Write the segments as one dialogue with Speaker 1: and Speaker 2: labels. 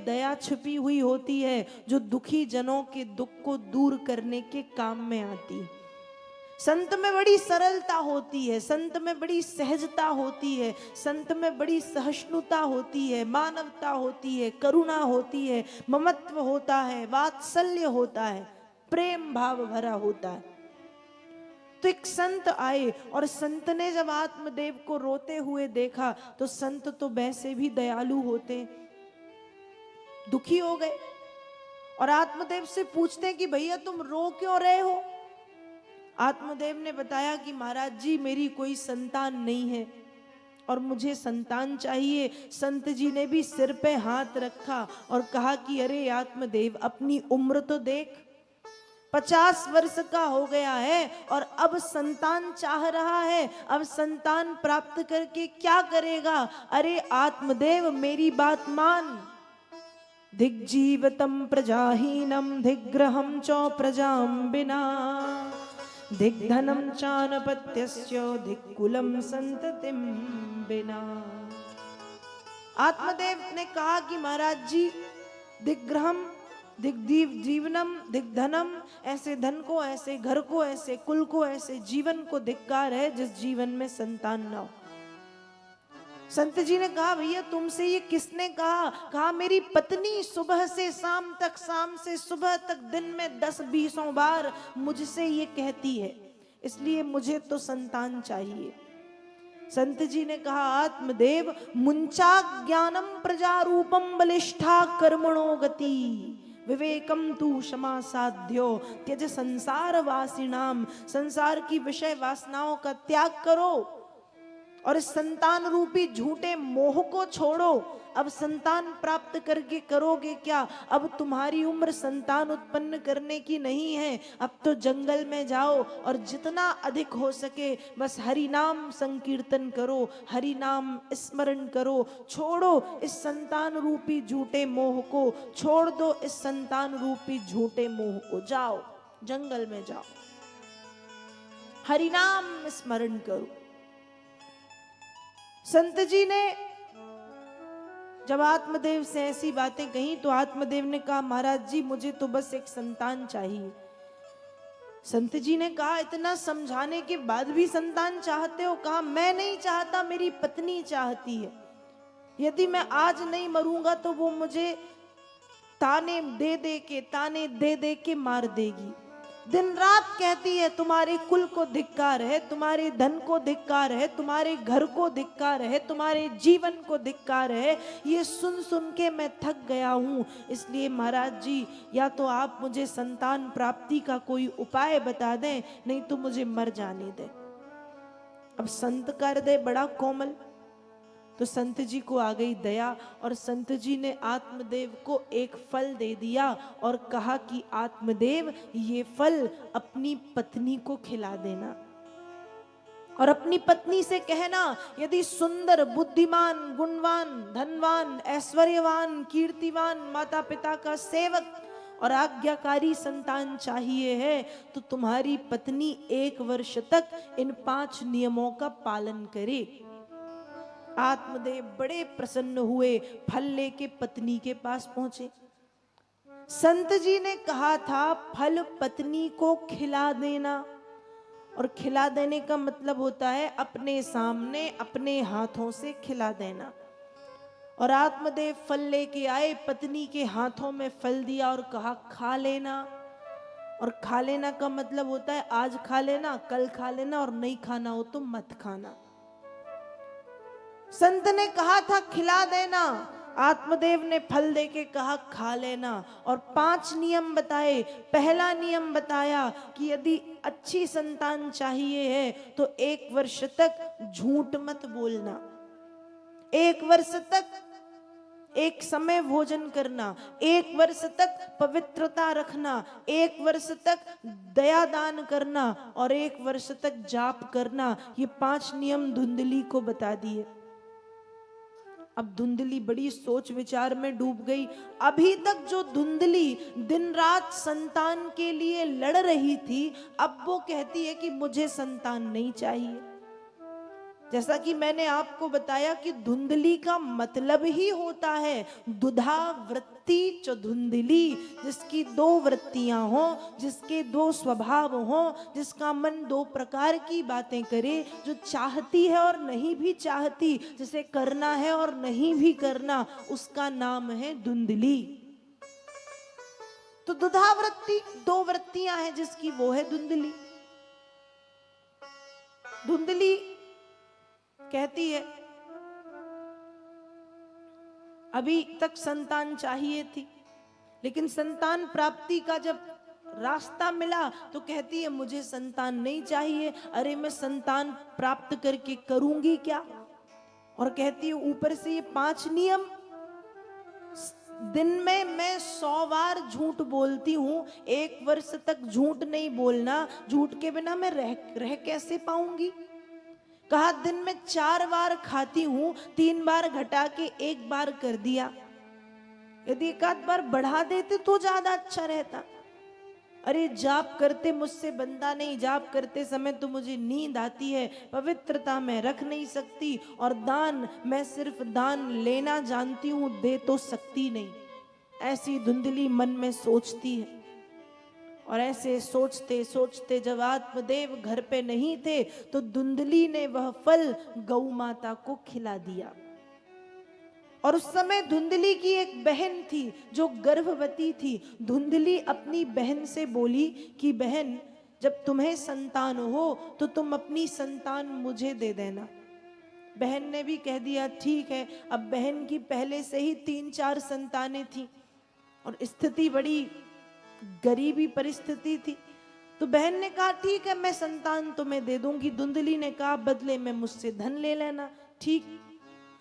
Speaker 1: दया छिपी हुई होती है, जो दुखी जनों के दुख को दूर करने के काम में आती है। संत में बड़ी सरलता होती है, संत में बड़ी सहजता होती है, संत में बड़ी सहिष्णुता होती है, मानवता होती है, करुणा होती है, ममत्व होता है, वात्सल्य होता है, प्रेम भाव भरा होता है। तो एक संत आए और संत ने जब आत्मदेव को रोते हुए देखा तो संत तो वैसे भी दयालु होते, दुखी हो गए और आत्मदेव से पूछते कि भैया तुम रो क्यों रहे हो। आत्मदेव ने बताया कि महाराज जी मेरी कोई संतान नहीं है और मुझे संतान चाहिए। संत जी ने भी सिर पे हाथ रखा और कहा कि अरे आत्मदेव अपनी उम्र तो देख, 50 वर्ष का हो गया है और अब संतान चाह रहा है, अब संतान प्राप्त करके क्या करेगा। अरे आत्मदेव मेरी बात मान, दिग्जीवतम प्रजाहीनम दिग्ग्रहम च प्रजाम बिना दिग्धनम चानपत्यस्य दिक्कुलम संततिम बिना। आत्मदेव ने कहा कि महाराज जी दिग्ग्रहम दिग्दीव जीवनम दिग्धनम, ऐसे धन को, ऐसे घर को, ऐसे कुल को, ऐसे जीवन को धिक्कार है जिस जीवन में संतान ना हो। संत जी ने कहा भैया तुमसे ये किसने कहा। कहा मेरी पत्नी सुबह से शाम तक, शाम से सुबह तक दिन में 10-20 बार मुझसे ये कहती है, इसलिए मुझे तो संतान चाहिए। संत जी ने कहा आत्मदेव मुंचा ज्ञानम प्रजारूपम बलिष्ठा कर्मणो गति विवेकम तू क्षमा साध्यो त्यज संसार वासिनाम। संसार की विषय वासनाओं का त्याग करो और संतान रूपी झूठे मोह को छोड़ो। अब संतान प्राप्त करके करोगे क्या। अब तुम्हारी उम्र संतान उत्पन्न करने की नहीं है। अब तो जंगल में जाओ और जितना अधिक हो सके बस हरि नाम संकीर्तन करो, हरि नाम स्मरण करो। छोड़ो इस संतान रूपी झूठे मोह को, छोड़ दो इस संतान रूपी झूठे मोह को। जाओ जंगल में जाओ, हरि नाम स्मरण करो। संत जी ने जब आत्मदेव से ऐसी बातें कही तो आत्मदेव ने कहा महाराज जी मुझे तो बस एक संतान चाहिए। संत जी ने कहा इतना समझाने के बाद भी संतान चाहते हो। कहा मैं नहीं चाहता, मेरी पत्नी चाहती है। यदि मैं आज नहीं मरूंगा तो वो मुझे ताने दे दे के मार देगी। दिन रात कहती है तुम्हारे कुल को धिक्कार है, तुम्हारे धन को धिक्कार है, तुम्हारे घर को धिक्कार है, तुम्हारे जीवन को धिक्कार है। ये सुन सुन के मैं थक गया हूँ। इसलिए महाराज जी या तो आप मुझे संतान प्राप्ति का कोई उपाय बता दें, नहीं तो मुझे मर जाने दें। अब संत का हृदय बड़ा कोमल, तो संत जी को आ गई दया और संत जी ने आत्मदेव को एक फल दे दिया और कहा कि आत्मदेव ये फल अपनी पत्नी को खिला देना और अपनी पत्नी से कहना यदि सुंदर, बुद्धिमान, गुणवान, धनवान, ऐश्वर्यवान, कीर्तिवान, माता पिता का सेवक और आज्ञाकारी संतान चाहिए है तो तुम्हारी पत्नी 1 वर्ष तक इन 5 नियमों का पालन करे। आत्मदेव बड़े प्रसन्न हुए, फल लेके पत्नी के पास पहुंचे। संत जी ने कहा था फल पत्नी को खिला देना, और खिला देने का मतलब होता है अपने सामने अपने हाथों से खिला देना। और आत्मदेव फल लेके आए, पत्नी के हाथों में फल दिया और कहा खा लेना। और खा लेना का मतलब होता है आज खा लेना, कल खा लेना और नहीं खाना हो तो मत खाना। संत ने कहा था खिला देना, आत्मदेव ने फल देके कहा खा लेना और 5 नियम बताए। पहला नियम बताया कि यदि अच्छी संतान चाहिए है तो 1 वर्ष तक झूठ मत बोलना, 1 वर्ष तक एक समय भोजन करना, 1 वर्ष तक पवित्रता रखना, 1 वर्ष तक दया दान करना और 1 वर्ष तक जाप करना। ये 5 नियम धुंधली को बता दिए। अब धुंधली बड़ी सोच विचार में डूब गई। अभी तक जो धुंधली दिन रात संतान के लिए लड़ रही थी, अब वो कहती है कि मुझे संतान नहीं चाहिए। जैसा कि मैंने आपको बताया कि धुंधली का मतलब ही होता है दुधा वृत्ति। च धुंधली, जिसकी दो वृत्तियां हो, जिसके दो स्वभाव हो, जिसका मन दो प्रकार की बातें करे, जो चाहती है और नहीं भी चाहती, जिसे करना है और नहीं भी करना, उसका नाम है धुंधली। तो दुधावृत्ति दो वृत्तियां हैं जिसकी, वो है धुंधली। धुंधली कहती है अभी तक संतान चाहिए थी, लेकिन संतान प्राप्ति का जब रास्ता मिला तो कहती है मुझे संतान नहीं चाहिए। अरे मैं संतान प्राप्त करके करूंगी क्या? और कहती है ऊपर से ये 5 नियम, दिन में मैं 100 बार झूठ बोलती हूं, 1 वर्ष तक झूठ नहीं बोलना, झूठ के बिना मैं रह कैसे पाऊंगी? कहा दिन में 4 बार खाती हूं, 3 बार घटा के 1 बार कर दिया, यदि 1 आध बार बढ़ा देते तो ज्यादा अच्छा रहता। अरे जाप करते मुझसे बनता नहीं, जाप करते समय तो मुझे नींद आती है, पवित्रता मैं रख नहीं सकती, और दान मैं सिर्फ दान लेना जानती हूं, दे तो सकती नहीं। ऐसी धुंधली मन में सोचती है। और ऐसे सोचते सोचते जब आत्मदेव घर पे नहीं थे तो धुंधली ने वह फल गौ माता को खिला दिया। और उस समय धुंधली की एक बहन थी जो गर्भवती थी। धुंधली अपनी बहन से बोली कि बहन, जब तुम्हें संतान हो तो तुम अपनी संतान मुझे दे देना। बहन ने भी कह दिया ठीक है। अब बहन की पहले से ही 3-4 संतानें थी और स्थिति बड़ी गरीबी परिस्थिति थी, तो बहन ने कहा ठीक है मैं संतान तुम्हें दे दूंगी। धुंधली ने कहा बदले में मुझसे धन ले लेना। ठीक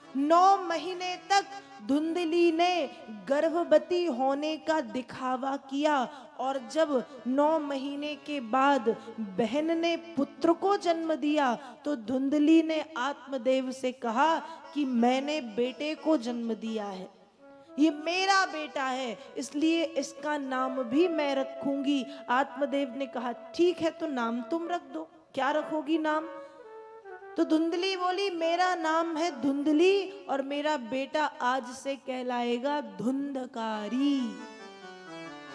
Speaker 1: 9 महीने तक धुंधली ने गर्भवती होने का दिखावा किया, और जब 9 महीने के बाद बहन ने पुत्र को जन्म दिया तो धुंधली ने आत्मदेव से कहा कि मैंने बेटे को जन्म दिया है, ये मेरा बेटा है, इसलिए इसका नाम भी मैं रखूंगी। आत्मदेव ने कहा ठीक है तो नाम तुम रख दो, क्या रखोगी नाम? तो धुंधली बोली मेरा नाम है धुंधली और मेरा बेटा आज से कहलाएगा धुंधकारी।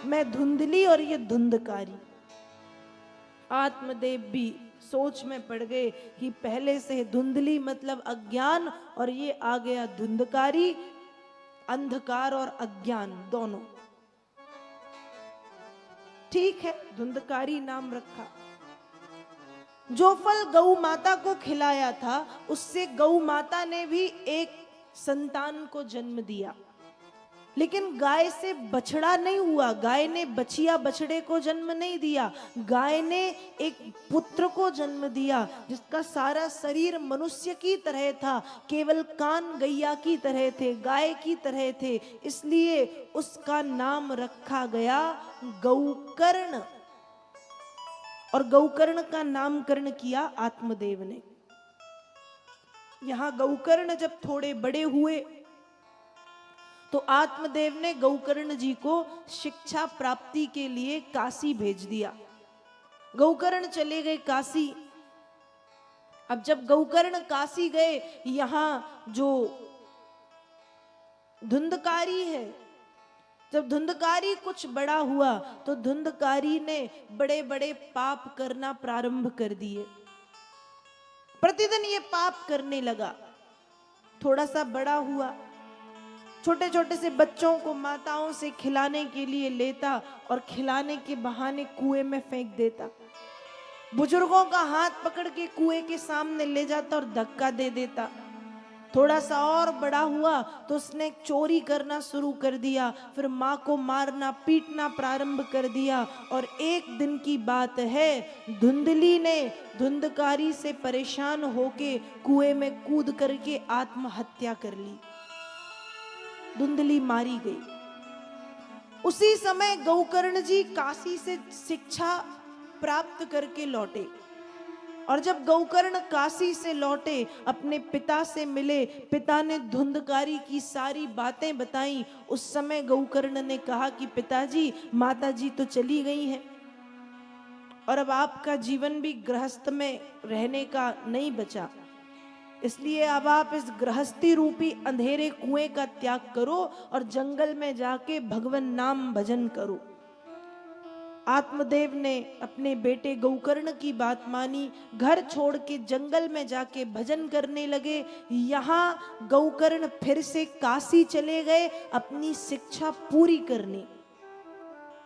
Speaker 1: मैं धुंधली और ये धुंधकारी। आत्मदेव भी सोच में पड़ गए कि पहले से धुंधली मतलब अज्ञान और ये आ गया धुंधकारी, अंधकार और अज्ञान दोनों। ठीक है धुंधकारी नाम रखा। जो फल गौ माता को खिलाया था उससे गौ माता ने भी एक संतान को जन्म दिया, लेकिन गाय से बछड़ा नहीं हुआ। गाय ने बछिया बछड़े को जन्म नहीं दिया, गाय ने एक पुत्र को जन्म दिया जिसका सारा शरीर मनुष्य की तरह था, केवल कान गैया की तरह थे, गाय की तरह थे, इसलिए उसका नाम रखा गया गौकर्ण। और गौकर्ण का नामकरण किया आत्मदेव ने। यहां गौकर्ण जब थोड़े बड़े हुए तो आत्मदेव ने गौकर्ण जी को शिक्षा प्राप्ति के लिए काशी भेज दिया। गौकर्ण चले गए काशी। अब जब गौकर्ण काशी गए, यहां जो धुंधकारी है, जब धुंधकारी कुछ बड़ा हुआ तो धुंधकारी ने बड़े बड़े पाप करना प्रारंभ कर दिए। प्रतिदिन ये पाप करने लगा। थोड़ा सा बड़ा हुआ, छोटे छोटे से बच्चों को माताओं से खिलाने के लिए लेता और खिलाने के बहाने कुएं में फेंक देता। बुजुर्गों का हाथ पकड़ के कुएं के सामने ले जाता और धक्का दे देता। थोड़ा सा और बड़ा हुआ तो उसने चोरी करना शुरू कर दिया, फिर माँ को मारना पीटना प्रारंभ कर दिया। और एक दिन की बात है, धुंधली ने धुंधकारी से परेशान होके कुएं में कूद करके आत्महत्या कर ली। धुंधली मारी गई। उसी समय गौकर्ण जी काशी से शिक्षा प्राप्त करके लौटे, और जब गौकर्ण काशी से लौटे अपने पिता से मिले, पिता ने धुंधकारी की सारी बातें बताई। उस समय गौकर्ण ने कहा कि पिताजी, माताजी तो चली गई हैं और अब आपका जीवन भी गृहस्थ में रहने का नहीं बचा, इसलिए अब आप इस गृहस्थी रूपी अंधेरे कुएं का त्याग करो और जंगल में जाके भगवान नाम भजन करो। आत्मदेव ने अपने बेटे गौकर्ण की बात मानी, घर छोड़ के जंगल में जाके भजन करने लगे। यहाँ गौकर्ण फिर से काशी चले गए अपनी शिक्षा पूरी करने।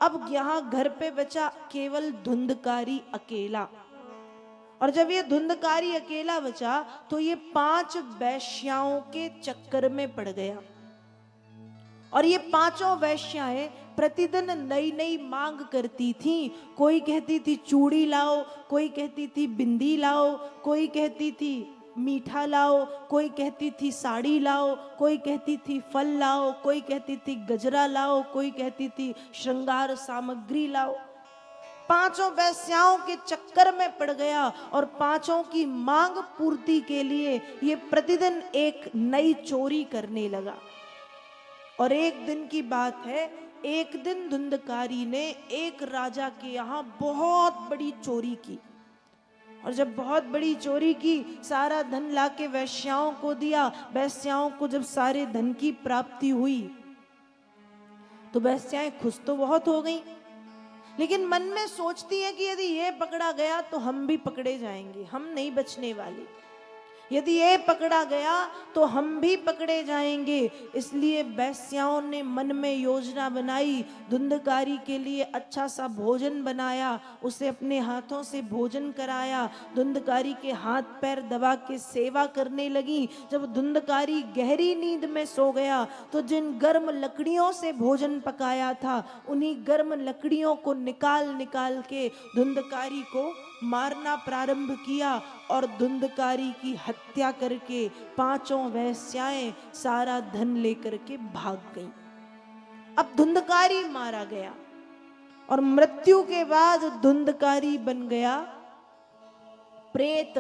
Speaker 1: अब यहाँ घर पे बचा केवल धुंधकारी अकेला। और जब ये धुंधकारी अकेला बचा तो ये 5 वैश्याओं के चक्कर में पड़ गया। और ये 5 वैश्याएं प्रतिदिन नई नई मांग करती थी। कोई कहती थी चूड़ी लाओ, कोई कहती थी बिंदी लाओ, कोई कहती थी मीठा लाओ, कोई कहती थी साड़ी लाओ, कोई कहती थी फल लाओ, कोई कहती थी गजरा लाओ, कोई कहती थी श्रृंगार सामग्री लाओ। 5 वैश्याओं के चक्कर में पड़ गया और 5 की मांग पूर्ति के लिए ये प्रतिदिन एक नई चोरी करने लगा। और एक दिन की बात है, एक दिन धुंधकारी ने एक राजा के यहाँ बहुत बड़ी चोरी की। और जब बहुत बड़ी चोरी की, सारा धन लाके वैश्याओं को दिया। वैश्याओं को जब सारे धन की प्राप्ति हुई तो वैश्याएं खुश तो बहुत हो गई, लेकिन मन में सोचती हैं कि यदि ये पकड़ा गया तो हम भी पकड़े जाएंगे, हम नहीं बचने वाले। यदि ये पकड़ा गया तो हम भी पकड़े जाएंगे। इसलिए वैश्याओं ने मन में योजना बनाई, धुंधकारी के लिए अच्छा सा भोजन बनाया, उसे अपने हाथों से भोजन कराया, धुंधकारी के हाथ पैर दबा के सेवा करने लगी। जब धुंधकारी गहरी नींद में सो गया तो जिन गर्म लकड़ियों से भोजन पकाया था, उन्हीं गर्म लकड़ियों को निकाल निकाल के धुंधकारी को मारना प्रारंभ किया और धुंधकारी की हत्या करके 5 वैश्याएं सारा धन लेकर के भाग गईं। अब धुंधकारी मारा गया और मृत्यु के बाद धुंधकारी बन गया प्रेत।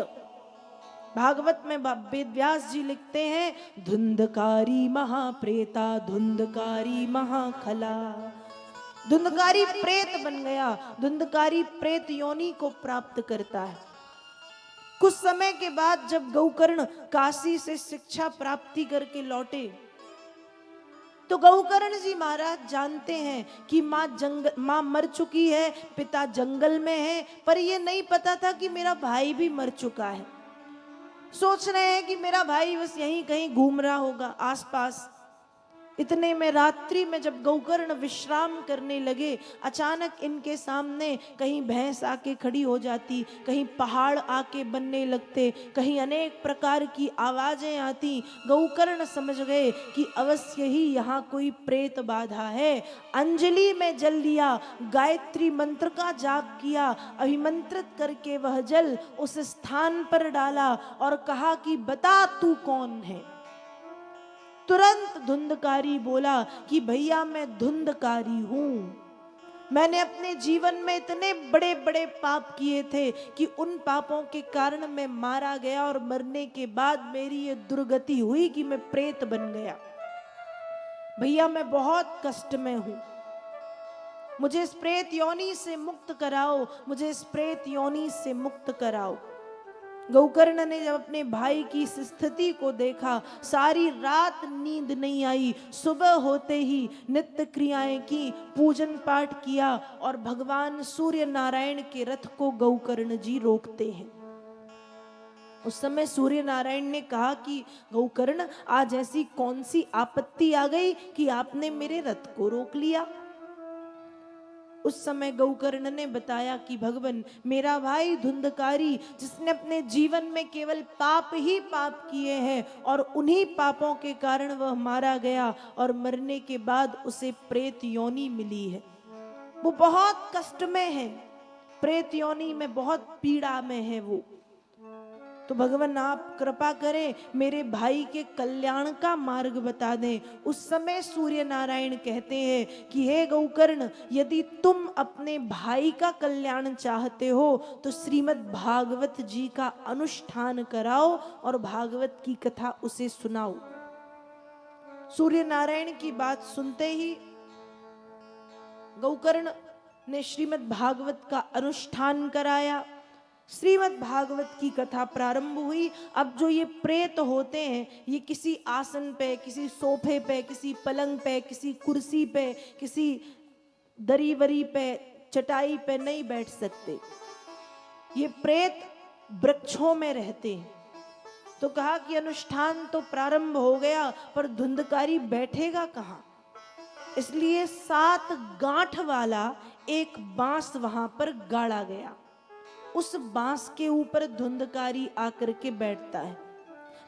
Speaker 1: भागवत में वेद व्यास जी लिखते हैं, धुंधकारी महाप्रेता धुंधकारी महाखला। धुंधकारी प्रेत बन गया, धुंधकारी प्रेत योनि को प्राप्त करता है। कुछ समय के बाद जब गौकर्ण काशी से शिक्षा प्राप्ति करके लौटे तो गौकर्ण जी महाराज जानते हैं कि माँ मर चुकी है, पिता जंगल में है, पर ये नहीं पता था कि मेरा भाई भी मर चुका है। सोच रहे हैं कि मेरा भाई बस यहीं कहीं घूम रहा होगा आसपास। इतने में रात्रि में जब गौकर्ण विश्राम करने लगे, अचानक इनके सामने कहीं भैंस आके खड़ी हो जाती, कहीं पहाड़ आके बनने लगते, कहीं अनेक प्रकार की आवाजें आती। गौकर्ण समझ गए कि अवश्य ही यहाँ कोई प्रेत बाधा है। अंजलि में जल लिया, गायत्री मंत्र का जाप किया, अभिमंत्रित करके वह जल उस स्थान पर डाला और कहा कि बता तू कौन है। तुरंत धुंधकारी बोला कि भैया मैं धुंधकारी हूं। मैंने अपने जीवन में इतने बड़े बड़े पाप किए थे कि उन पापों के कारण मैं मारा गया और मरने के बाद मेरी ये दुर्गति हुई कि मैं प्रेत बन गया। भैया मैं बहुत कष्ट में हूं, मुझे इस प्रेत योनि से मुक्त कराओ, मुझे इस प्रेत योनि से मुक्त कराओ। गौकर्ण ने जब अपने भाई की इस स्थिति को देखा, सारी रात नींद नहीं आई। सुबह होते ही नित्य क्रियाएं की, पूजन पाठ किया और भगवान सूर्य नारायण के रथ को गौकर्ण जी रोकते हैं। उस समय सूर्य नारायण ने कहा कि गौकर्ण आज ऐसी कौन सी आपत्ति आ गई कि आपने मेरे रथ को रोक लिया। उस समय गौकर्ण ने बताया कि भगवान मेरा भाई धुंधकारी, जिसने अपने जीवन में केवल पाप ही पाप किए हैं और उन्हीं पापों के कारण वह मारा गया और मरने के बाद उसे प्रेत योनि मिली है। वो बहुत कष्ट में है, प्रेत योनि में बहुत पीड़ा में है वो। तो भगवान आप कृपा करें, मेरे भाई के कल्याण का मार्ग बता दें। उस समय सूर्य नारायण कहते हैं कि हे गौकर्ण, यदि तुम अपने भाई का कल्याण चाहते हो तो श्रीमद् भागवत जी का अनुष्ठान कराओ और भागवत की कथा उसे सुनाओ। सूर्य नारायण की बात सुनते ही गौकर्ण ने श्रीमद् भागवत का अनुष्ठान कराया। श्रीमद् भागवत की कथा प्रारंभ हुई। अब जो ये प्रेत होते हैं, ये किसी आसन पे, किसी सोफे पे, किसी पलंग पे, किसी कुर्सी पे, किसी दरी वरी पे, चटाई पे नहीं बैठ सकते। ये प्रेत वृक्षों में रहते हैं। तो कहा कि अनुष्ठान तो प्रारंभ हो गया, पर धुंधकारी बैठेगा कहाँ? इसलिए 7 गांठ वाला एक बांस वहां पर गाड़ा गया। उस बांस के ऊपर धुंधकारी आकर के बैठता है।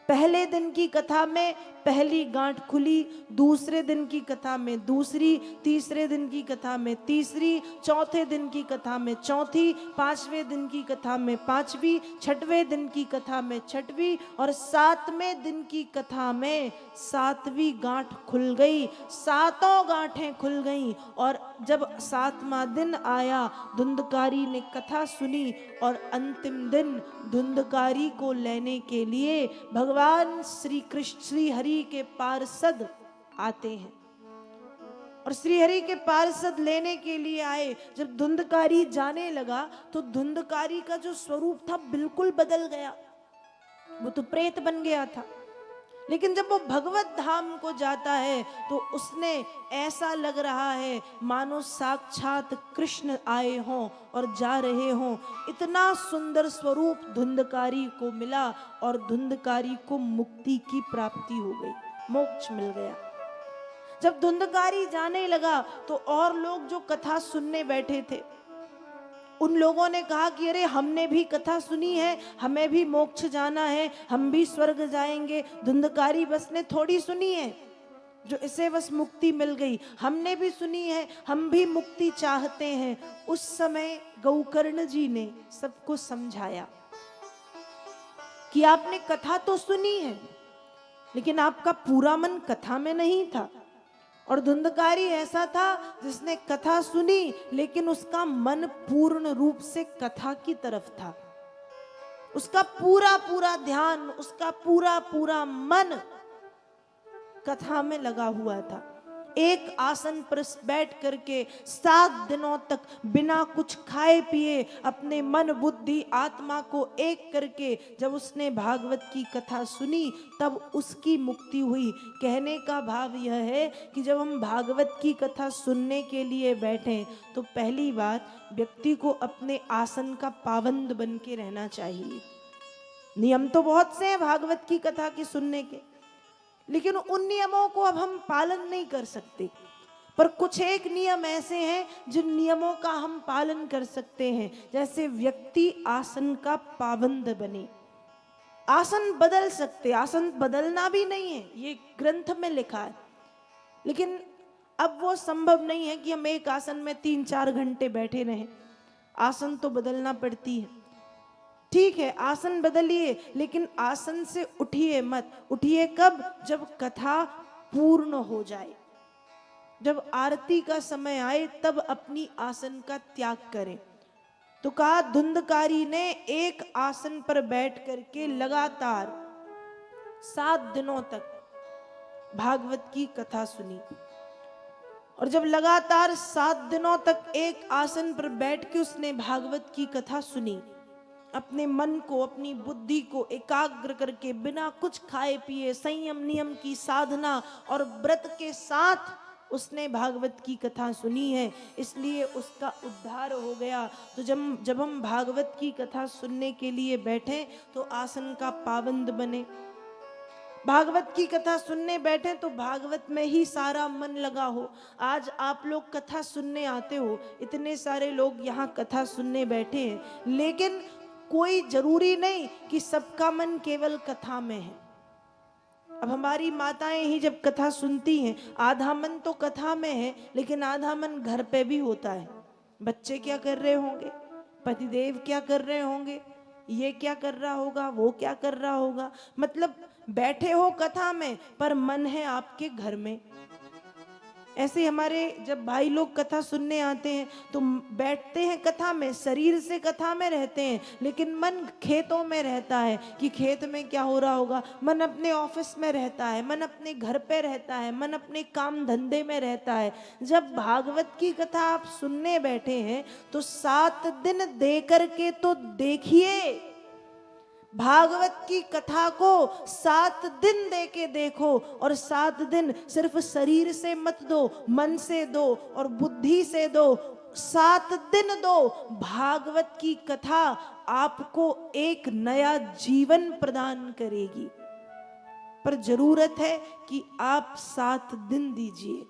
Speaker 1: पहले दिन की कथा में पहली गांठ खुली, दूसरे दिन की कथा में दूसरी, तीसरे दिन की कथा में तीसरी, चौथे दिन की कथा में चौथी, पांचवें दिन की कथा में पांचवी, छठवें दिन की कथा में छठवीं और 7वें दिन की कथा में 7वीं गांठ खुल गई। 7 गांठें खुल गईं और जब 7वां दिन आया, धुंधकारी ने कथा सुनी और अंतिम दिन धुंधकारी को लेने के लिए भगवान श्री कृष्ण श्री हरि के पार्षद आते हैं। और श्री हरि के पार्षद लेने के लिए आए। जब धुंधकारी जाने लगा तो धुंधकारी का जो स्वरूप था बिल्कुल बदल गया। वो तो प्रेत बन गया था, लेकिन जब वो भगवत धाम को जाता है तो उसने ऐसा लग रहा है मानो साक्षात कृष्ण आए हों और जा रहे हों। इतना सुंदर स्वरूप धुंधकारी को मिला और धुंधकारी को मुक्ति की प्राप्ति हो गई, मोक्ष मिल गया। जब धुंधकारी जाने लगा तो और लोग जो कथा सुनने बैठे थे, उन लोगों ने कहा कि अरे हमने भी कथा सुनी है, हमें भी मोक्ष जाना है, हम भी स्वर्ग जाएंगे। धुंधकारी बस ने थोड़ी सुनी है जो इसे बस मुक्ति मिल गई, हमने भी सुनी है, हम भी मुक्ति चाहते हैं। उस समय गौकर्ण जी ने सबको समझाया कि आपने कथा तो सुनी है, लेकिन आपका पूरा मन कथा में नहीं था। और धुंधकारी ऐसा था जिसने कथा सुनी, लेकिन उसका मन पूर्ण रूप से कथा की तरफ था। उसका पूरा पूरा ध्यान, उसका पूरा पूरा मन कथा में लगा हुआ था। एक आसन पर बैठ करके 7 दिनों तक बिना कुछ खाए पिए अपने मन बुद्धि आत्मा को एक करके जब उसने भागवत की कथा सुनी, तब उसकी मुक्ति हुई। कहने का भाव यह है कि जब हम भागवत की कथा सुनने के लिए बैठें तो पहली बात व्यक्ति को अपने आसन का पाबंद बन के रहना चाहिए। नियम तो बहुत से हैं भागवत की कथा के सुनने के, लेकिन उन नियमों को अब हम पालन नहीं कर सकते। पर कुछ एक नियम ऐसे हैं जिन नियमों का हम पालन कर सकते हैं। जैसे व्यक्ति आसन का पाबंद बने। आसन बदल सकते, आसन बदलना भी नहीं है, ये ग्रंथ में लिखा है, लेकिन अब वो संभव नहीं है कि हम एक आसन में 3-4 घंटे बैठे रहें। आसन तो बदलना पड़ती है। ठीक है, आसन बदलिए, लेकिन आसन से उठिए मत। उठिए कब? जब कथा पूर्ण हो जाए, जब आरती का समय आए, तब अपनी आसन का त्याग करें। तो कहा धुंधकारी ने एक आसन पर बैठ करके लगातार 7 दिनों तक भागवत की कथा सुनी। और जब लगातार 7 दिनों तक एक आसन पर बैठ के उसने भागवत की कथा सुनी, अपने मन को, अपनी बुद्धि को एकाग्र करके बिना कुछ खाए पिए संयम नियम की साधना और व्रत के साथ उसने भागवत की कथा सुनी है, इसलिए उसका उद्धार हो गया। तो जब हम भागवत की कथा सुनने के लिए बैठे तो आसन का पाबंद बने। भागवत की कथा सुनने बैठे तो भागवत में ही सारा मन लगा हो। आज आप लोग कथा सुनने आते हो, इतने सारे लोग यहाँ कथा सुनने बैठे हैं, लेकिन कोई जरूरी नहीं कि सबका मन केवल कथा में है। अब हमारी माताएं ही जब कथा सुनती हैं, आधा मन तो कथा में है, लेकिन आधा मन घर पे भी होता है। बच्चे क्या कर रहे होंगे, पतिदेव क्या कर रहे होंगे, ये क्या कर रहा होगा, वो क्या कर रहा होगा। मतलब बैठे हो कथा में पर मन है आपके घर में। ऐसे हमारे जब भाई लोग कथा सुनने आते हैं तो बैठते हैं कथा में, शरीर से कथा में रहते हैं, लेकिन मन खेतों में रहता है कि खेत में क्या हो रहा होगा। मन अपने ऑफिस में रहता है, मन अपने घर पे रहता है, मन अपने काम धंधे में रहता है। जब भागवत की कथा आप सुनने बैठे हैं तो 7 दिन दे करके तो देखिए, भागवत की कथा को 7 दिन दे के देखो, और 7 दिन सिर्फ शरीर से मत दो, मन से दो और बुद्धि से दो। 7 दिन दो, भागवत की कथा आपको एक नया जीवन प्रदान करेगी। पर जरूरत है कि आप 7 दिन दीजिए।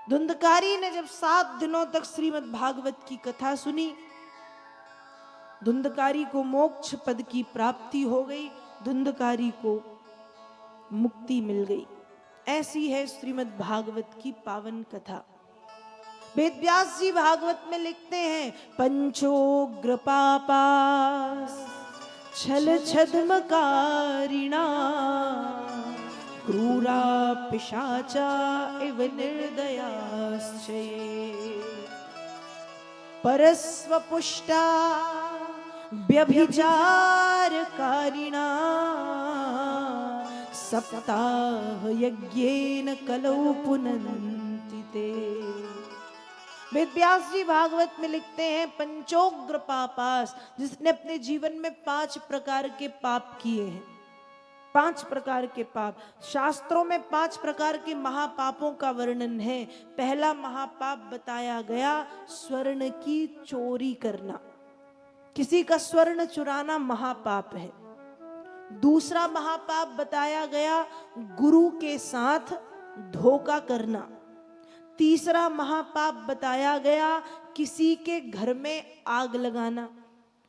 Speaker 1: धुंधकारी ने जब 7 दिनों तक श्रीमद् भागवत की कथा सुनी, धुंधकारी को मोक्ष पद की प्राप्ति हो गई, धुंधकारी को मुक्ति मिल गई। ऐसी है श्रीमद् भागवत की पावन कथा। वेद व्यास जी भागवत में लिखते हैं, पंचोग्र पापास छल छद्मकारिणा क्रूरा पिशाचा इव निर्दयाश्चये परस्वपुष्टा व्यभिचारकारिणा सप्ताह यज्ञेन कलौ पुनन्ति ते। वेद व्यास जी भागवत में लिखते हैं, पंचोग्र पापास, जिसने अपने जीवन में 5 प्रकार के पाप किए हैं। 5 प्रकार के पाप, शास्त्रों में 5 प्रकार के महापापों का वर्णन है। पहला महापाप बताया गया, स्वर्ण की चोरी करना, किसी का स्वर्ण चुराना महापाप है। दूसरा महापाप बताया गया, गुरु के साथ धोखा करना। तीसरा महापाप बताया गया, किसी के घर में आग लगाना।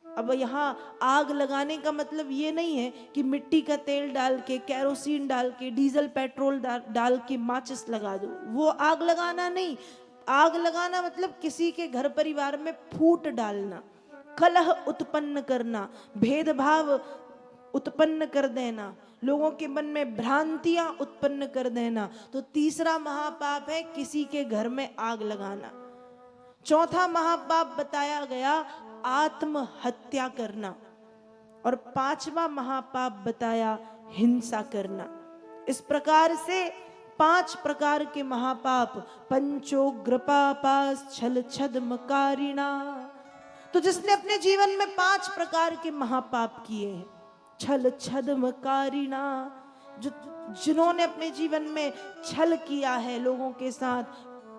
Speaker 1: अब यहाँ आग लगाने का मतलब ये नहीं है कि मिट्टी का तेल डाल के, केरोसिन डाल के, डीजल पेट्रोल डाल के माचिस लगा दो, वो आग लगाना नहीं। आग लगाना मतलब किसी के घर परिवार में फूट डालना, कलह उत्पन्न करना, भेदभाव उत्पन्न कर देना, लोगों के मन में भ्रांतियां उत्पन्न कर देना। तो तीसरा महापाप है किसी के घर में आग लगाना। चौथा महापाप बताया गया, आत्महत्या करना। और 5वां महापाप बताया, हिंसा करना। इस प्रकार से 5 प्रकार के महापाप, पंचोग्र पापास छल छद्मकारिणा। तो जिसने अपने जीवन में 5 प्रकार के महापाप किए हैं, छल छद्मकारिणा, जिन्होंने अपने जीवन में छल किया है, लोगों के साथ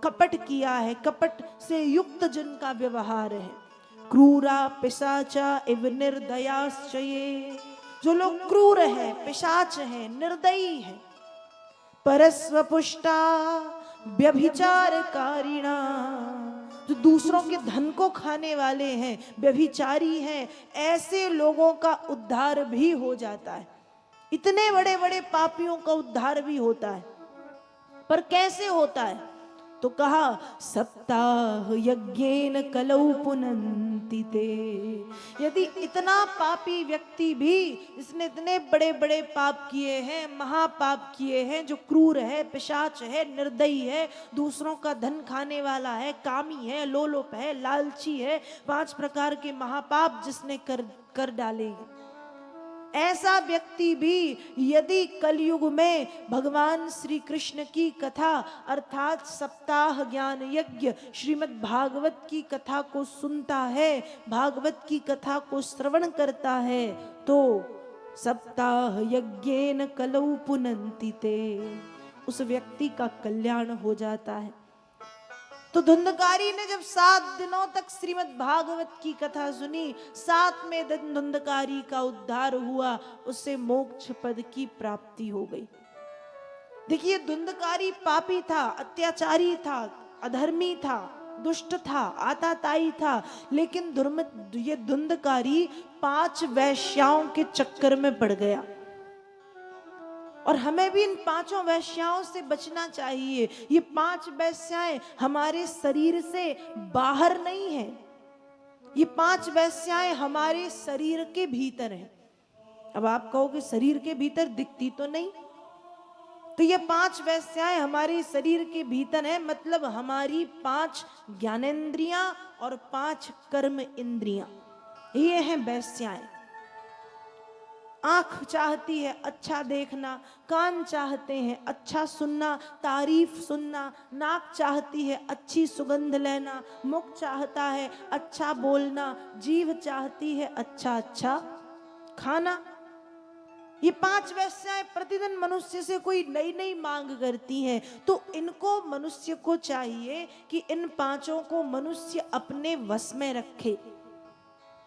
Speaker 1: कपट किया है, कपट से युक्त जिनका व्यवहार है, क्रूरा पिशाचा इव निर्दयाश्चये, जो लोग क्रूर है, पिशाच है, निर्दयी है। परस्वपुष्टा व्यभिचारकारिणा, जो दूसरों के धन को खाने वाले हैं, व्यभिचारी हैं, ऐसे लोगों का उद्धार भी हो जाता है। इतने बड़े बड़े पापियों का उद्धार भी होता है। पर कैसे होता है? तो कहा, सप्ताह यज्ञेन कलौ पुनन्ति ते। यदि इतना पापी व्यक्ति भी, इसने इतने बड़े बड़े पाप किए हैं, महापाप किए हैं, जो क्रूर है, पिशाच है, निर्दयी है, दूसरों का धन खाने वाला है, कामी है, लोलुप है, लालची है, 5 प्रकार के महापाप जिसने कर डाले, ऐसा व्यक्ति भी यदि कलयुग में भगवान श्री कृष्ण की कथा अर्थात सप्ताह ज्ञान यज्ञ श्रीमद् भागवत की कथा को सुनता है, भागवत की कथा को श्रवण करता है, तो सप्ताह यज्ञेन कलौ पुनन्ति ते, उस व्यक्ति का कल्याण हो जाता है। तो धुंधकारी ने जब 7 दिनों तक श्रीमद् भागवत की कथा सुनी, 7वें दिन धुंधकारी का उद्धार हुआ, उससे मोक्ष पद की प्राप्ति हो गई। देखिए, धुंधकारी पापी था, अत्याचारी था, अधर्मी था, दुष्ट था, आताताई था, लेकिन ये धुंधकारी 5 वैश्याओं के चक्कर में पड़ गया। और हमें भी इन 5 वैश्याओं से बचना चाहिए। ये 5 वैश्याएं हमारे शरीर से बाहर नहीं है, ये 5 वैश्याएं हमारे शरीर के भीतर हैं। अब आप कहोगे शरीर के भीतर दिखती तो नहीं, तो ये 5 वेश्याएं हमारे शरीर के भीतर है, मतलब हमारी 5 ज्ञानेंद्रियां और 5 कर्म इंद्रियां, ये हैं वेश्याएं। आंख चाहती है अच्छा देखना, कान चाहते हैं अच्छा सुनना, तारीफ सुनना, नाक चाहती है अच्छी सुगंध लेना, मुख चाहता है अच्छा बोलना, जीभ चाहती है अच्छा अच्छा खाना। ये 5 वेश्याएं प्रतिदिन मनुष्य से कोई नई नई मांग करती हैं, तो इनको मनुष्य को चाहिए कि इन 5 को मनुष्य अपने वश में रखे।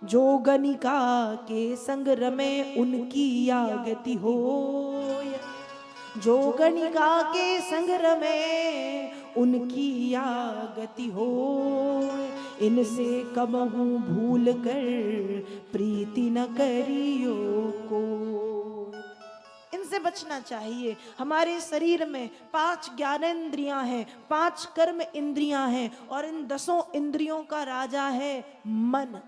Speaker 1: जो गणिका के संग रमे उनकी आगति हो, जो गणिका के संग रमे उनकी आगति हो, इनसे कबहू भूल कर प्रीति न करियो को। इनसे बचना चाहिए। हमारे शरीर में 5 ज्ञानेंद्रियां हैं, 5 कर्म इंद्रियां हैं, और इन 10 इंद्रियों का राजा है मन।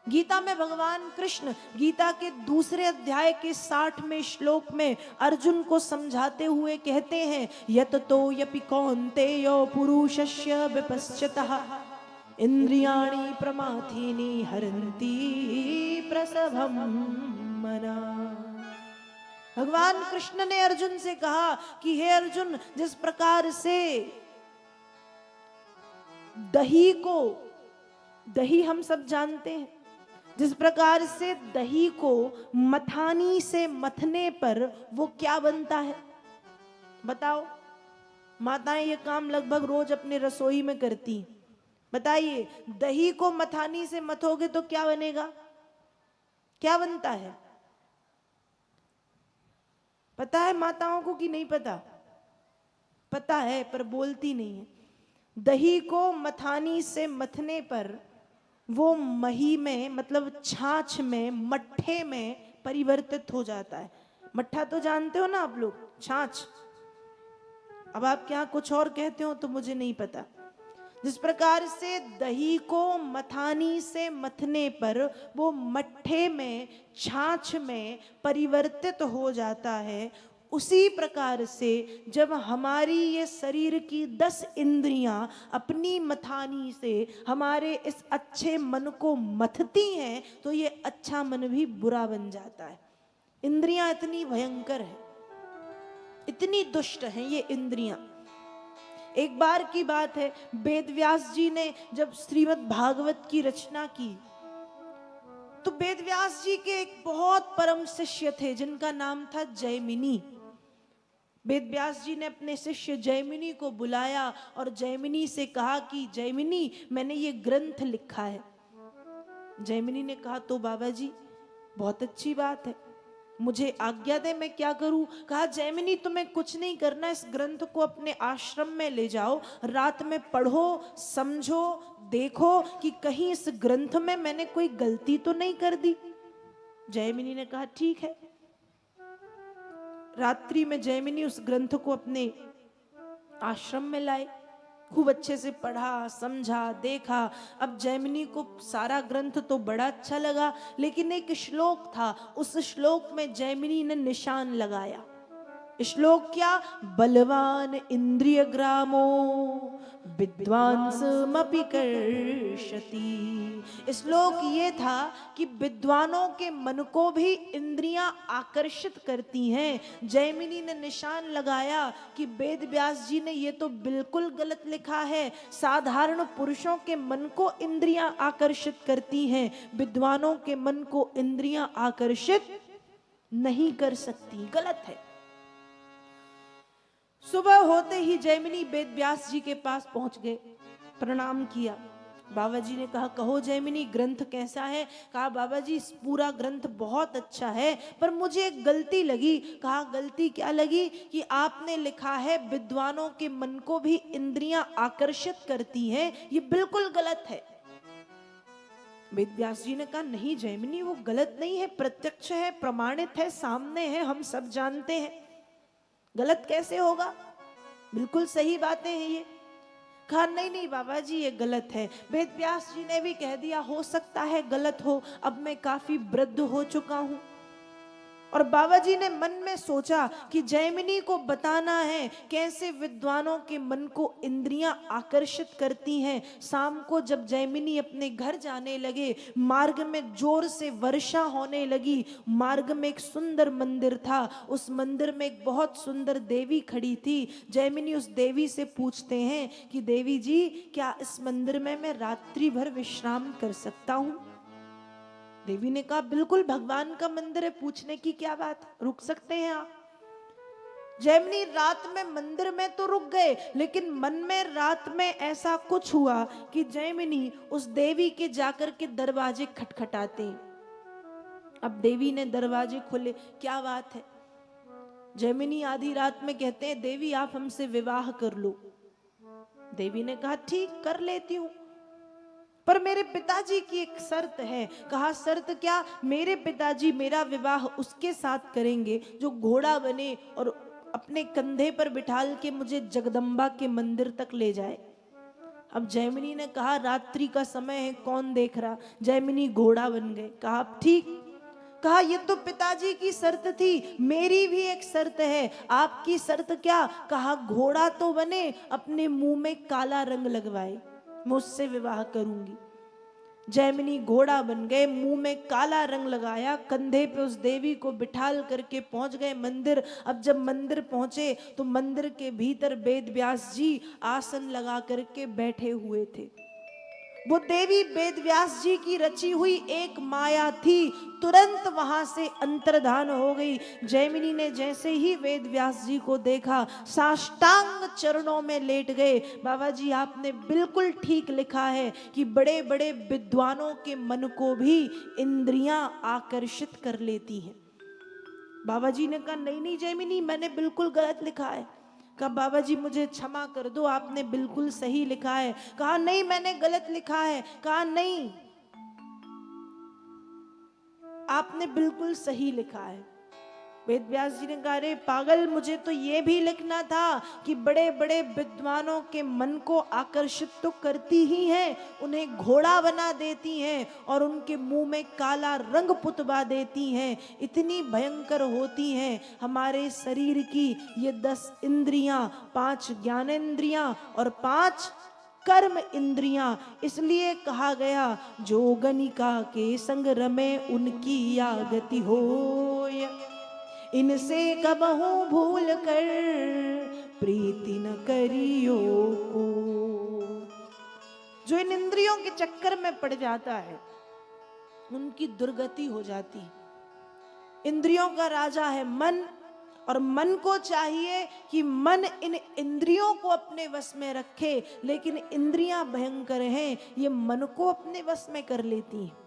Speaker 1: गीता में भगवान कृष्ण गीता के दूसरे अध्याय के 60वें श्लोक में अर्जुन को समझाते हुए कहते हैं, यततो यपि कौन्तेयो पुरुषस्य विपश्चितः इंद्रियाणि प्रमाथीनि हरन्ति प्रसभं मना। भगवान कृष्ण ने अर्जुन से कहा कि हे अर्जुन, जिस प्रकार से दही हम सब जानते हैं, जिस प्रकार से दही को मथानी से मथने पर वो क्या बनता है, बताओ। माताएं ये काम लगभग रोज अपने रसोई में करती। बताइए, दही को मथानी से मथोगे तो क्या बनेगा, क्या बनता है? पता है माताओं को कि नहीं पता? पता है पर बोलती नहीं है। दही को मथानी से मथने पर वो मही में, मतलब छाछ में, मट्ठे में परिवर्तित हो जाता है। मट्ठा तो जानते हो ना आप लोग, छाछ। अब आप क्या कुछ और कहते हो तो मुझे नहीं पता। जिस प्रकार से दही को मथानी से मथने पर वो मट्ठे में, छाछ में परिवर्तित हो जाता है, उसी प्रकार से जब हमारी ये शरीर की 10 इंद्रियां अपनी मथानी से हमारे इस अच्छे मन को मथती हैं, तो ये अच्छा मन भी बुरा बन जाता है। इंद्रियां इतनी भयंकर है, इतनी दुष्ट हैं ये इंद्रियां। एक बार की बात है, वेद व्यास जी ने जब श्रीमद् भागवत की रचना की, तो वेद व्यास जी के एक बहुत परम शिष्य थे जिनका नाम था जैमिनी। वेद व्यास जी ने अपने शिष्य जैमिनी को बुलाया और जैमिनी से कहा कि जैमिनी, मैंने ये ग्रंथ लिखा है। जैमिनी ने कहा, तो बाबा जी बहुत अच्छी बात है, मुझे आज्ञा दे, मैं क्या करूं? कहा, जैमिनी तुम्हें कुछ नहीं करना, इस ग्रंथ को अपने आश्रम में ले जाओ, रात में पढ़ो, समझो, देखो कि कहीं इस ग्रंथ में मैंने कोई गलती तो नहीं कर दी। जैमिनी ने कहा ठीक है। रात्रि में जैमिनी उस ग्रंथ को अपने आश्रम में लाए, खूब अच्छे से पढ़ा, समझा, देखा। अब जैमिनी को सारा ग्रंथ तो बड़ा अच्छा लगा, लेकिन एक श्लोक था, उस श्लोक में जैमिनी ने निशान लगाया। श्लोक क्या? बलवान इंद्रिय ग्रामो विद्वांसमपि कर्षति। श्लोक ये था कि विद्वानों के मन को भी इंद्रियां आकर्षित करती हैं। जैमिनी ने निशान लगाया कि वेद व्यास जी ने ये तो बिल्कुल गलत लिखा है। साधारण पुरुषों के मन को इंद्रियां आकर्षित करती हैं, विद्वानों के मन को इंद्रियां आकर्षित नहीं कर सकती, गलत है। सुबह होते ही जैमिनी वेद व्यास जी के पास पहुंच गए, प्रणाम किया। बाबा जी ने कहा, कहो जैमिनी, ग्रंथ कैसा है? कहा, बाबा जी पूरा ग्रंथ बहुत अच्छा है, पर मुझे एक गलती लगी। कहा, गलती क्या लगी? कि आपने लिखा है विद्वानों के मन को भी इंद्रियां आकर्षित करती हैं, ये बिल्कुल गलत है। वेद व्यास जी ने कहा, नहीं जैमिनी, वो गलत नहीं है, प्रत्यक्ष है, प्रमाणित है, सामने है, हम सब जानते हैं, गलत कैसे होगा? बिल्कुल सही बातें हैं ये। कहा, नहीं नहीं बाबा जी, ये गलत है। वेद व्यास जी ने भी कह दिया, हो सकता है गलत हो, अब मैं काफी वृद्ध हो चुका हूं। और बाबा जी ने मन में सोचा कि जैमिनी को बताना है कैसे विद्वानों के मन को इंद्रियां आकर्षित करती हैं। शाम को जब जैमिनी अपने घर जाने लगे, मार्ग में जोर से वर्षा होने लगी। मार्ग में एक सुंदर मंदिर था, उस मंदिर में एक बहुत सुंदर देवी खड़ी थी। जैमिनी उस देवी से पूछते हैं कि देवी जी, क्या इस मंदिर में मैं रात्रि भर विश्राम कर सकता हूं? देवी ने कहा बिल्कुल, भगवान का मंदिर है, पूछने की क्या बात, रुक सकते हैं आप। जैमिनी रात में मंदिर में तो रुक गए, लेकिन मन में रात में ऐसा कुछ हुआ कि जैमिनी उस देवी के जाकर के दरवाजे खटखटाते। अब देवी ने दरवाजे खोले, क्या बात है? जैमिनी आधी रात में कहते हैं देवी आप हमसे विवाह कर लो। देवी ने कहा ठीक, कर लेती हूं, पर मेरे पिताजी की एक शर्त है। कहा शर्त क्या? मेरे पिताजी मेरा विवाह उसके साथ करेंगे जो घोड़ा बने और अपने कंधे पर बिठाल के मुझे जगदम्बा के मंदिर तक ले जाए। अब जैमिनी ने कहा रात्रि का समय है, कौन देख रहा। जैमिनी घोड़ा बन गए। कहा ठीक। कहा ये तो पिताजी की शर्त थी, मेरी भी एक शर्त है। आपकी शर्त क्या? कहा घोड़ा तो बने, अपने मुंह में काला रंग लगवाए, मैं उससे विवाह करूंगी। जैमिनी घोड़ा बन गए, मुंह में काला रंग लगाया, कंधे पे उस देवी को बिठाल करके पहुंच गए मंदिर। अब जब मंदिर पहुंचे तो मंदिर के भीतर वेद व्यास जी आसन लगा करके बैठे हुए थे। वो देवी वेद व्यास जी की रची हुई एक माया थी, तुरंत वहां से अंतर्धान हो गई। जैमिनी ने जैसे ही वेद व्यास जी को देखा, साष्टांग चरणों में लेट गए। बाबा जी आपने बिल्कुल ठीक लिखा है कि बड़े बड़े विद्वानों के मन को भी इंद्रियां आकर्षित कर लेती हैं। बाबा जी ने कहा नहीं नहीं जैमिनी, मैंने बिल्कुल गलत लिखा है। कहा बाबा जी मुझे क्षमा कर दो, आपने बिल्कुल सही लिखा है। कहा नहीं मैंने गलत लिखा है। कहा नहीं, आपने बिल्कुल सही लिखा है। वेद व्यास जी ने कहा अरे पागल, मुझे तो ये भी लिखना था कि बड़े बड़े विद्वानों के मन को आकर्षित तो करती ही हैं, उन्हें घोड़ा बना देती हैं और उनके मुंह में काला रंग पुतवा देती हैं। इतनी भयंकर होती हैं हमारे शरीर की ये 10 इंद्रियां, 5 ज्ञानेंद्रियां और 5 कर्म इंद्रियां। इसलिए कहा गया जो गणिका के संग रमे उनकी या गति होय, इनसे कबहू भूल कर प्रीति न करियो को। जो इन इंद्रियों के चक्कर में पड़ जाता है उनकी दुर्गति हो जाती। इंद्रियों का राजा है मन, और मन को चाहिए कि मन इन इंद्रियों को अपने वश में रखे, लेकिन इंद्रियां भयंकर हैं, ये मन को अपने वश में कर लेती हैं।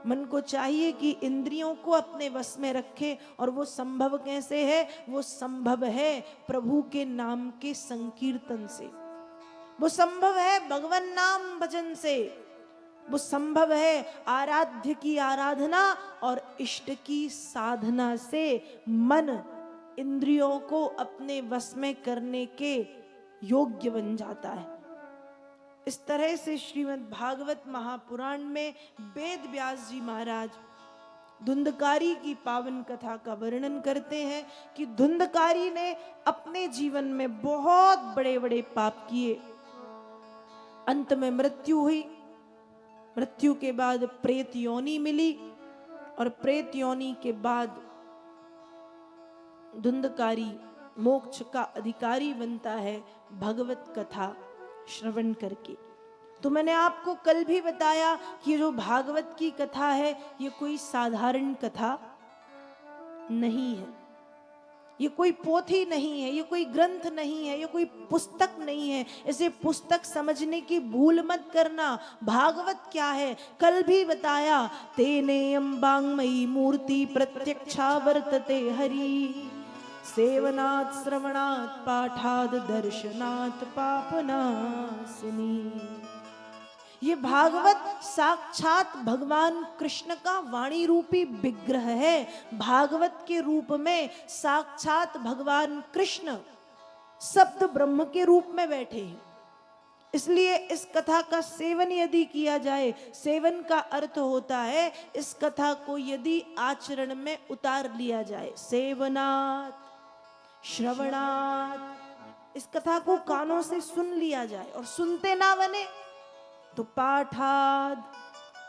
Speaker 1: मन को चाहिए कि इंद्रियों को अपने वश में रखे, और वो संभव कैसे है? वो संभव है प्रभु के नाम के संकीर्तन से, वो संभव है भगवान नाम भजन से, वो संभव है आराध्य की आराधना और इष्ट की साधना से। मन इंद्रियों को अपने वश में करने के योग्य बन जाता है। इस तरह से श्रीमद् भागवत महापुराण में वेद व्यास जी महाराज धुंधकारी की पावन कथा का वर्णन करते हैं कि धुंधकारी ने अपने जीवन में बहुत बड़े बड़े पाप किए, अंत में मृत्यु हुई। मृत्यु के बाद प्रेत योनि मिली, और प्रेत योनि के बाद धुंधकारी मोक्ष का अधिकारी बनता है भगवत कथा श्रवण करके। तो मैंने आपको कल भी बताया कि जो भागवत की कथा है ये कोई साधारण कथा नहीं है, ये कोई पोथी नहीं है, ये कोई ग्रंथ नहीं है, ये कोई पुस्तक नहीं है। इसे पुस्तक समझने की भूल मत करना। भागवत क्या है कल भी बताया, तेने अम्बांगमयी मूर्ति प्रत्यक्षा वर्तते हरि, सेवनात् श्रवणात् पाठाद दर्शनात् पापनाशिनी। ये भागवत साक्षात भगवान कृष्ण का वाणी रूपी विग्रह है। भागवत के रूप में साक्षात भगवान कृष्ण शब्द ब्रह्म के रूप में बैठे हैं। इसलिए इस कथा का सेवन यदि किया जाए, सेवन का अर्थ होता है इस कथा को यदि आचरण में उतार लिया जाए। सेवनात्, श्रवणात्, इस कथा को कानों से सुन लिया जाए, और सुनते ना बने तो पाठाद,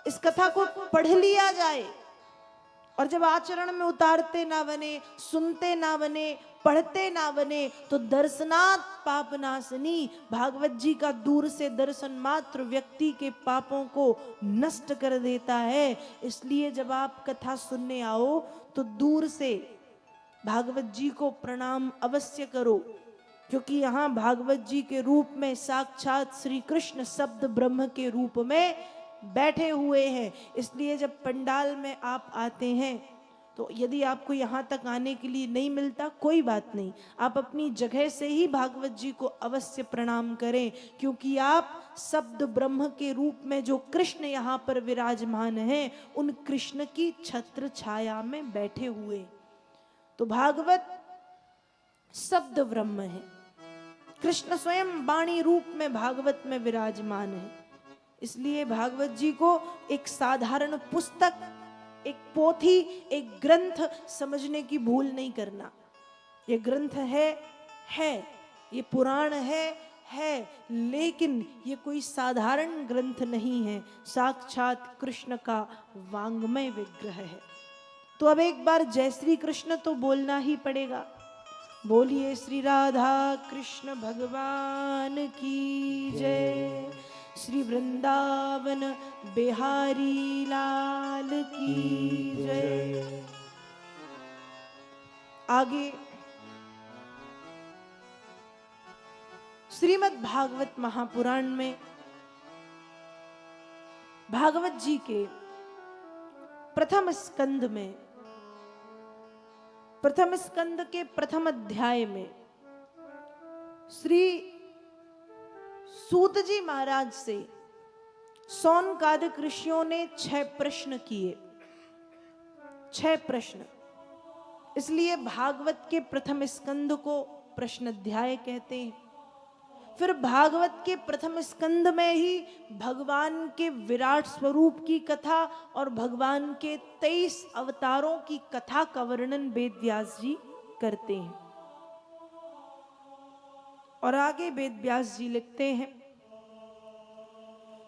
Speaker 1: इस कथा को पढ़ लिया जाए, और जब आचरण में उतारते ना बने, सुनते ना बने, पढ़ते ना बने तो दर्शनात् पापनाशनी, भागवत जी का दूर से दर्शन मात्र व्यक्ति के पापों को नष्ट कर देता है। इसलिए जब आप कथा सुनने आओ तो दूर से भागवत जी को प्रणाम अवश्य करो, क्योंकि यहाँ भागवत जी के रूप में साक्षात श्री कृष्ण शब्द ब्रह्म के रूप में बैठे हुए हैं। इसलिए जब पंडाल में आप आते हैं तो यदि आपको यहाँ तक आने के लिए नहीं मिलता, कोई बात नहीं, आप अपनी जगह से ही भागवत जी को अवश्य प्रणाम करें, क्योंकि आप शब्द ब्रह्म के रूप में जो कृष्ण यहाँ पर विराजमान हैं, उन कृष्ण की छत्र छाया में बैठे हुए। तो भागवत शब्द ब्रह्म है, कृष्ण स्वयं वाणी रूप में भागवत में विराजमान है। इसलिए भागवत जी को एक साधारण पुस्तक, एक पोथी, एक ग्रंथ समझने की भूल नहीं करना। ये ग्रंथ है, ये पुराण है, लेकिन ये कोई साधारण ग्रंथ नहीं है, साक्षात कृष्ण का वांग्मय विग्रह है। तो अब एक बार जय श्री कृष्ण तो बोलना ही पड़ेगा। बोलिए श्री राधा कृष्ण भगवान की जय, श्री वृंदावन बिहारी लाल की जय। आगे श्रीमद् भागवत महापुराण में भागवत जी के प्रथम स्कंद में, प्रथम स्कंद के प्रथम अध्याय में श्री सूत जी महाराज से सौनकादिक ऋषियों ने 6 प्रश्न किए। 6 प्रश्न, इसलिए भागवत के प्रथम स्कंद को प्रश्न अध्याय कहते हैं। फिर भागवत के प्रथम स्कंद में ही भगवान के विराट स्वरूप की कथा और भगवान के 23 अवतारों की कथा का वर्णन वेद व्यास जी करते हैं। और आगे वेद व्यास जी लिखते हैं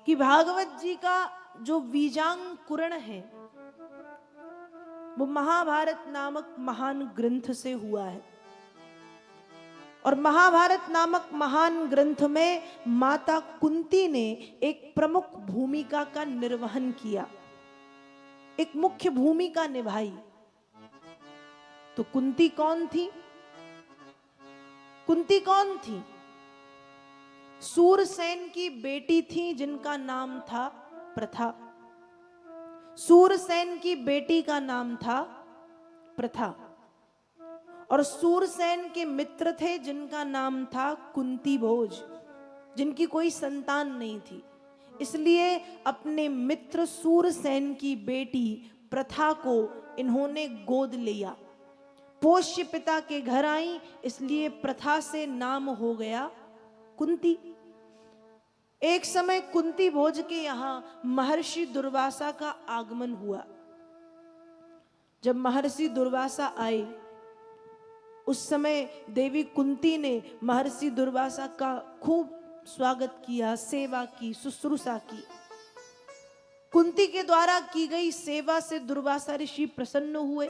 Speaker 1: कि भागवत जी का जो बीजांकुरण है वो महाभारत नामक महान ग्रंथ से हुआ है। और महाभारत नामक महान ग्रंथ में माता कुंती ने एक प्रमुख भूमिका का निर्वहन किया, एक मुख्य भूमिका निभाई। तो कुंती कौन थी? कुंती कौन थी? सूरसेन की बेटी थी जिनका नाम था प्रथा। सूरसेन की बेटी का नाम था प्रथा, और सूरसेन के मित्र थे जिनका नाम था कुंती भोज, जिनकी कोई संतान नहीं थी। इसलिए अपने मित्र सूरसेन की बेटी प्रथा को इन्होंने गोद लिया। पोष्य पिता के घर आई, इसलिए प्रथा से नाम हो गया कुंती। एक समय कुंती भोज के यहां महर्षि दुर्वासा का आगमन हुआ। जब महर्षि दुर्वासा आए उस समय देवी कुंती ने महर्षि दुर्वासा का खूब स्वागत किया, सेवा की, शुश्रूषा की। कुंती के द्वारा की गई सेवा से दुर्वासा ऋषि प्रसन्न हुए,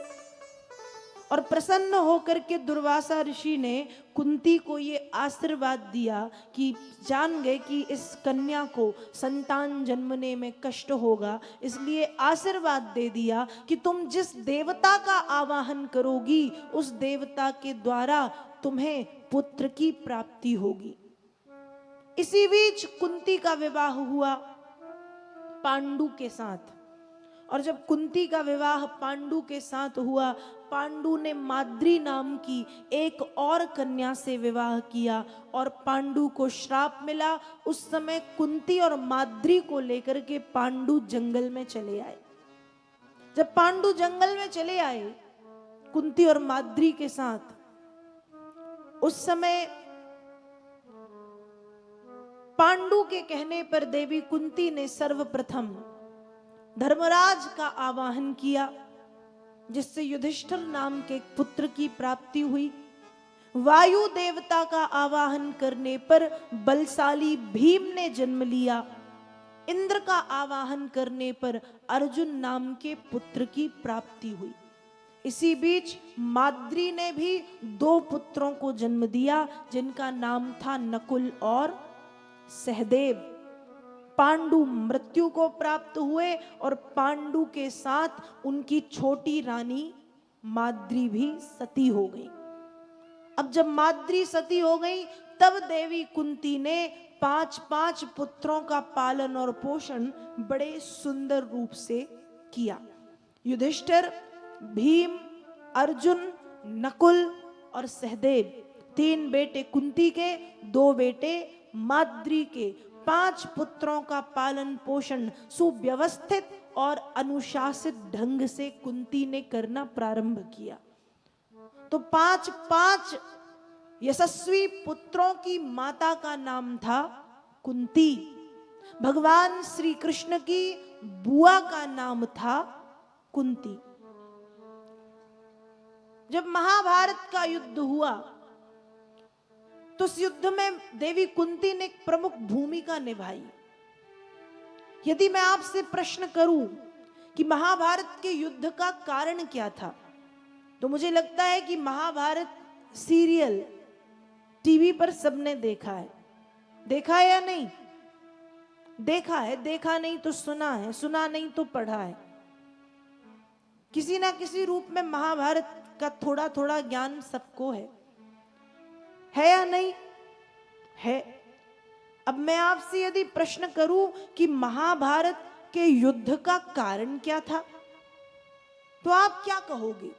Speaker 1: और प्रसन्न होकर के दुर्वासा ऋषि ने कुंती को ये आशीर्वाद दिया कि जान गए कि इस कन्या को संतान जन्मने में कष्ट होगा, इसलिए आशीर्वाद दे दिया कि तुम जिस देवता का आवाहन करोगी उस देवता के द्वारा तुम्हें पुत्र की प्राप्ति होगी। इसी बीच कुंती का विवाह हुआ पांडु के साथ, और जब कुंती का विवाह पांडु के साथ हुआ, पांडु ने माद्री नाम की एक और कन्या से विवाह किया, और पांडु को श्राप मिला। उस समय कुंती और माद्री को लेकर के पांडु जंगल में चले आए। जब पांडु जंगल में चले आए कुंती और माद्री के साथ, उस समय पांडु के कहने पर देवी कुंती ने सर्वप्रथम धर्मराज का आवाहन किया, जिससे युधिष्ठिर नाम के पुत्र की प्राप्ति हुई। वायु देवता का आवाहन करने पर बलशाली भीम ने जन्म लिया। इंद्र का आवाहन करने पर अर्जुन नाम के पुत्र की प्राप्ति हुई। इसी बीच माद्री ने भी 2 पुत्रों को जन्म दिया, जिनका नाम था नकुल और सहदेव। पांडु मृत्यु को प्राप्त हुए और पांडु के साथ उनकी छोटी रानी माद्री भी सती हो गई। अब जब माद्री सती हो गई, तब देवी कुंती ने 5 पुत्रों का पालन और पोषण बड़े सुंदर रूप से किया। युधिष्ठिर, भीम, अर्जुन, नकुल और सहदेव, 3 बेटे कुंती के, 2 बेटे माद्री के, 5 पुत्रों का पालन पोषण सुव्यवस्थित और अनुशासित ढंग से कुंती ने करना प्रारंभ किया। तो 5 यशस्वी पुत्रों की माता का नाम था कुंती। भगवान श्री कृष्ण की बुआ का नाम था कुंती। जब महाभारत का युद्ध हुआ तो उस युद्ध में देवी कुंती ने एक प्रमुख भूमिका निभाई। यदि मैं आपसे प्रश्न करूं कि महाभारत के युद्ध का कारण क्या था, तो मुझे लगता है कि महाभारत सीरियल टीवी पर सबने देखा है। देखा है या नहीं? देखा है। देखा नहीं तो सुना है, सुना नहीं तो पढ़ा है। किसी ना किसी रूप में महाभारत का थोड़ा थोड़ा ज्ञान सबको है या नहीं है? अब मैं आपसे यदि प्रश्न करूं कि महाभारत के युद्ध का कारण क्या था, तो आप क्या कहोगे?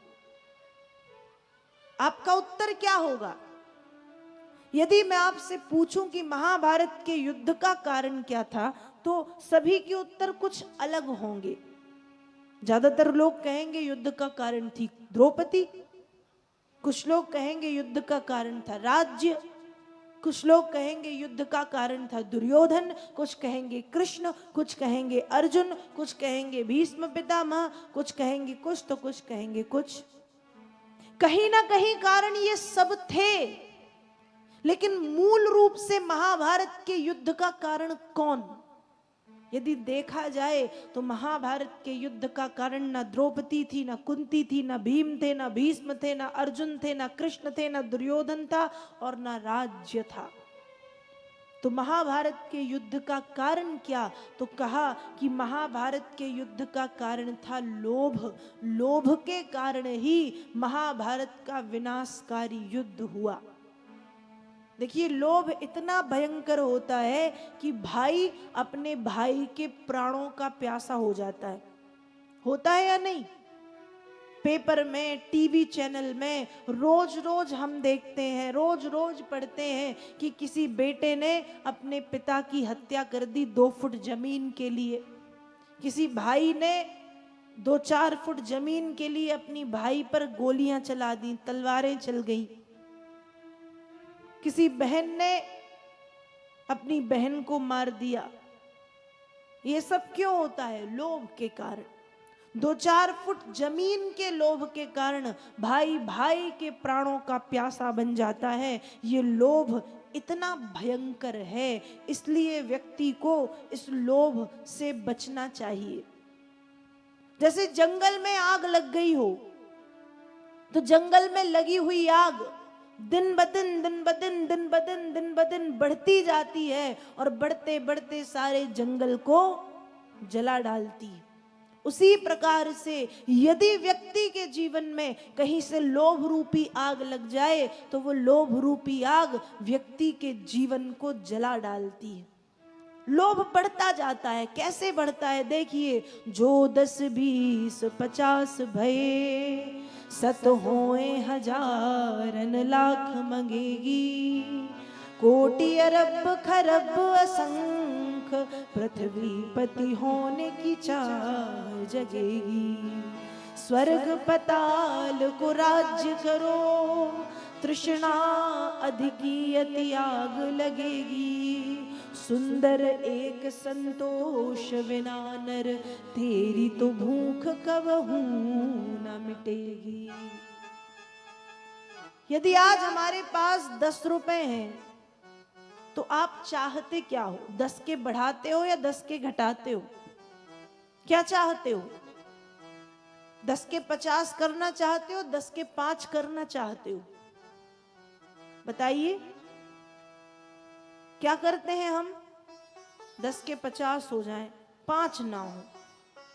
Speaker 1: आपका उत्तर क्या होगा? यदि मैं आपसे पूछूं कि महाभारत के युद्ध का कारण क्या था, तो सभी के उत्तर कुछ अलग होंगे। ज्यादातर लोग कहेंगे युद्ध का कारण थी द्रौपदी, कुछ लोग कहेंगे युद्ध का कारण था राज्य, कुछ लोग कहेंगे युद्ध का कारण था दुर्योधन, कुछ कहेंगे कृष्ण, कुछ कहेंगे अर्जुन, कुछ कहेंगे भीष्म पितामह, कुछ कहेंगे कुछ तो कुछ कहेंगे कुछ। कहीं ना कहीं कारण ये सब थे, लेकिन मूल रूप से महाभारत के युद्ध का कारण कौन? यदि देखा जाए तो महाभारत के युद्ध का कारण ना द्रौपदी थी, ना कुंती थी, ना भीम थे, ना भीष्म थे, ना अर्जुन थे, ना कृष्ण थे, ना दुर्योधन था और ना राज्य था। तो महाभारत के युद्ध का कारण क्या? तो कहा कि महाभारत के युद्ध का कारण था लोभ। लोभ के कारण ही महाभारत का विनाशकारी युद्ध हुआ। देखिए, लोभ इतना भयंकर होता है कि भाई अपने भाई के प्राणों का प्यासा हो जाता है। होता है या नहीं? पेपर में, टीवी चैनल में रोज रोज हम देखते हैं, रोज रोज पढ़ते हैं कि किसी बेटे ने अपने पिता की हत्या कर दी 2 फुट जमीन के लिए। किसी भाई ने 2-4 फुट जमीन के लिए अपनी भाई पर गोलियां चला दी, तलवारें चल गई। किसी बहन ने अपनी बहन को मार दिया। ये सब क्यों होता है? लोभ के कारण। 2-4 फुट जमीन के लोभ के कारण भाई भाई के प्राणों का प्यासा बन जाता है। ये लोभ इतना भयंकर है, इसलिए व्यक्ति को इस लोभ से बचना चाहिए। जैसे जंगल में आग लग गई हो, तो जंगल में लगी हुई आग दिन ब दिन बढ़ती जाती है और बढ़ते बढ़ते सारे जंगल को जला डालती है। उसी प्रकार से यदि व्यक्ति के जीवन में कहीं से लोभ रूपी आग लग जाए, तो वो लोभ रूपी आग व्यक्ति के जीवन को जला डालती है। लोभ बढ़ता जाता है। कैसे बढ़ता है? देखिए, जो 10, 20, 50 भये, 100 होए हजारन लाख मंगेगी, कोटि अरब खरब असंख, पृथ्वी पति होने की चाह जगेगी। स्वर्ग पताल को राज्य करो, तृष्णा अधिकी अति आग लगेगी। सुंदर एक संतोष बिना नर, तेरी तो भूख कबहू न मिटेगी। यदि आज हमारे पास 10 रुपए हैं तो आप चाहते क्या हो? 10 के बढ़ाते हो या 10 के घटाते हो? क्या चाहते हो? 10 के 50 करना चाहते हो, 10 के 5 करना चाहते हो? बताइए क्या करते हैं हम? 10 के 50 हो जाएं, 5 ना हो,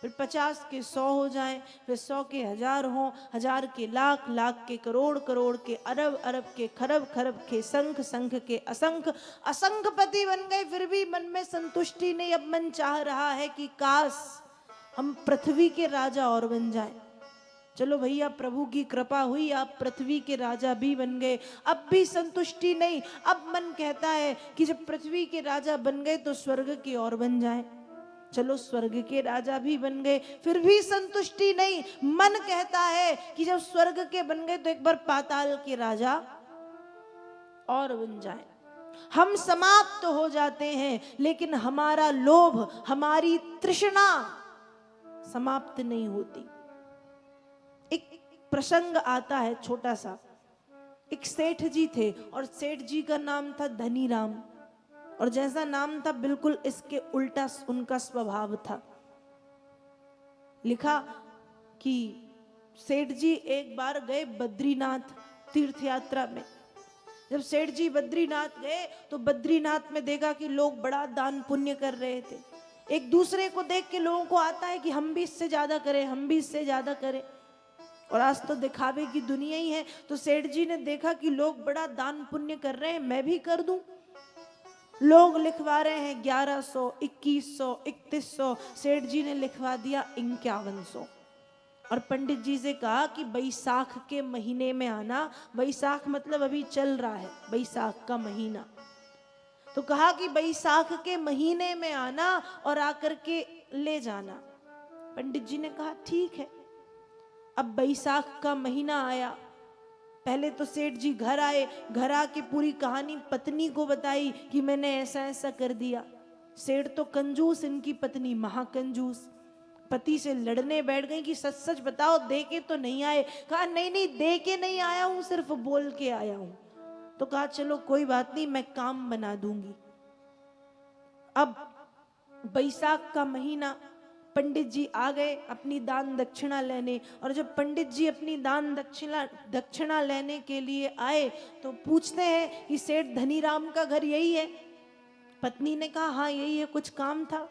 Speaker 1: फिर 50 के 100 हो जाएं, फिर 100 के 1000 हो, 1000 के लाख, लाख के करोड़, करोड़ के अरब, अरब के खरब, खरब के संख, संख के असंख्य, असंख्यपति बन गए, फिर भी मन में संतुष्टि नहीं। अब मन चाह रहा है कि काश हम पृथ्वी के राजा और बन जाएं। चलो भैया, प्रभु की कृपा हुई, आप पृथ्वी के राजा भी बन गए, अब भी संतुष्टि नहीं। अब मन कहता है कि जब पृथ्वी के राजा बन गए तो स्वर्ग की ओर बन जाएं। चलो स्वर्ग के राजा भी बन गए, फिर भी संतुष्टि नहीं। मन कहता है कि जब स्वर्ग के बन गए तो एक बार पाताल के राजा और बन जाएं। हम समाप्त हो जाते हैं, लेकिन हमारा लोभ, हमारी तृष्णा समाप्त नहीं होती। एक प्रसंग आता है छोटा सा। एक सेठ जी थे और सेठ जी का नाम था धनीराम, और जैसा नाम था बिल्कुल इसके उल्टा उनका स्वभाव था। लिखा कि सेठ जी एक बार गए बद्रीनाथ तीर्थ यात्रा में। जब सेठ जी बद्रीनाथ गए तो बद्रीनाथ में देखा कि लोग बड़ा दान पुण्य कर रहे थे। एक दूसरे को देख के लोगों को आता है कि हम भी इससे ज्यादा करें, हम भी इससे ज्यादा करें, और आज तो दिखावे की दुनिया ही है। तो सेठ जी ने देखा कि लोग बड़ा दान पुण्य कर रहे हैं, मैं भी कर दूं। लोग लिखवा रहे हैं 1100, 2100, 3100, सेठ जी ने लिखवा दिया 5100। और पंडित जी से कहा कि बैसाख के महीने में आना। बैसाख मतलब अभी चल रहा है, बैसाख का महीना। तो कहा कि बैसाख के महीने में आना और आकर के ले जाना। पंडित जी ने कहा ठीक है। अब बैसाख का महीना आया। पहले तो सेठ जी घर आए, घर आके पूरी कहानी पत्नी को बताई कि मैंने ऐसा ऐसा कर दिया। सेठ तो कंजूस, इनकी पत्नी महाकंजूस, पति से लड़ने बैठ गई कि सच सच बताओ, दे के तो नहीं आए? कहा नहीं नहीं, दे के नहीं आया हूं, सिर्फ बोल के आया हूं। तो कहा चलो कोई बात नहीं, मैं काम बना दूंगी। अब बैसाख का महीना, पंडित जी आ गए अपनी दान दक्षिणा लेने। और जब पंडित जी अपनी दान दक्षिणा लेने के लिए आए तो पूछते हैं कि सेठ धनीराम का घर यही है? पत्नी ने कहा हाँ यही है, कुछ काम था?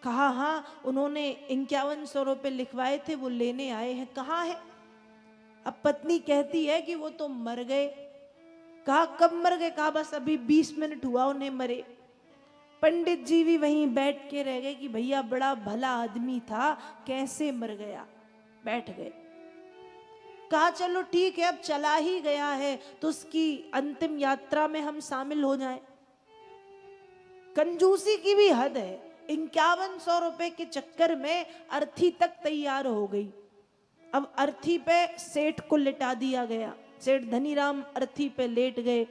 Speaker 1: कहा हाँ, उन्होंने 5100 रुपये लिखवाए थे, वो लेने आए हैं। कहाँ है? अब पत्नी कहती है कि वो तो मर गए। कहा कब मर गए? कहा बस अभी 20 मिनट हुआ उन्हें मरे। पंडित जी भी वहीं बैठ के रह गए कि भैया बड़ा भला आदमी था, कैसे मर गया। बैठ गए। कहा चलो ठीक है, अब चला ही गया है तो उसकी अंतिम यात्रा में हम शामिल हो जाएं। कंजूसी की भी हद है। 5100 रुपए के चक्कर में अर्थी तक तैयार हो गई। अब अर्थी पे सेठ को लिटा दिया गया। सेठ धनीराम अर्थी पे लेट गए,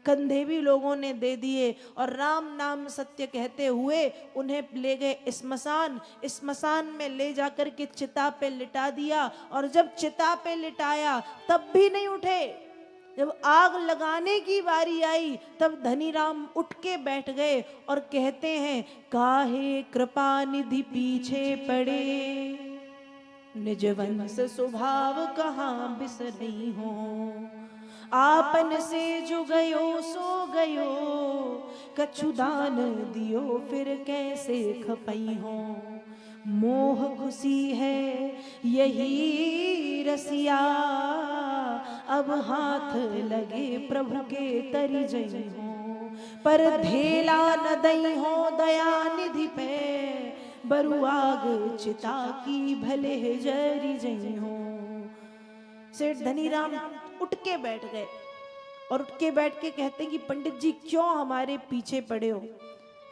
Speaker 1: कंधे भी लोगों ने दे दिए और राम नाम सत्य कहते हुए उन्हें ले गए स्मशान। स्मशान में ले जाकर के चिता पे लिटा दिया। और जब चिता पे लिटाया तब भी नहीं उठे। जब आग लगाने की बारी आई तब धनीराम उठ के बैठ गए और कहते हैं काहे कृपा निधि पीछे पड़े, निज वंश स्वभाव कहाँ बिसरई हो। आपन से जो गयो सो गयो, कछु दान दियो फिर कैसे खपई हो। मोह खुशी है यही रसिया, अब हाथ लगे प्रभु के तरि जई हो। पर धेला न दई हो दया निधि पे, बरुआग चिता की भले जरी जई हो। सेठ धनीराम उठ के बैठ गए और उठ के बैठ के कहते कि पंडित जी क्यों हमारे पीछे पड़े हो।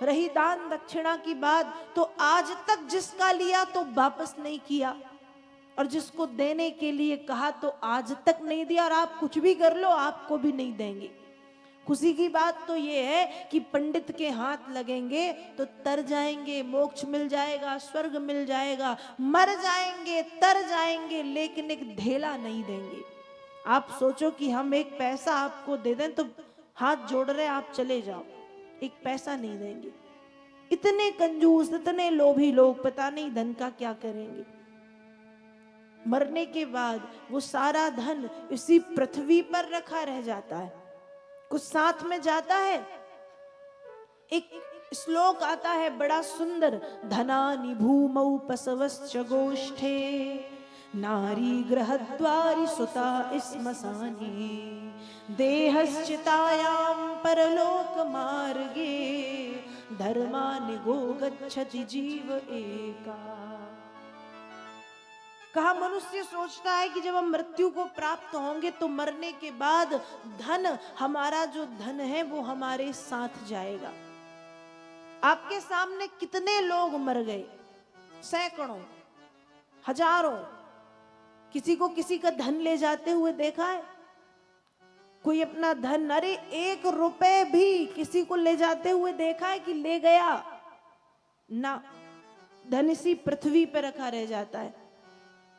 Speaker 1: रही दान दक्षिणा की बात तो आज तक जिसका लिया तो वापस नहीं किया, और जिसको देने के लिए कहा तो आज तक नहीं दिया, और आप कुछ भी कर लो आपको भी नहीं देंगे। खुशी की बात तो ये है कि पंडित के हाथ लगेंगे तो तर जाएंगे, मोक्ष मिल जाएगा, स्वर्ग मिल जाएगा, मर जाएंगे, तर जाएंगे, लेकिन एक ढेला नहीं देंगे। आप सोचो कि हम एक पैसा आपको दे दें तो हाथ जोड़ रहे आप चले जाओ, एक पैसा नहीं देंगे। इतने कंजूस, इतने लोभी लोग, पता नहीं धन का क्या करेंगे। मरने के बाद वो सारा धन इसी पृथ्वी पर रखा रह जाता है, कुछ साथ में जाता है। एक श्लोक आता है बड़ा सुंदर, धनानि भूमौ पसवश्च गोष्ठे नारी गृहद्वारि सुता श्मशाने देहश्चितायां परलोक मार्गे धर्मानि गो गच्छति जीव एका। कहा मनुष्य सोचता है कि जब हम मृत्यु को प्राप्त होंगे तो मरने के बाद धन, हमारा जो धन है वो हमारे साथ जाएगा। आपके सामने कितने लोग मर गए, सैकड़ों, हजारों। किसी को किसी का धन ले जाते हुए देखा है? कोई अपना धन, अरे 1 रुपए भी किसी को ले जाते हुए देखा है कि ले गया? ना, धन इसी पृथ्वी पर रखा रह जाता है।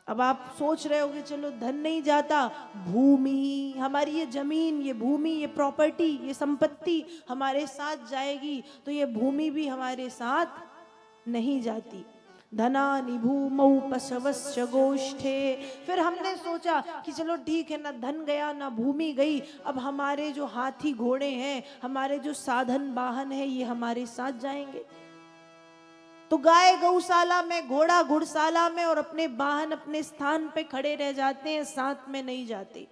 Speaker 1: अब आप सोच रहे होगे चलो धन नहीं जाता, भूमि, हमारी ये जमीन, ये भूमि, ये प्रॉपर्टी, ये संपत्ति हमारे साथ जाएगी, तो ये भूमि भी हमारे साथ नहीं जाती। धनानि भूमौ पशवश्च गोष्ठे। फिर हमने सोचा कि चलो ठीक है, ना धन गया ना भूमि गई, अब हमारे जो हाथी घोड़े हैं, हमारे जो साधन वाहन है, ये हमारे साथ जाएंगे। तो गाय गौशाला में, घोड़ा घुड़शाला में, और अपने वाहन अपने स्थान पे खड़े रह जाते हैं, साथ में नहीं जाते।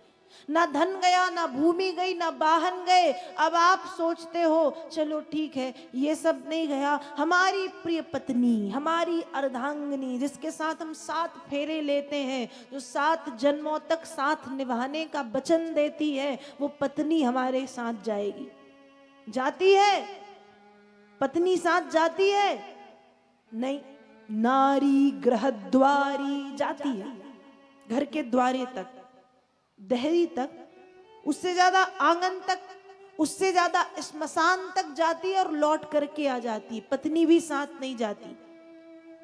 Speaker 1: ना धन गया, ना भूमि गई, ना वाहन गए। अब आप सोचते हो चलो ठीक है, ये सब नहीं गया, हमारी प्रिय पत्नी, हमारी अर्धांगिनी, जिसके साथ हम 7 फेरे लेते हैं, जो 7 जन्मों तक साथ निभाने का वचन देती है, वो पत्नी हमारे साथ जाएगी। जाती है पत्नी, साथ जाती है? नहीं, नारी गृहद्वारी जाती है, घर के द्वारे तक, दहरी तक, उससे ज्यादा आंगन तक, उससे ज्यादा श्मशान तक जाती है और लौट करके आ जाती। पत्नी भी साथ नहीं जाती।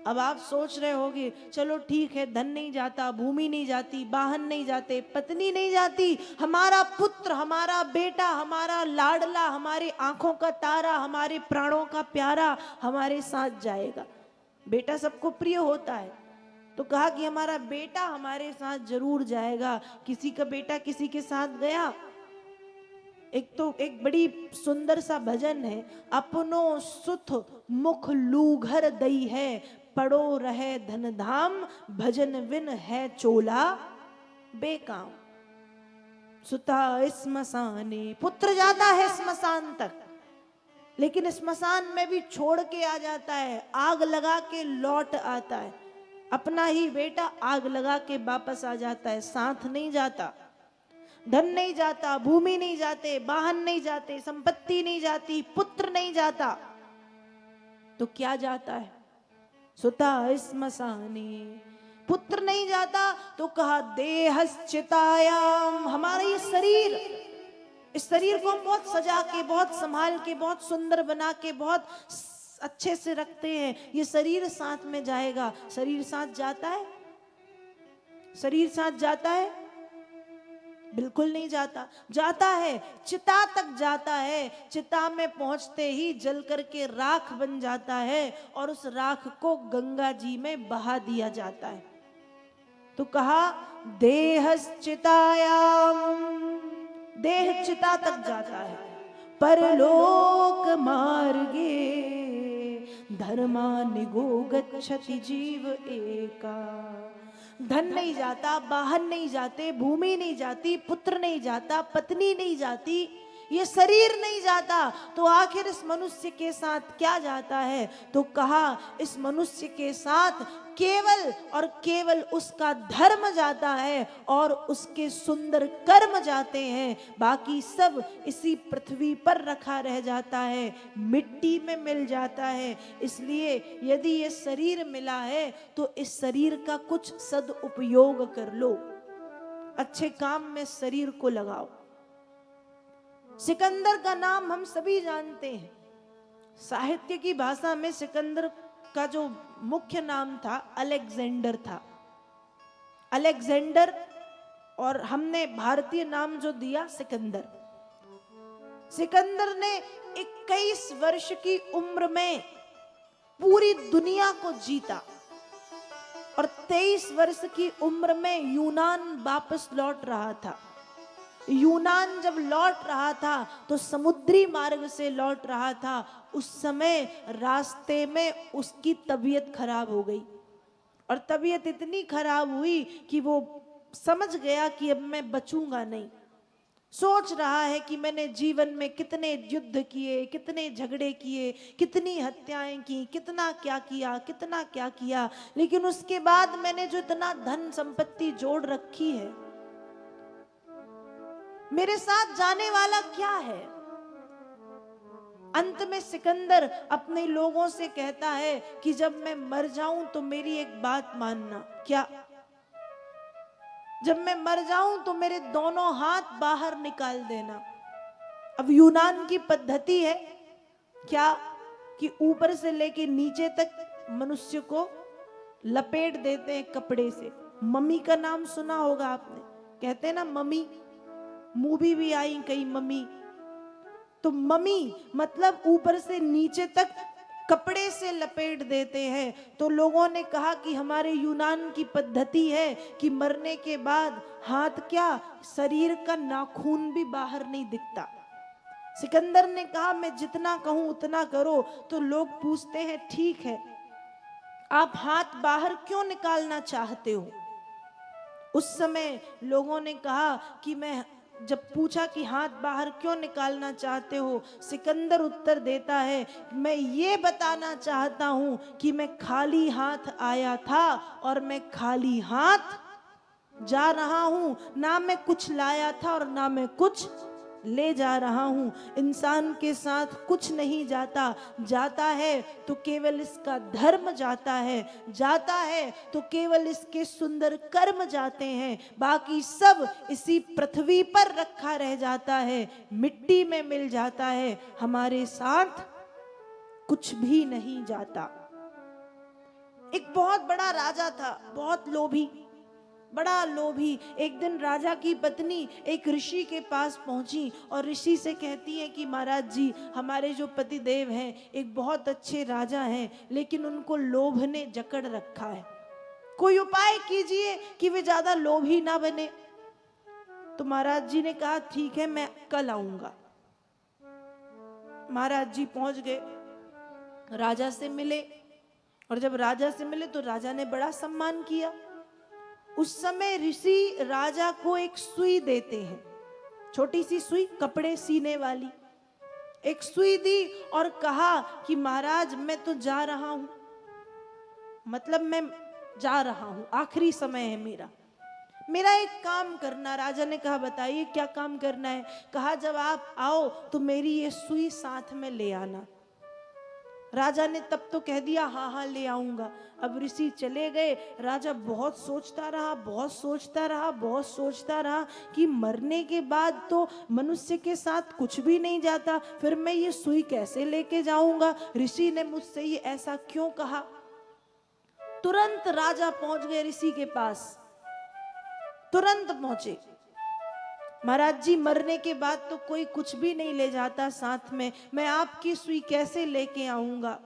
Speaker 1: अब आप सोच रहे होगे चलो ठीक है, धन नहीं जाता, भूमि नहीं जाती, वाहन नहीं जाते, पत्नी नहीं जाती, हमारा पुत्र, हमारा बेटा, हमारा लाडला, हमारे आंखों का तारा, हमारे प्राणों का प्यारा हमारे साथ जाएगा। बेटा सबको प्रिय होता है, तो कहा कि हमारा बेटा हमारे साथ जरूर जाएगा। किसी का बेटा किसी के साथ गया। एक बड़ी सुंदर सा भजन है, अपनो सुथ मुख लूघर दई है, पड़ो रहे धन धाम, भजन बिन है चोला बेकाम। सुता श्मशाने, पुत्र जाता है श्मशान तक, लेकिन श्मशान में भी छोड़ के आ जाता है, आग लगा के लौट आता है। अपना ही बेटा आग लगा के वापस आ जाता है, साथ नहीं जाता। धन नहीं जाता, भूमि नहीं जाते, वाहन नहीं जाते, संपत्ति नहीं जाती, पुत्र नहीं जाता, तो क्या जाता है? सुता श्मशाने। पुत्र नहीं जाता तो कहा देहश्चितायाम, हमारा ये शरीर, इस शरीर को हम बहुत सजा के, बहुत संभाल के, बहुत सुंदर बना के, बहुत अच्छे से रखते हैं, ये शरीर साथ में जाएगा। शरीर साथ जाता है? शरीर साथ जाता है? बिल्कुल नहीं जाता। जाता है चिता तक जाता है, चिता में पहुंचते ही जल करके राख बन जाता है और उस राख को गंगा जी में बहा दिया जाता है। तो कहा देहश्चितायाम, देह चिता तक जाता है, परलोक मार्गे धर्मानि गो गच्छति जीव एका। धन नहीं जाता, वाहन नहीं जाते, भूमि नहीं जाती, पुत्र नहीं जाता, पत्नी नहीं जाती, ये शरीर नहीं जाता, तो आखिर इस मनुष्य के साथ क्या जाता है? तो कहा इस मनुष्य के साथ केवल और केवल उसका धर्म जाता है और उसके सुंदर कर्म जाते हैं, बाकी सब इसी पृथ्वी पर रखा रह जाता है, मिट्टी में मिल जाता है। इसलिए यदि ये शरीर मिला है तो इस शरीर का कुछ सदुपयोग कर लो, अच्छे काम में शरीर को लगाओ। सिकंदर का नाम हम सभी जानते हैं। साहित्य की भाषा में सिकंदर का जो मुख्य नाम था अलेक्जेंडर था। अलेक्जेंडर, और हमने भारतीय नाम जो दिया सिकंदर। सिकंदर ने 21 वर्ष की उम्र में पूरी दुनिया को जीता और 23 वर्ष की उम्र में यूनान वापस लौट रहा था। यूनान जब लौट रहा था तो समुद्री मार्ग से लौट रहा था। उस समय रास्ते में उसकी तबीयत खराब हो गई और तबीयत इतनी खराब हुई कि वो समझ गया कि अब मैं बचूंगा नहीं। सोच रहा है कि मैंने जीवन में कितने युद्ध किए, कितने झगड़े किए, कितनी हत्याएं की, कितना क्या किया, लेकिन उसके बाद मैंने जो इतना धन संपत्ति जोड़ रखी है, मेरे साथ जाने वाला क्या है। अंत में सिकंदर अपने लोगों से कहता है कि जब मैं मर जाऊं तो मेरी एक बात मानना। क्या? जब मैं मर जाऊं तो मेरे दोनों हाथ बाहर निकाल देना। अब यूनान की पद्धति है क्या कि ऊपर से लेके नीचे तक मनुष्य को लपेट देते हैं कपड़े से। मम्मी का नाम सुना होगा आपने, कहते हैं ना मम्मी, मूवी भी आई कई मम्मी। तो मम्मी मतलब ऊपर से नीचे तक कपड़े से लपेट देते हैं। तो लोगों ने कहा कि हमारे यूनान की पद्धति है कि मरने के बाद हाथ क्या, शरीर का नाखून भी बाहर नहीं दिखता। सिकंदर ने कहा मैं जितना कहूं उतना करो। तो लोग पूछते हैं ठीक है, आप हाथ बाहर क्यों निकालना चाहते हो? उस समय लोगों ने कहा कि मैं, जब पूछा कि हाथ बाहर क्यों निकालना चाहते हो, सिकंदर उत्तर देता है मैं ये बताना चाहता हूं कि मैं खाली हाथ आया था और मैं खाली हाथ जा रहा हूं। ना मैं कुछ लाया था और ना मैं कुछ ले जा रहा हूं। इंसान के साथ कुछ नहीं जाता, जाता है तो केवल इसका धर्म जाता है, जाता है तो केवल इसके सुंदर कर्म जाते हैं। बाकी सब इसी पृथ्वी पर रखा रह जाता है, मिट्टी में मिल जाता है, हमारे साथ कुछ भी नहीं जाता। एक बहुत बड़ा राजा था, बहुत लोभी, बड़ा लोभी। एक दिन राजा की पत्नी एक ऋषि के पास पहुंची और ऋषि से कहती है कि महाराज जी, हमारे जो पतिदेव हैं एक बहुत अच्छे राजा हैं, लेकिन उनको लोभ ने जकड़ रखा है, कोई उपाय कीजिए कि वे ज्यादा लोभी ना बने। तो महाराज जी ने कहा ठीक है, मैं कल आऊंगा। महाराज जी पहुंच गए, राजा से मिले, और जब राजा से मिले तो राजा ने बड़ा सम्मान किया। उस समय ऋषि राजा को एक सुई देते हैं, छोटी सी सुई, कपड़े सीने वाली एक सुई दी और कहा कि महाराज मैं तो जा रहा हूं, मतलब मैं जा रहा हूं, आखिरी समय है मेरा एक काम करना। राजा ने कहा बताइए क्या काम करना है? कहा जब आप आओ तो मेरी ये सुई साथ में ले आना। राजा ने तब तो कह दिया हाँ हाँ ले आऊंगा। अब ऋषि चले गए। राजा बहुत सोचता रहा कि मरने के बाद तो मनुष्य के साथ कुछ भी नहीं जाता, फिर मैं ये सुई कैसे लेके जाऊंगा? ऋषि ने मुझसे ये ऐसा क्यों कहा? तुरंत राजा पहुंच गए ऋषि के पास, तुरंत पहुंचे। महाराज जी मरने के बाद तो कोई कुछ भी नहीं ले जाता साथ में, मैं आपकी सुई कैसे लेके आऊंगा?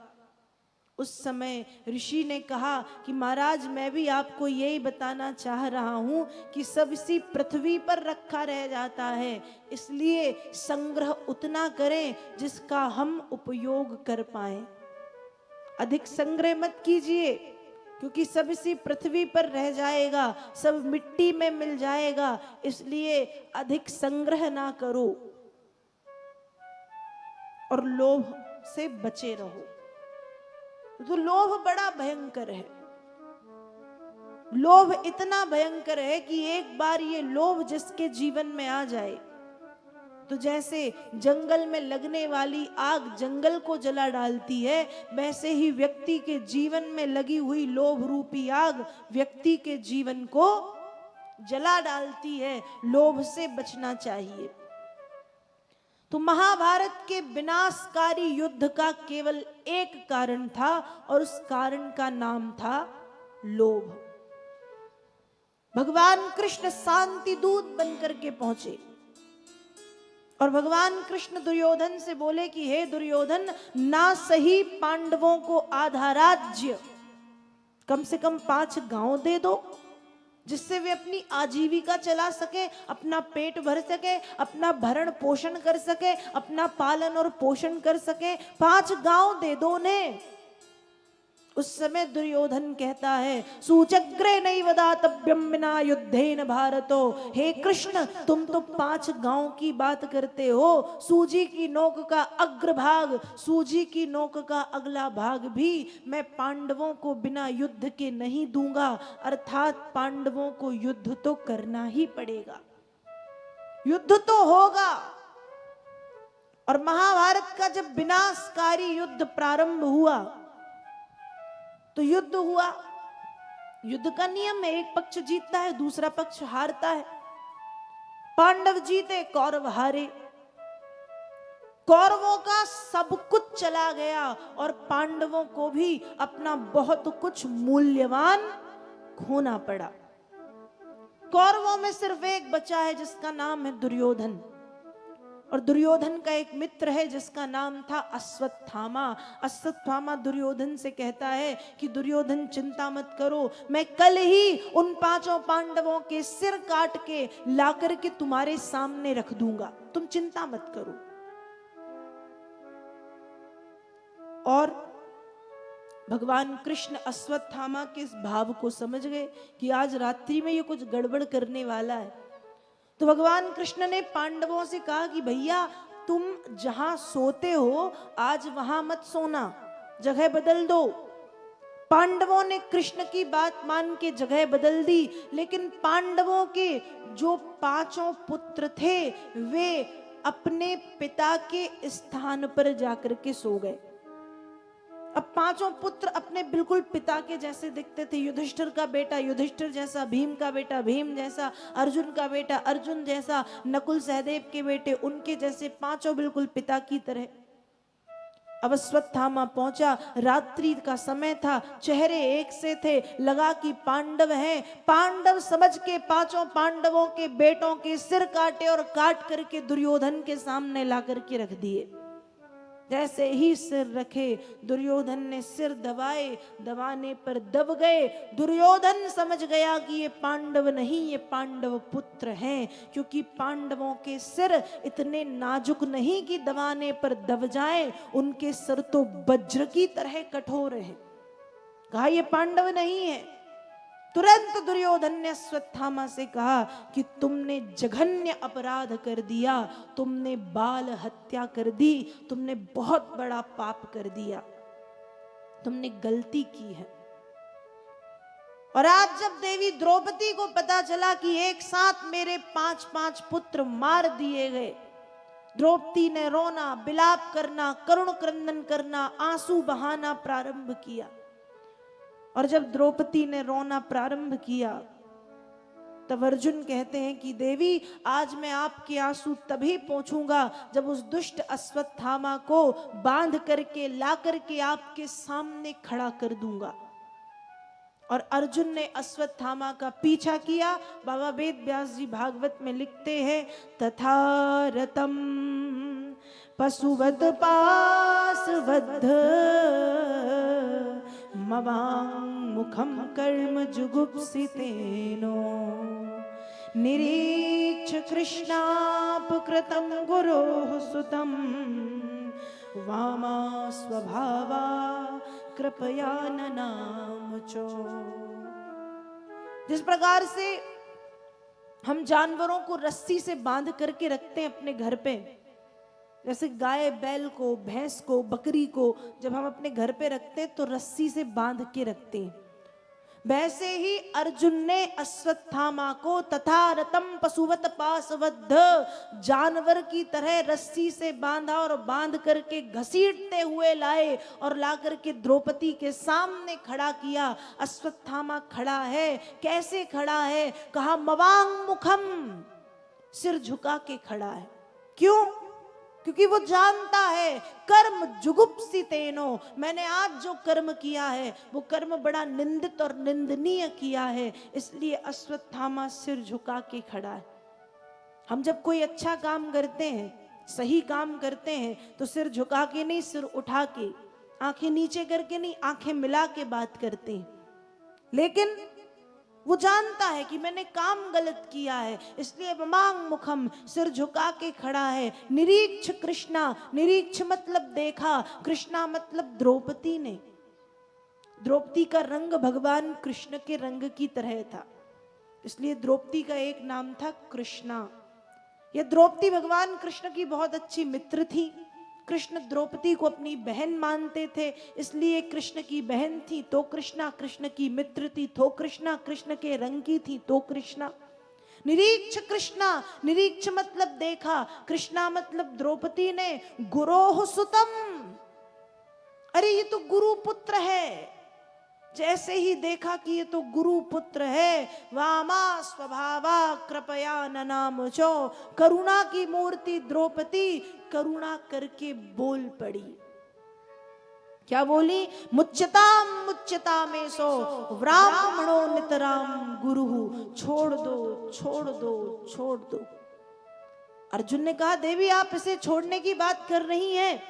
Speaker 1: उस समय ऋषि ने कहा कि महाराज मैं भी आपको यही बताना चाह रहा हूं कि सब इसी पृथ्वी पर रखा रह जाता है, इसलिए संग्रह उतना करें जिसका हम उपयोग कर पाए। अधिक संग्रह मत कीजिए, क्योंकि सब इसी पृथ्वी पर रह जाएगा, सब मिट्टी में मिल जाएगा, इसलिए अधिक संग्रह ना करो और लोभ से बचे रहो। तो लोभ बड़ा भयंकर है, लोभ इतना भयंकर है कि एक बार ये लोभ जिसके जीवन में आ जाए तो जैसे जंगल में लगने वाली आग जंगल को जला डालती है, वैसे ही व्यक्ति के जीवन में लगी हुई लोभ रूपी आग व्यक्ति के जीवन को जला डालती है। लोभ से बचना चाहिए। तो महाभारत के विनाशकारी युद्ध का केवल एक कारण था और उस कारण का नाम था लोभ। भगवान कृष्ण शांति दूत बनकर के पहुंचे और भगवान कृष्ण दुर्योधन से बोले कि हे दुर्योधन, ना सही पांडवों को आधा राज्य, कम से कम 5 गांव दे दो जिससे वे अपनी आजीविका चला सके, अपना पेट भर सके, अपना भरण पोषण कर सके, अपना पालन और पोषण कर सके। 5 गांव दे दो उन्हें। उस समय दुर्योधन कहता है, सूचग्रे नैव दातव्यम विना युद्धेन भारतो। हे कृष्ण, तुम तो 5 गांव की बात करते हो, सूजी की नोक का अग्रभाग, सूजी की नोक का अगला भाग भी मैं पांडवों को बिना युद्ध के नहीं दूंगा। अर्थात पांडवों को युद्ध तो करना ही पड़ेगा, युद्ध तो होगा। और महाभारत का जब विनाशकारी युद्ध प्रारंभ हुआ तो युद्ध हुआ। युद्ध का नियम है, एक पक्ष जीतता है, दूसरा पक्ष हारता है। पांडव जीते, कौरव हारे। कौरवों का सब कुछ चला गया और पांडवों को भी अपना बहुत कुछ मूल्यवान खोना पड़ा। कौरवों में सिर्फ एक बचा है जिसका नाम है दुर्योधन, और दुर्योधन का एक मित्र है जिसका नाम था अश्वत्थामा। अश्वत्थामा दुर्योधन से कहता है कि दुर्योधन चिंता मत करो, मैं कल ही उन 5 पांडवों के सिर काट के लाकर के तुम्हारे सामने रख दूंगा, तुम चिंता मत करो। और भगवान कृष्ण अश्वत्थामा के इस भाव को समझ गए कि आज रात्रि में ये कुछ गड़बड़ करने वाला है। तो भगवान कृष्ण ने पांडवों से कहा कि भैया, तुम जहां सोते हो आज वहां मत सोना, जगह बदल दो। पांडवों ने कृष्ण की बात मान के जगह बदल दी, लेकिन पांडवों के जो 5 पुत्र थे वे अपने पिता के स्थान पर जाकर के सो गए। अब 5 पुत्र अपने बिल्कुल पिता के जैसे दिखते थे। युधिष्ठिर का बेटा युधिष्ठिर जैसा, भीम का बेटा भीम जैसा, अर्जुन का बेटा अर्जुन जैसा, नकुल सहदेव के बेटे उनके जैसे, 5 बिल्कुल पिता की तरह। अब अश्वत्थामा पहुंचा, रात्रि का समय था, चेहरे एक से थे, लगा कि पांडव हैं। पांडव समझ के 5 पांडवों के बेटों के सिर काटे और काट करके दुर्योधन के सामने ला करके रख दिए। जैसे ही सिर रखे, दुर्योधन ने सिर दबाए, दबाने पर दब गए। दुर्योधन समझ गया कि ये पांडव नहीं, ये पांडव पुत्र हैं, क्योंकि पांडवों के सिर इतने नाजुक नहीं कि दबाने पर दब जाएं, उनके सिर तो वज्र की तरह कठोर हैं। कहा ये पांडव नहीं है। तुरंत दुर्योधन ने अश्वत्थामा से कहा कि तुमने जघन्य अपराध कर दिया, तुमने बाल हत्या कर दी, तुमने बहुत बड़ा पाप कर दिया, तुमने गलती की है। और आज जब देवी द्रौपदी को पता चला कि एक साथ मेरे 5 पुत्र मार दिए गए, द्रौपदी ने रोना, विलाप करना, करुण क्रंदन करना, आंसू बहाना प्रारंभ किया। और जब द्रौपदी ने रोना प्रारंभ किया तब अर्जुन कहते हैं कि देवी, आज मैं आपके आंसू तभी पोंछूंगा जब उस दुष्ट अश्वत्थामा को बांध करके ला करके आपके सामने खड़ा कर दूंगा। और अर्जुन ने अश्वत्थामा का पीछा किया। बाबा वेद व्यास जी भागवत में लिखते हैं, तथा रतम पशुवत पाशबद्ध मवां मुखम कर्म जुगुप्सितेनो निरीक्ष कृष्णापकृतं गुरोः सुतं वामा स्वभावा कृपया ननामुचो। जिस प्रकार से हम जानवरों को रस्सी से बांध करके रखते हैं अपने घर पे, जैसे गाय बैल को, भैंस को, बकरी को जब हम अपने घर पे रखते हैं तो रस्सी से बांध के रखते हैं, वैसे ही अर्जुन ने अश्वत्थामा को तथा रतम पशुवत पाशबद्ध जानवर की तरह रस्सी से बांधा और बांध करके घसीटते हुए लाए और ला करके द्रौपदी के सामने खड़ा किया। अश्वत्थामा खड़ा है, कैसे खड़ा है? कहा मवांग मुखम, सिर झुका के खड़ा है। क्यों? क्योंकि वो जानता है कर्म जुगुप्सितेनो, मैंने आज जो कर्म किया है वो कर्म बड़ा निंदित और निंदनीय किया है, इसलिए अश्वत्थामा सिर झुका के खड़ा है। हम जब कोई अच्छा काम करते हैं, सही काम करते हैं, तो सिर झुका के नहीं, सिर उठा के, आंखें नीचे करके नहीं, आंखें मिला के बात करते हैं। लेकिन वो जानता है कि मैंने काम गलत किया है, इसलिए ममांग मुखम, सिर झुका के खड़ा है। निरीक्ष कृष्णा, निरीक्ष मतलब देखा, कृष्णा मतलब द्रौपदी ने। द्रौपदी का रंग भगवान कृष्ण के रंग की तरह था, इसलिए द्रौपदी का एक नाम था कृष्णा। यह द्रौपदी भगवान कृष्ण की बहुत अच्छी मित्र थी। कृष्ण द्रौपदी को अपनी बहन मानते थे, इसलिए कृष्ण की बहन थी तो कृष्णा, कृष्ण की मित्र थी तो कृष्णा, कृष्ण के रंग की थी तो कृष्णा। निरीक्ष कृष्णा, निरीक्ष मतलब देखा, कृष्णा मतलब द्रौपदी ने गुरोह सुतम, अरे ये तो गुरु पुत्र है। जैसे ही देखा कि ये तो गुरु पुत्र है, वामा स्वभावा कृपया ननामुचो, करुणा की मूर्ति द्रौपदी करुणा करके बोल पड़ी। क्या बोली? मुच्यताम मुच्यतामेसो ब्राह्मणो नितराम गुरुहु, छोड़ दो छोड़ दो छोड़ दो। अर्जुन ने कहा देवी आप इसे छोड़ने की बात कर रही हैं,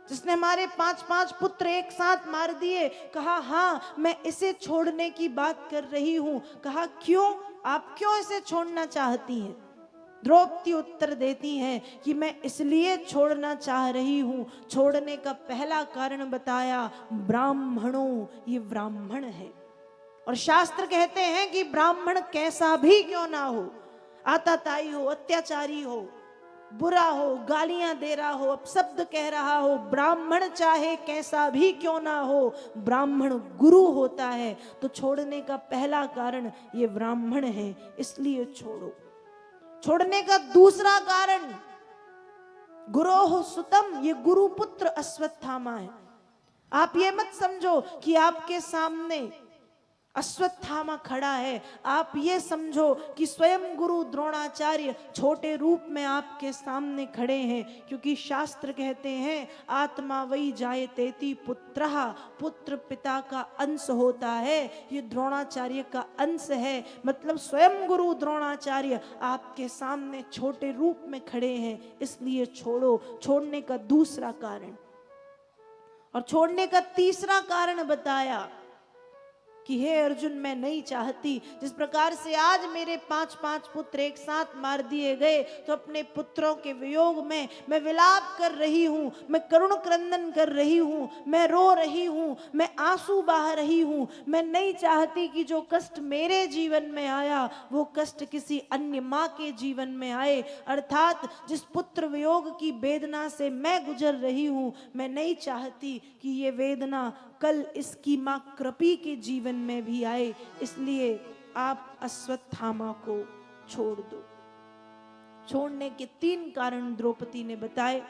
Speaker 1: जिसने हमारे 5 पुत्र एक साथ मार दिए। कहा हाँ मैं इसे छोड़ने की बात कर रही हूं। कहा क्यों, आप क्यों इसे छोड़ना चाहती हैं? द्रौपदी उत्तर देती हैं कि मैं इसलिए छोड़ना चाह रही हूं, छोड़ने का पहला कारण बताया, ब्राह्मणों, ये ब्राह्मण है। और शास्त्र कहते हैं कि ब्राह्मण कैसा भी क्यों ना हो, आताताई हो, अत्याचारी हो, बुरा हो, गालियां दे रहा हो, अपशब्द कह रहा हो, ब्राह्मण चाहे कैसा भी क्यों ना हो, ब्राह्मण गुरु होता है। तो छोड़ने का पहला कारण ये ब्राह्मण है, इसलिए छोड़ो। छोड़ने का दूसरा कारण गुरोह सुतम, ये गुरुपुत्र अश्वत्थामा है। आप ये मत समझो कि आपके सामने अश्वत्थामा खड़ा है, आप ये समझो कि स्वयं गुरु द्रोणाचार्य छोटे रूप में आपके सामने खड़े हैं। क्योंकि शास्त्र कहते हैं आत्मा वही जायतेति पुत्रः, पुत्र पिता का अंश होता है, ये द्रोणाचार्य का अंश है। मतलब स्वयं गुरु द्रोणाचार्य आपके सामने छोटे रूप में खड़े हैं, इसलिए छोड़ो। छोड़ने का दूसरा कारण। और छोड़ने का तीसरा कारण बताया कि हे अर्जुन मैं नहीं चाहती, जिस प्रकार से आज मेरे 5 पुत्र एक साथ मार दिए गए, तो अपने पुत्रों के वियोग में मैं विलाप कर रही हूं, मैं करुण क्रंदन कर रही हूं, मैं रो रही हूं, मैं आंसू बहा रही हूं। मैं नहीं चाहती कि जो कष्ट मेरे जीवन में आया वो कष्ट किसी अन्य माँ के जीवन में आए। अर्थात जिस पुत्र वियोग की वेदना से मैं गुजर रही हूं, मैं नहीं चाहती कि ये वेदना कल इसकी मां कृपी के जीवन में भी आए, इसलिए आप अश्वत्थामा को छोड़ दो। छोड़ने के 3 कारण द्रौपदी ने बताए।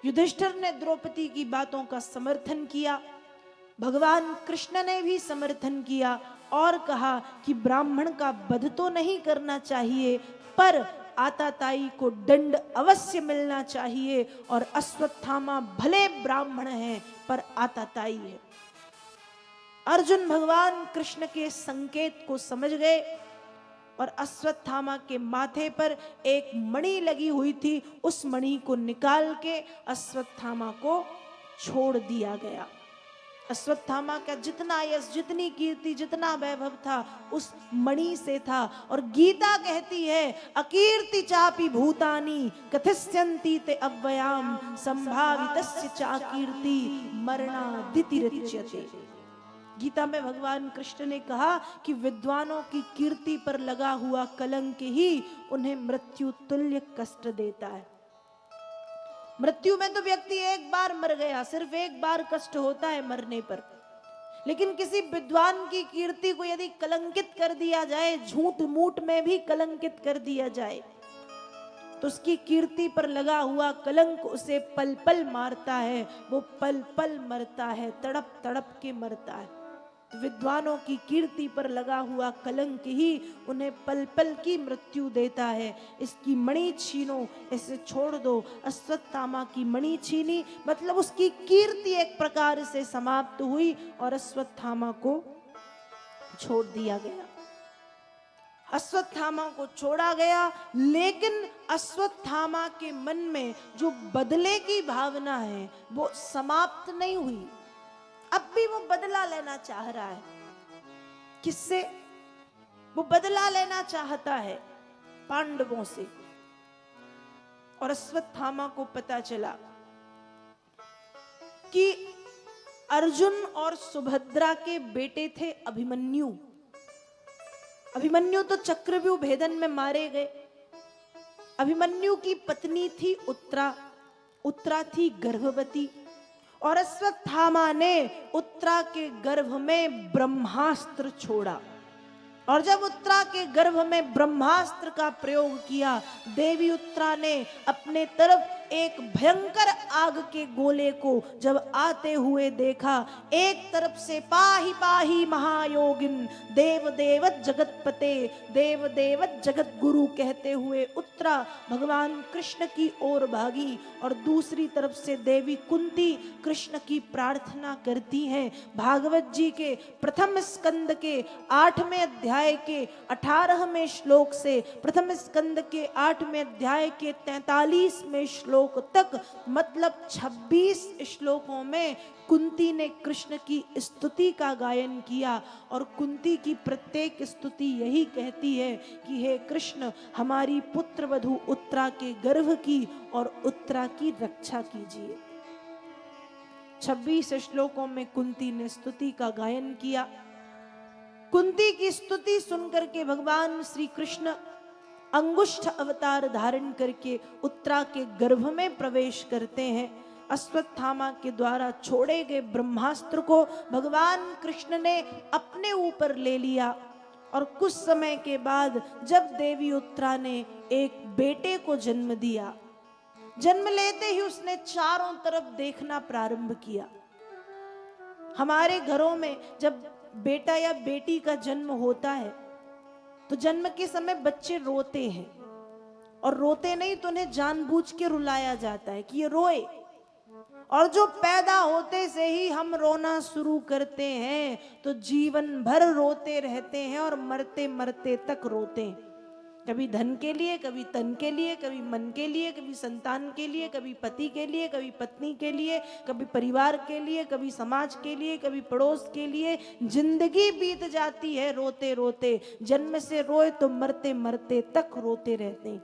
Speaker 1: युधिष्ठिर ने द्रौपदी की बातों का समर्थन किया, भगवान कृष्ण ने भी समर्थन किया और कहा कि ब्राह्मण का वध तो नहीं करना चाहिए, पर आताताई को दंड अवश्य मिलना चाहिए। और अश्वत्थामा भले ब्राह्मण है पर आताताई है। अर्जुन भगवान कृष्ण के संकेत को समझ गए और अश्वत्थामा के माथे पर एक मणि लगी हुई थी, उस मणि को निकाल के अश्वत्थामा को छोड़ दिया गया। अश्वत्थामा का जितना यश, जितनी कीर्ति, जितना वैभव था उस मणि से था। और गीता कहती है अकीर्ति चापि भूतानि कथिष्यन्ति ते अव्ययाम संभावितस्य चाकीर्ति मरणादितिरिच्यते। गीता में भगवान कृष्ण ने कहा कि विद्वानों की कीर्ति पर लगा हुआ कलंक ही उन्हें मृत्यु तुल्य कष्ट देता है। मृत्यु में तो व्यक्ति एक बार मर गया, सिर्फ एक बार कष्ट होता है मरने पर, लेकिन किसी विद्वान की कीर्ति को यदि कलंकित कर दिया जाए, झूठ मूठ में भी कलंकित कर दिया जाए, तो उसकी कीर्ति पर लगा हुआ कलंक उसे पल पल मारता है, वो पल पल मरता है, तड़प तड़प के मरता है। विद्वानों की कीर्ति पर लगा हुआ कलंक ही उन्हें पल पल की मृत्यु देता है। इसकी मणि छीनो, इसे छोड़ दो। अश्वत्थामा की मणि छीनी मतलब उसकी कीर्ति एक प्रकार से समाप्त हुई और अश्वत्थामा को छोड़ दिया गया। अश्वत्थामा को छोड़ा गया, लेकिन अश्वत्थामा के मन में जो बदले की भावना है वो समाप्त नहीं हुई। अब भी वो बदला लेना चाह रहा है। किससे? वो बदला लेना चाहता है पांडवों से। और अश्वत्थामा को पता चला कि अर्जुन और सुभद्रा के बेटे थे अभिमन्यु। अभिमन्यु तो चक्रव्यूह भेदन में मारे गए। अभिमन्यु की पत्नी थी उत्तरा। उत्तरा थी गर्भवती और अश्वत्थामा ने उत्तरा के गर्भ में ब्रह्मास्त्र छोड़ा। और जब उत्तरा के गर्भ में ब्रह्मास्त्र का प्रयोग किया, देवी उत्तरा ने अपने तरफ एक भयंकर आग के गोले को जब आते हुए देखा, एक तरफ से पाहि पाहि महायोगिन देव देवत जगतपते देव देवत जगत गुरु कहते हुए उत्तरा भगवान कृष्ण की ओर भागी और दूसरी तरफ से देवी कुंती कृष्ण की प्रार्थना करती हैं। भागवत जी के प्रथम स्कंद के 8वें अध्याय के 18वें श्लोक से प्रथम स्कंद के 8वें अध्याय के 43वें श्लोक तक, मतलब 26 श्लोकों में कुंती ने कृष्ण की स्तुति का गायन किया। और कुंती की प्रत्येक स्तुति यही कहती है कि हे कृष्ण, हमारी पुत्र वधू उत्तरा के गर्भ की और उत्तरा की रक्षा कीजिए। 26 श्लोकों में कुंती ने स्तुति का गायन किया। कुंती की स्तुति सुनकर के भगवान श्री कृष्ण अंगुष्ठ अवतार धारण करके उत्तरा के गर्भ में प्रवेश करते हैं। अश्वत्थामा के द्वारा छोड़े गए ब्रह्मास्त्र को भगवान कृष्ण ने अपने ऊपर ले लिया। और कुछ समय के बाद जब देवी उत्तरा ने एक बेटे को जन्म दिया, जन्म लेते ही उसने चारों तरफ देखना प्रारंभ किया। हमारे घरों में जब बेटा या बेटी का जन्म होता है तो जन्म के समय बच्चे रोते हैं, और रोते नहीं तो उन्हें जानबूझ के रुलाया जाता है कि ये रोए। और जो पैदा होते से ही हम रोना शुरू करते हैं तो जीवन भर रोते रहते हैं और मरते मरते तक रोते हैं। कभी धन के लिए, कभी तन के लिए, कभी मन के लिए, कभी संतान के लिए, कभी पति के लिए, कभी पत्नी के लिए, कभी परिवार के लिए, कभी समाज के लिए, कभी पड़ोस के लिए। जिंदगी बीत जाती है रोते रोते। जन्म से रोए तो मरते मरते तक रोते रहते हैं।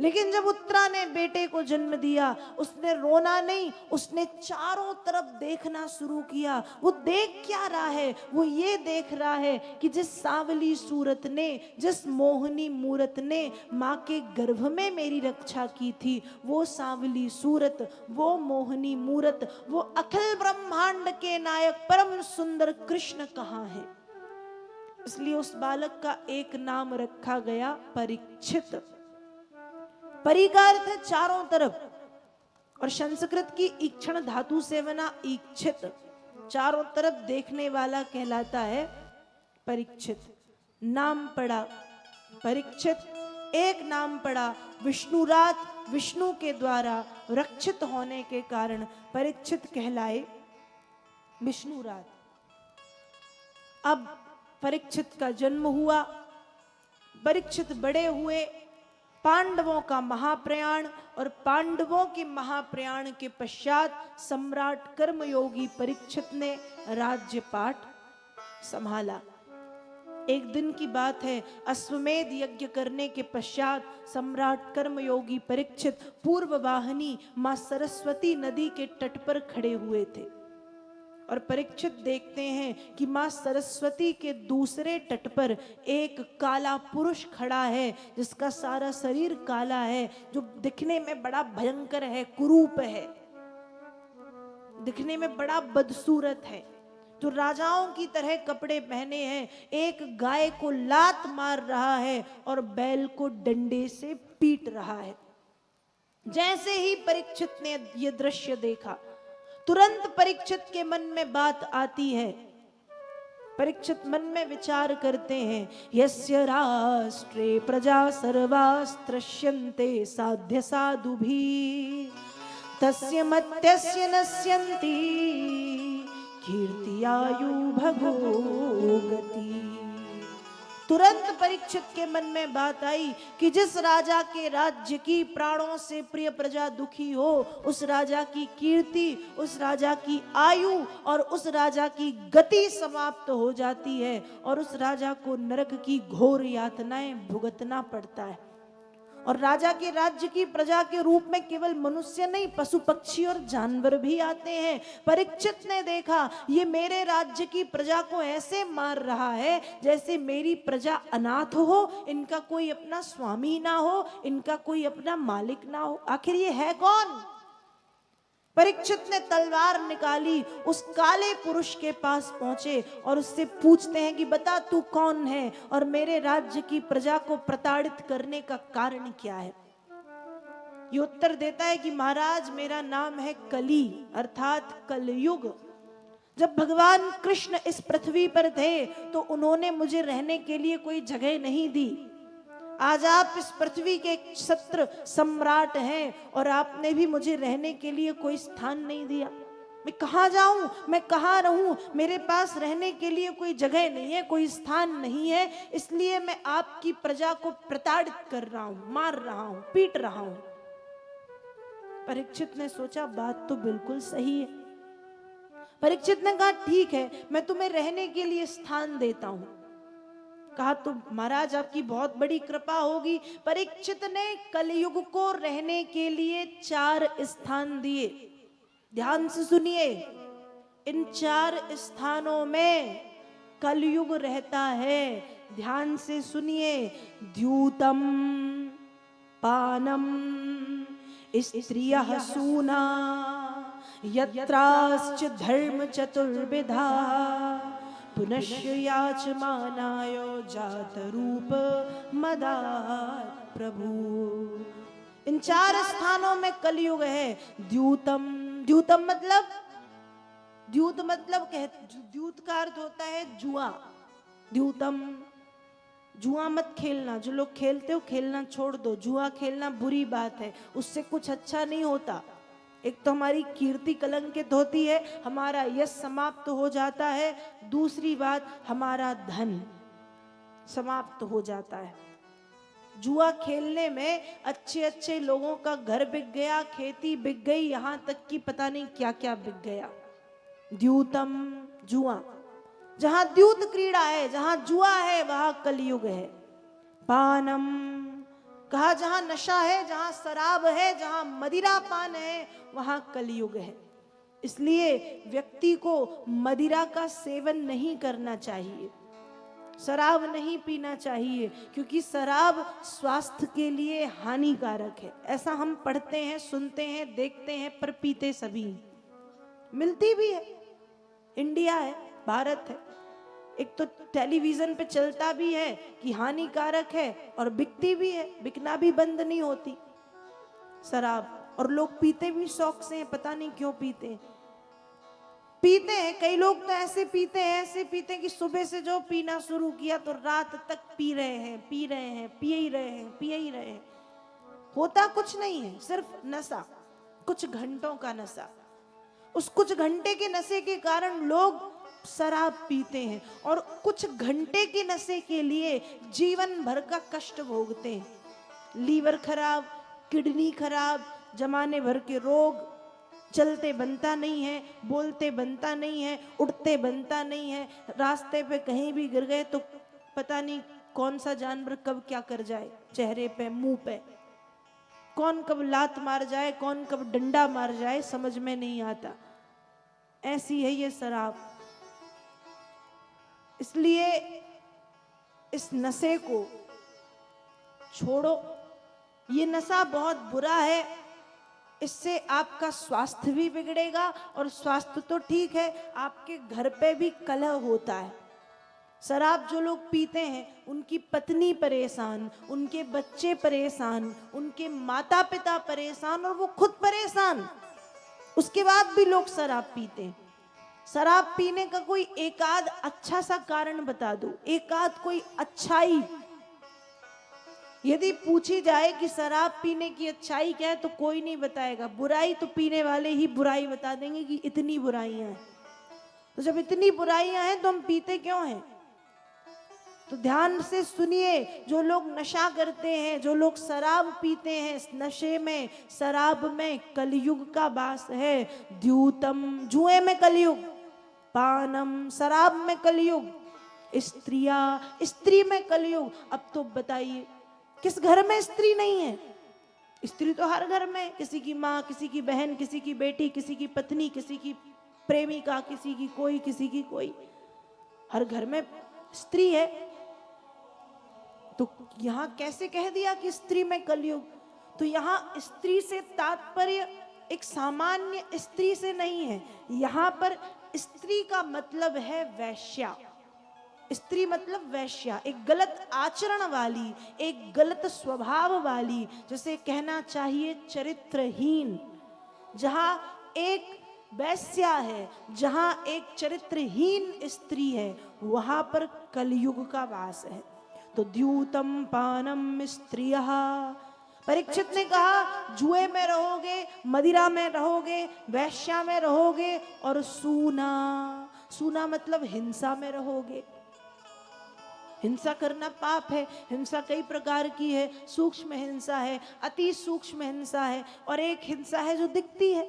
Speaker 1: लेकिन जब उत्तरा ने बेटे को जन्म दिया, उसने रोना नहीं, उसने चारों तरफ देखना शुरू किया। वो देख क्या रहा है? वो ये देख रहा है कि जिस सांवली सूरत ने, जिस मोहनी मूरत ने माँ के गर्भ में मेरी रक्षा की थी, वो सांवली सूरत, वो मोहनी मूरत, वो अखिल ब्रह्मांड के नायक परम सुंदर कृष्ण कहाँ है? इसलिए उस बालक का एक नाम रखा गया परीक्षित। परी का अर्थ है चारों तरफ, और संस्कृत की ईक्षण धातु से बना ईक्षित, चारों तरफ देखने वाला कहलाता है परीक्षित। नाम पड़ा परीक्षित। एक नाम पड़ा विष्णुरात, विष्णु के द्वारा रक्षित होने के कारण परीक्षित कहलाए विष्णुरात। अब परीक्षित का जन्म हुआ, परीक्षित बड़े हुए। पांडवों का महाप्रयाण, और पांडवों के महाप्रयाण के पश्चात सम्राट कर्मयोगी परीक्षित ने राज्यपाठ संभाला। एक दिन की बात है, अश्वमेध यज्ञ करने के पश्चात सम्राट कर्मयोगी परीक्षित पूर्व वाहिनी मां सरस्वती नदी के तट पर खड़े हुए थे। और परीक्षित देखते हैं कि मां सरस्वती के दूसरे तट पर एक काला पुरुष खड़ा है, जिसका सारा शरीर काला है, जो दिखने में बड़ा भयंकर है, कुरूप है, दिखने में बड़ा बदसूरत है, जो राजाओं की तरह कपड़े पहने हैं, एक गाय को लात मार रहा है और बैल को डंडे से पीट रहा है। जैसे ही परीक्षित ने यह दृश्य देखा, तुरंत परीक्षित के मन में बात आती है परीक्षित मन में विचार करते हैं, यस्य राष्ट्रे प्रजा सर्वास्त्रश्यन्ते साध्य साधुभिः तस्य मत्यस्य नश्यन्ति कीर्तियायु भगोगति। तुरंत परीक्षित के मन में बात आई कि जिस राजा के राज्य की प्राणों से प्रिय प्रजा दुखी हो, उस राजा की कीर्ति, उस राजा की आयु और उस राजा की गति समाप्त हो जाती है और उस राजा को नरक की घोर यातनाएं भुगतना पड़ता है। और राजा के राज्य की प्रजा के रूप में केवल मनुष्य नहीं, पशु पक्षी और जानवर भी आते हैं। परीक्षित ने देखा ये मेरे राज्य की प्रजा को ऐसे मार रहा है जैसे मेरी प्रजा अनाथ हो, इनका कोई अपना स्वामी ना हो, इनका कोई अपना मालिक ना हो। आखिर ये है कौन? परीक्षित ने तलवार निकाली, उस काले पुरुष के पास पहुंचे और उससे पूछते हैं कि बता तू कौन है और मेरे राज्य की प्रजा को प्रताड़ित करने का कारण क्या है। ये उत्तर देता है कि महाराज मेरा नाम है कली अर्थात कलयुग। जब भगवान कृष्ण इस पृथ्वी पर थे तो उन्होंने मुझे रहने के लिए कोई जगह नहीं दी। आज आप इस पृथ्वी के क्षत्र सम्राट हैं और आपने भी मुझे रहने के लिए कोई स्थान नहीं दिया। मैं कहाँ जाऊं, मैं कहाँ रहूं, मेरे पास रहने के लिए कोई जगह नहीं है, कोई स्थान नहीं है, इसलिए मैं आपकी प्रजा को प्रताड़ित कर रहा हूं, मार रहा हूं, पीट रहा हूं। परीक्षित ने सोचा बात तो बिल्कुल सही है। परीक्षित ने कहा ठीक है, मैं तुम्हें रहने के लिए स्थान देता हूं। कहा तो महाराज आपकी बहुत बड़ी कृपा होगी। परीक्षित ने कलयुग को रहने के लिए 4 स्थान दिए। ध्यान से सुनिए, इन 4 स्थानों में कलयुग रहता है। ध्यान से सुनिए, द्यूतम पानम स्त्रियः सूना यत्राश्च धर्म चतुर्विधा पुनश्च याचमानायो जात रूप मदात् प्रभु। इन 4 स्थानों में कलयुग है। द्यूतम, द्यूतम मतलब, द्यूत मतलब द्यूत का अर्थ होता है जुआ। द्यूतम, जुआ मत खेलना। जो लोग खेलते हो खेलना छोड़ दो। जुआ खेलना बुरी बात है, उससे कुछ अच्छा नहीं होता। एक तो हमारी कीर्ति कलंकित होती है, हमारा यश समाप्त हो जाता है, दूसरी बात हमारा धन समाप्त हो जाता है। जुआ खेलने में अच्छे अच्छे लोगों का घर बिक गया, खेती बिक गई, यहां तक कि पता नहीं क्या क्या बिक गया। द्यूतम जुआ, जहां द्यूत क्रीड़ा है, जहां जुआ है, वहां कलयुग है। पानम, कहा जहां नशा है, जहां शराब है, जहां मदिरा पान है, वहां कलयुग है। इसलिए व्यक्ति को मदिरा का सेवन नहीं करना चाहिए, शराब नहीं पीना चाहिए, क्योंकि शराब स्वास्थ्य के लिए हानिकारक है। ऐसा हम पढ़ते हैं, सुनते हैं, देखते हैं, पर पीते सभी। मिलती भी है, इंडिया है, भारत है। एक तो टेलीविजन पे चलता भी है कि हानिकारक है और बिकती भी है, बिकना भी बंद नहीं होती शराब। और लोग पीते भी शौक से हैं, पता नहीं क्यों पीते हैं। पीते हैं कई लोग तो ऐसे पीते हैं, ऐसे पीते हैं कि सुबह से जो पीना शुरू किया तो रात तक पी रहे हैं, पी रहे हैं, पिए ही रहे हैं, पिए ही रहे हैं। होता कुछ नहीं है, सिर्फ नशा, कुछ घंटों का नशा। उस कुछ घंटे के नशे के कारण लोग शराब पीते हैं और कुछ घंटे के नशे के लिए जीवन भर का कष्ट भोगते हैं। लीवर खराब, किडनी खराब, जमाने भर के रोग, चलते बनता नहीं है, बोलते बनता नहीं है, उठते बनता नहीं है। रास्ते पे कहीं भी गिर गए तो पता नहीं कौन सा जानवर कब क्या कर जाए, चेहरे पे, मुंह पे, कौन कब लात मार जाए, कौन कब डंडा मार जाए, समझ में नहीं आता। ऐसी है ये शराब। इसलिए इस नशे को छोड़ो, ये नशा बहुत बुरा है। इससे आपका स्वास्थ्य भी बिगड़ेगा, और स्वास्थ्य तो ठीक है, आपके घर पे भी कलह होता है। शराब जो लोग पीते हैं उनकी पत्नी परेशान, उनके बच्चे परेशान, उनके माता पिता परेशान और वो खुद परेशान, उसके बाद भी लोग शराब पीते हैं। शराब पीने का कोई एकाध अच्छा सा कारण बता दो, एकाध कोई अच्छाई। यदि पूछी जाए कि शराब पीने की अच्छाई क्या है तो कोई नहीं बताएगा, बुराई तो पीने वाले ही बुराई बता देंगे कि इतनी बुराइयां हैं। तो जब इतनी बुराइयां हैं तो हम पीते क्यों हैं? तो ध्यान से सुनिए, जो लोग नशा करते हैं, जो लोग शराब पीते हैं, नशे में, शराब में कलयुग का वास है। द्यूतम, जुए में कलयुग, पानम, शराब में कलयुग, स्त्रिया, स्त्री में कलयुग। अब तो बताइए किस घर में स्त्री नहीं है? स्त्री तो हर घर में, किसी की माँ, किसी की बहन, किसी की बेटी, किसी की पत्नी, किसी की प्रेमिका, किसी की कोई, किसी की कोई, हर घर में स्त्री है। तो यहां कैसे कह दिया कि स्त्री में कलयुग? तो यहां स्त्री से तात्पर्य एक सामान्य स्त्री से नहीं है, यहां पर स्त्री का मतलब है वैश्या। स्त्री मतलब वैश्या, एक गलत आचरण वाली, एक गलत स्वभाव वाली, जैसे कहना चाहिए चरित्रहीन। जहां एक वैश्या है, जहां एक चरित्रहीन स्त्री है, वहां पर कलयुग का वास है। तो द्यूतम पानम स्त्रियः, परीक्षित ने कहा जुए में रहोगे, मदिरा में रहोगे, वैश्या में रहोगे, और सूना, सूना मतलब हिंसा में रहोगे। हिंसा करना पाप है। हिंसा कई प्रकार की है, सूक्ष्म हिंसा है, अति सूक्ष्म हिंसा है, और एक हिंसा है जो दिखती है।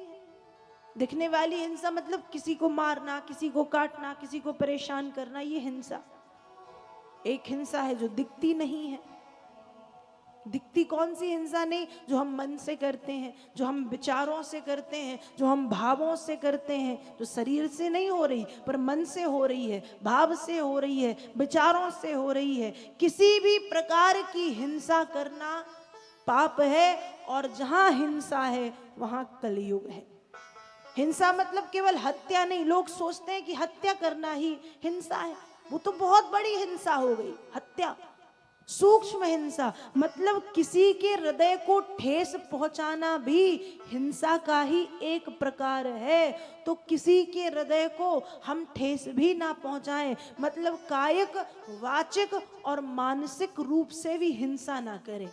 Speaker 1: दिखने वाली हिंसा मतलब किसी को मारना, किसी को काटना, किसी को परेशान करना, ये हिंसा। एक हिंसा है जो दिखती नहीं है। दिखती कौन सी हिंसा नहीं? जो हम मन से करते हैं, जो हम विचारों से करते हैं, जो हम भावों से करते हैं, जो शरीर से नहीं हो रही पर मन से हो रही है, भाव से हो रही है, विचारों से हो रही है। किसी भी प्रकार की हिंसा करना पाप है, और जहां हिंसा है वहां कलयुग है। हिंसा मतलब केवल हत्या नहीं। लोग सोचते हैं कि हत्या करना ही हिंसा है, वो तो बहुत बड़ी हिंसा हो गई हत्या। सूक्ष्म हिंसा मतलब किसी के हृदय को ठेस पहुंचाना भी हिंसा का ही एक प्रकार है। तो किसी के हृदय को हम ठेस भी ना पहुंचाएं, मतलब कायिक, वाचिक और मानसिक रूप से भी हिंसा ना करें।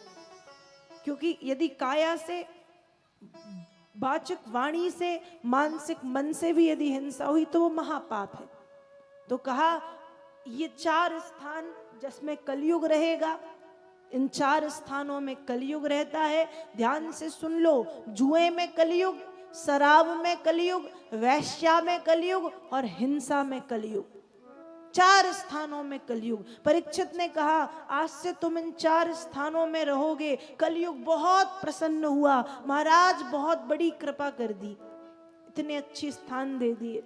Speaker 1: क्योंकि यदि काया से, वाचिक वाणी से, मानसिक मन से भी यदि हिंसा हुई तो वो महापाप है। तो कहा ये 4 स्थान जिसमें कलयुग रहेगा, इन 4 स्थानों में कलयुग रहता है। ध्यान से सुन लो, जुए में कलयुग, शराब में कलयुग, वैश्या में कलयुग और हिंसा में कलयुग। 4 स्थानों में कलयुग। परीक्षित ने कहा आज से तुम इन 4 स्थानों में रहोगे। कलयुग बहुत प्रसन्न हुआ, महाराज बहुत बड़ी कृपा कर दी, इतने अच्छे स्थान दे दिए।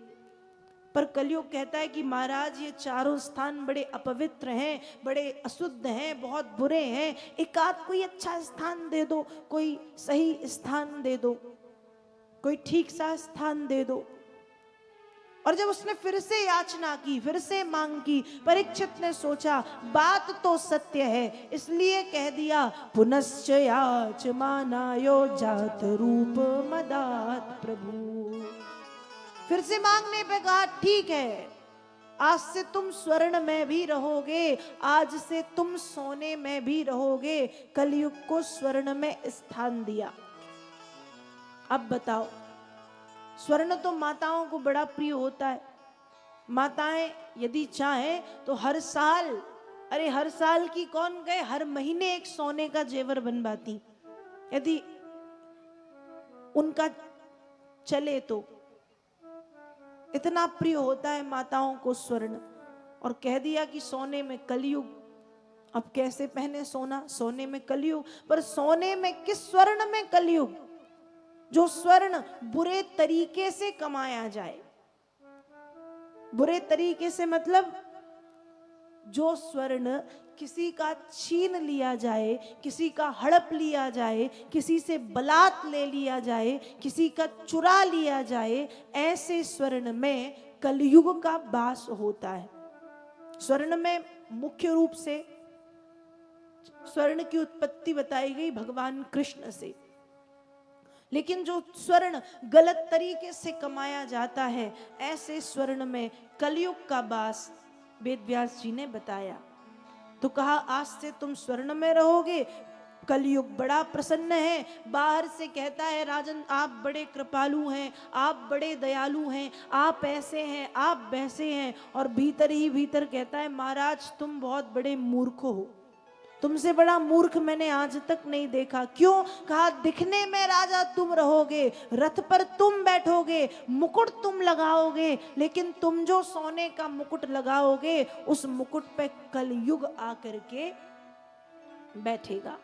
Speaker 1: पर कलयुग कहता है कि महाराज ये 4 स्थान बड़े अपवित्र हैं, बड़े अशुद्ध हैं, बहुत बुरे हैं, एकाध कोई अच्छा स्थान दे दो, कोई सही स्थान दे दो, कोई ठीक सा स्थान दे दो। और जब उसने फिर से याचना की, फिर से मांग की, परीक्षित ने सोचा बात तो सत्य है, इसलिए कह दिया पुनश्च याचमानायो जात रूप मदात प्रभु। फिर से मांगने पे कहा ठीक है, आज से तुम स्वर्ण में भी रहोगे, आज से तुम सोने में भी रहोगे। कलयुग को स्वर्ण में स्थान दिया। अब बताओ, स्वर्ण तो माताओं को बड़ा प्रिय होता है। माताएं यदि चाहें तो हर साल, अरे हर साल की कौन गए, हर महीने एक सोने का जेवर बनवाती, यदि उनका चले तो। इतना प्रिय होता है माताओं को स्वर्ण। और कह दिया कि सोने में कलयुग। अब कैसे पहने सोना? सोने में कलयुग। पर सोने में किस स्वर्ण में कलयुग? जो स्वर्ण बुरे तरीके से कमाया जाए। बुरे तरीके से मतलब जो स्वर्ण किसी का छीन लिया जाए, किसी का हड़प लिया जाए, किसी से बलात् ले लिया जाए, किसी का चुरा लिया जाए, ऐसे स्वर्ण में कलयुग का वास होता है। स्वर्ण में मुख्य रूप से स्वर्ण की उत्पत्ति बताई गई भगवान कृष्ण से। लेकिन जो स्वर्ण गलत तरीके से कमाया जाता है, ऐसे स्वर्ण में कलयुग का वास वेद व्यास जी ने बताया। तो कहा आज से तुम स्वर्ण में रहोगे। कलयुग बड़ा प्रसन्न है, बाहर से कहता है राजन आप बड़े कृपालु हैं, आप बड़े दयालु हैं, आप ऐसे हैं, आप वैसे हैं, और भीतर ही भीतर कहता है महाराज तुम बहुत बड़े मूर्ख हो, तुमसे बड़ा मूर्ख मैंने आज तक नहीं देखा। क्यों? कहा दिखने में राजा तुम रहोगे, रथ पर तुम बैठोगे, मुकुट तुम लगाओगे, लेकिन तुम जो सोने का मुकुट लगाओगे उस मुकुट पे कलयुग आकर के बैठेगा,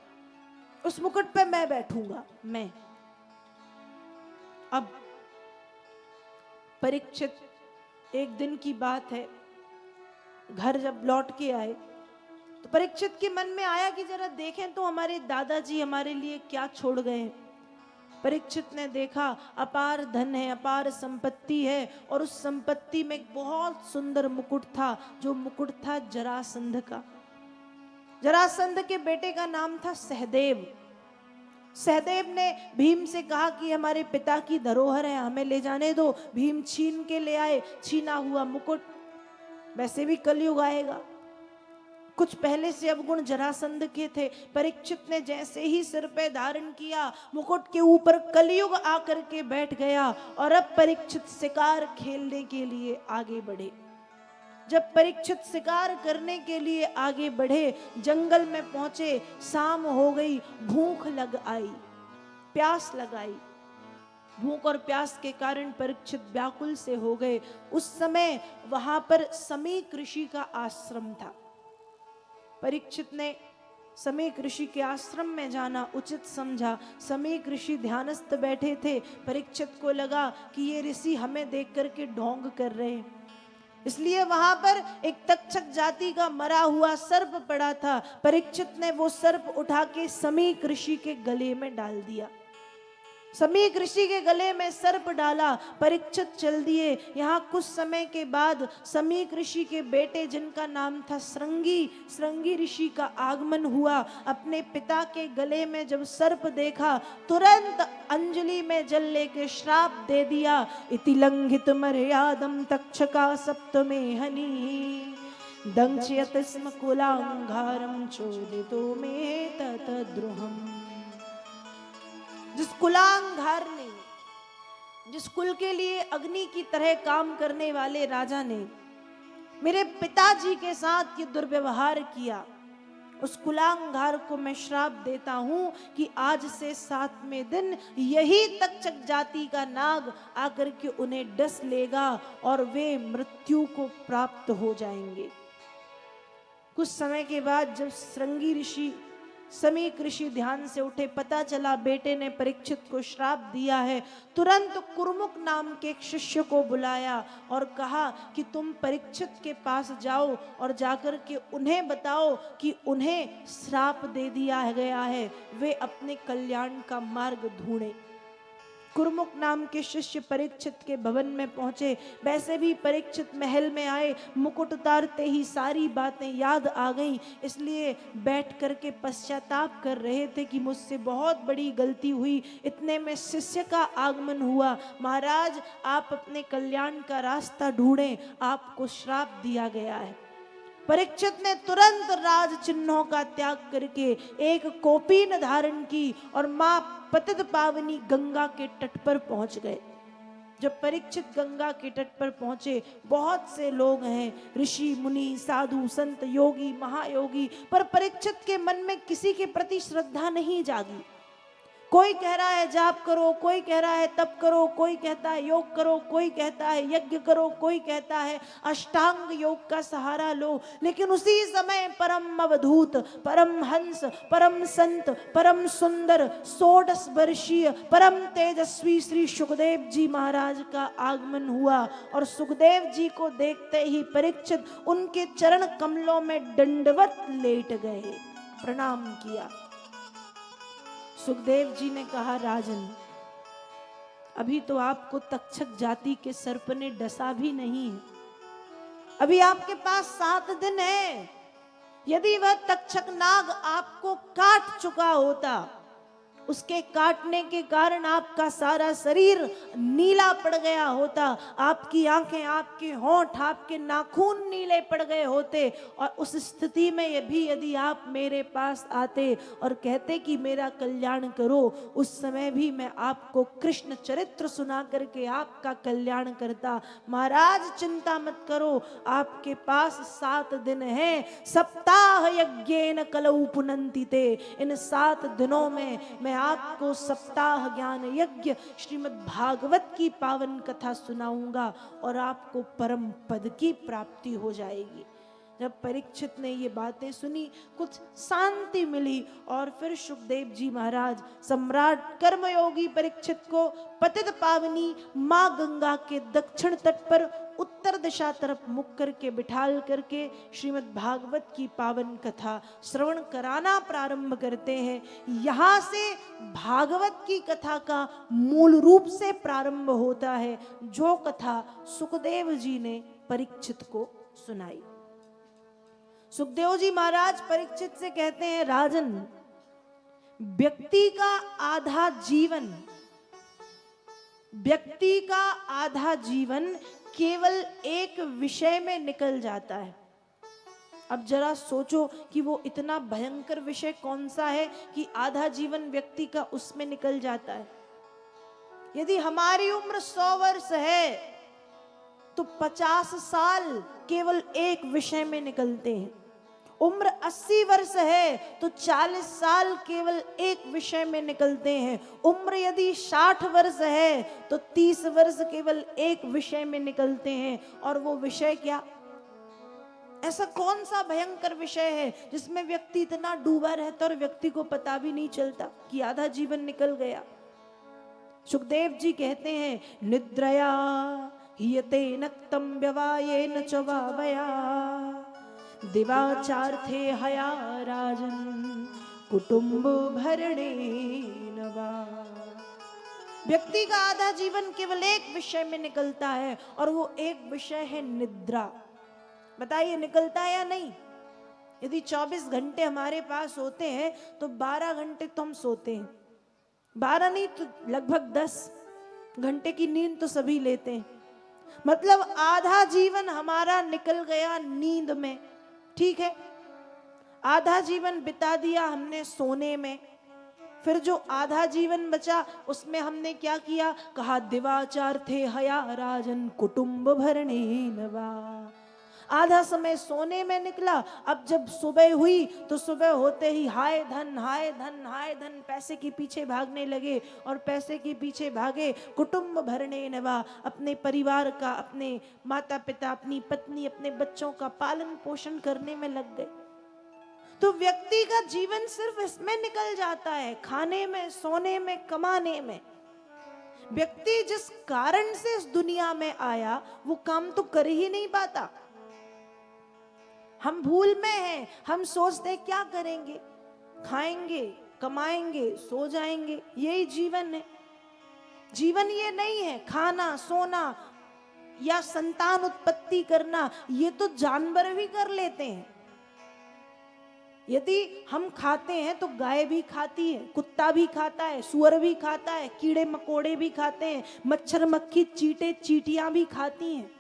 Speaker 1: उस मुकुट पे मैं बैठूंगा मैं। अब परीक्षित, एक दिन की बात है, घर जब लौट के आए तो परीक्षित के मन में आया कि जरा देखें तो हमारे दादाजी हमारे लिए क्या छोड़ गए हैं। परीक्षित ने देखा अपार धन है, अपार संपत्ति है, और उस संपत्ति में एक बहुत सुंदर मुकुट था, जो मुकुट था जरासंध का। जरासंध के बेटे का नाम था सहदेव। सहदेव ने भीम से कहा कि हमारे पिता की धरोहर है, हमें ले जाने दो। भीम छीन के ले आए छीना हुआ मुकुट। वैसे भी कलयुग आएगा, कुछ पहले से अवगुण जरासंध के थे। परीक्षित ने जैसे ही सिर पे धारण किया, मुकुट के ऊपर कलयुग आकर के बैठ गया। और अब परीक्षित शिकार खेलने के लिए आगे बढ़े। जब परीक्षित शिकार करने के लिए आगे बढ़े, जंगल में पहुंचे, शाम हो गई, भूख लग आई, प्यास लगाई। भूख और प्यास के कारण परीक्षित व्याकुल से हो गए। उस समय वहां पर समीक ऋषि का आश्रम था। परीक्षित ने समीक ऋषि के आश्रम में जाना उचित समझा। समीक ऋषि ध्यानस्थ बैठे थे। परीक्षित को लगा कि ये ऋषि हमें देख करके ढोंग कर रहे हैं, इसलिए वहां पर एक तक्षक जाति का मरा हुआ सर्प पड़ा था। परीक्षित ने वो सर्प उठा के समीक ऋषि के गले में डाल दिया। समीक ऋषि के गले में सर्प डाला, परीक्षित चल दिए। यहाँ कुछ समय के बाद समीक ऋषि के बेटे जिनका नाम था श्रृंगी ऋषि का आगमन हुआ। अपने पिता के गले में जब सर्प देखा, तुरंत अंजलि में जल लेके श्राप दे दिया। इति लंघित मर्यादम तक्षका सप्तमे हनि दंक्षयत स्म कुलांघारम चोदितो मे ततद्रुहम्। जिस कुलांघार ने, जिस कुल के लिए अग्नि की तरह काम करने वाले राजा ने मेरे पिताजी के साथ ये दुर्व्यवहार किया, उस कुलांघार को मैं श्राप देता हूं कि आज से 7वें दिन यही तक्षक जाति का नाग आकर के उन्हें डस लेगा और वे मृत्यु को प्राप्त हो जाएंगे। कुछ समय के बाद जब श्रृंगी ऋषि समीक ऋषि ध्यान से उठे, पता चला बेटे ने परीक्षित को श्राप दिया है। तुरंत कुर्मुक नाम के एक शिष्य को बुलाया और कहा कि तुम परीक्षित के पास जाओ और जाकर के उन्हें बताओ कि उन्हें श्राप दे दिया गया है, वे अपने कल्याण का मार्ग ढूंढें। कुर्मुक नाम के शिष्य परीक्षित के भवन में पहुंचे। वैसे भी परीक्षित महल में आए, मुकुट उतारते ही सारी बातें याद आ गईं, इसलिए बैठ करके पश्चाताप कर रहे थे कि मुझसे बहुत बड़ी गलती हुई। इतने में शिष्य का आगमन हुआ। महाराज आप अपने कल्याण का रास्ता ढूंढें, आपको श्राप दिया गया है। परीक्षित ने तुरंत राज चिन्हों का त्याग करके एक कोपीन धारण की और मां पतित पावनी गंगा के तट पर पहुंच गए। जब परीक्षित गंगा के तट पर पहुंचे, बहुत से लोग हैं, ऋषि मुनि साधु संत योगी महायोगी, पर परीक्षित के मन में किसी के प्रति श्रद्धा नहीं जागी। कोई कह रहा है जाप करो, कोई कह रहा है तप करो, कोई कहता है योग करो, कोई कहता है यज्ञ करो, कोई कहता है अष्टांग योग का सहारा लो। लेकिन उसी समय परम अवधूत, परम हंस, परम संत, परम सुंदर 16 वर्षीय परम तेजस्वी श्री सुखदेव जी महाराज का आगमन हुआ। और सुखदेव जी को देखते ही परीक्षित उनके चरण कमलों में दंडवत लेट गए, प्रणाम किया। सुखदेव जी ने कहा राजन, अभी तो आपको तक्षक जाति के सर्प ने डसा भी नहीं है, अभी आपके पास 7 दिन है। यदि वह तक्षक नाग आपको काट चुका होता उसके काटने के कारण आपका सारा शरीर नीला पड़ गया होता, आपकी आंखें, आपके होंठ, आपके नाखून नीले पड़ गए होते। और उस स्थिति में भी यदि आप मेरे पास आते और कहते कि मेरा कल्याण करो, उस समय भी मैं आपको कृष्ण चरित्र सुना करके आपका कल्याण करता। महाराज चिंता मत करो, आपके पास 7 दिन हैं, सप्ताह यज्ञेन कलौ पुनन्ति ते। इन 7 दिनों में मैं आपको सप्ताह ज्ञान यज्ञ श्रीमद् भागवत की पावन कथा सुनाऊंगा और आपको परम पद की प्राप्ति हो जाएगी। जब परीक्षित ने ये बातें सुनी, कुछ शांति मिली और फिर सुखदेव जी महाराज सम्राट कर्मयोगी परीक्षित को पतित पावनी माँ गंगा के दक्षिण तट पर उत्तर दिशा तरफ मुख करके बिठाल करके श्रीमद् भागवत की पावन कथा श्रवण कराना प्रारंभ करते हैं। यहाँ से भागवत की कथा का मूल रूप से प्रारंभ होता है, जो कथा सुखदेव जी ने परीक्षित को सुनाई। सुखदेव जी महाराज परीक्षित से कहते हैं, राजन, व्यक्ति का आधा जीवन केवल एक विषय में निकल जाता है। अब जरा सोचो कि वो इतना भयंकर विषय कौन सा है कि आधा जीवन व्यक्ति का उसमें निकल जाता है। यदि हमारी उम्र 100 वर्ष है तो 50 साल केवल एक विषय में निकलते हैं। उम्र 80 वर्ष है तो 40 साल केवल एक विषय में निकलते हैं। उम्र यदि 60 वर्ष है तो 30 वर्ष केवल एक विषय में निकलते हैं। और वो विषय क्या? ऐसा कौन सा भयंकर विषय है जिसमें व्यक्ति इतना डूबा रहता और व्यक्ति को पता भी नहीं चलता कि आधा जीवन निकल गया? सुखदेव जी कहते हैं, निद्रया हियते नक्तम व्यवायेन च वावया दिवाचार्थे हया राजन कुटुंब भरणेन वा। व्यक्ति का आधा जीवन केवल एक विषय में निकलता है और वो एक विषय है निद्रा। बताइए निकलता है या नहीं? यदि 24 घंटे हमारे पास होते हैं तो 12 घंटे तो हम सोते हैं, 12 नहीं तो लगभग 10 घंटे की नींद तो सभी लेते हैं। मतलब आधा जीवन हमारा निकल गया नींद में। ठीक है, आधा जीवन बिता दिया हमने सोने में। फिर जो आधा जीवन बचा उसमें हमने क्या किया? कहा दिवाचार थे हया राजन कुटुंब भरणेन वा। आधा समय सोने में निकला। अब जब सुबह हुई तो सुबह होते ही हाय धन हाय धन हाय धन, पैसे के पीछे भागने लगे और पैसे के पीछे भागे कुटुंब भरणेन वा, अपने परिवार का, अपने माता पिता, अपनी पत्नी, अपने बच्चों का पालन पोषण करने में लग गए। तो व्यक्ति का जीवन सिर्फ इसमें निकल जाता है, खाने में, सोने में, कमाने में। व्यक्ति जिस कारण से इस दुनिया में आया वो काम तो कर ही नहीं पाता। हम भूल में हैं, हम सोचते क्या करेंगे, खाएंगे, कमाएंगे, सो जाएंगे, यही जीवन है। जीवन ये नहीं है खाना, सोना या संतान उत्पत्ति करना, ये तो जानवर भी कर लेते हैं। यदि हम खाते हैं तो गाय भी खाती है, कुत्ता भी खाता है, सुअर भी खाता है, कीड़े मकोड़े भी खाते हैं, मच्छर मक्खी चींटे चींटियां भी खाती हैं।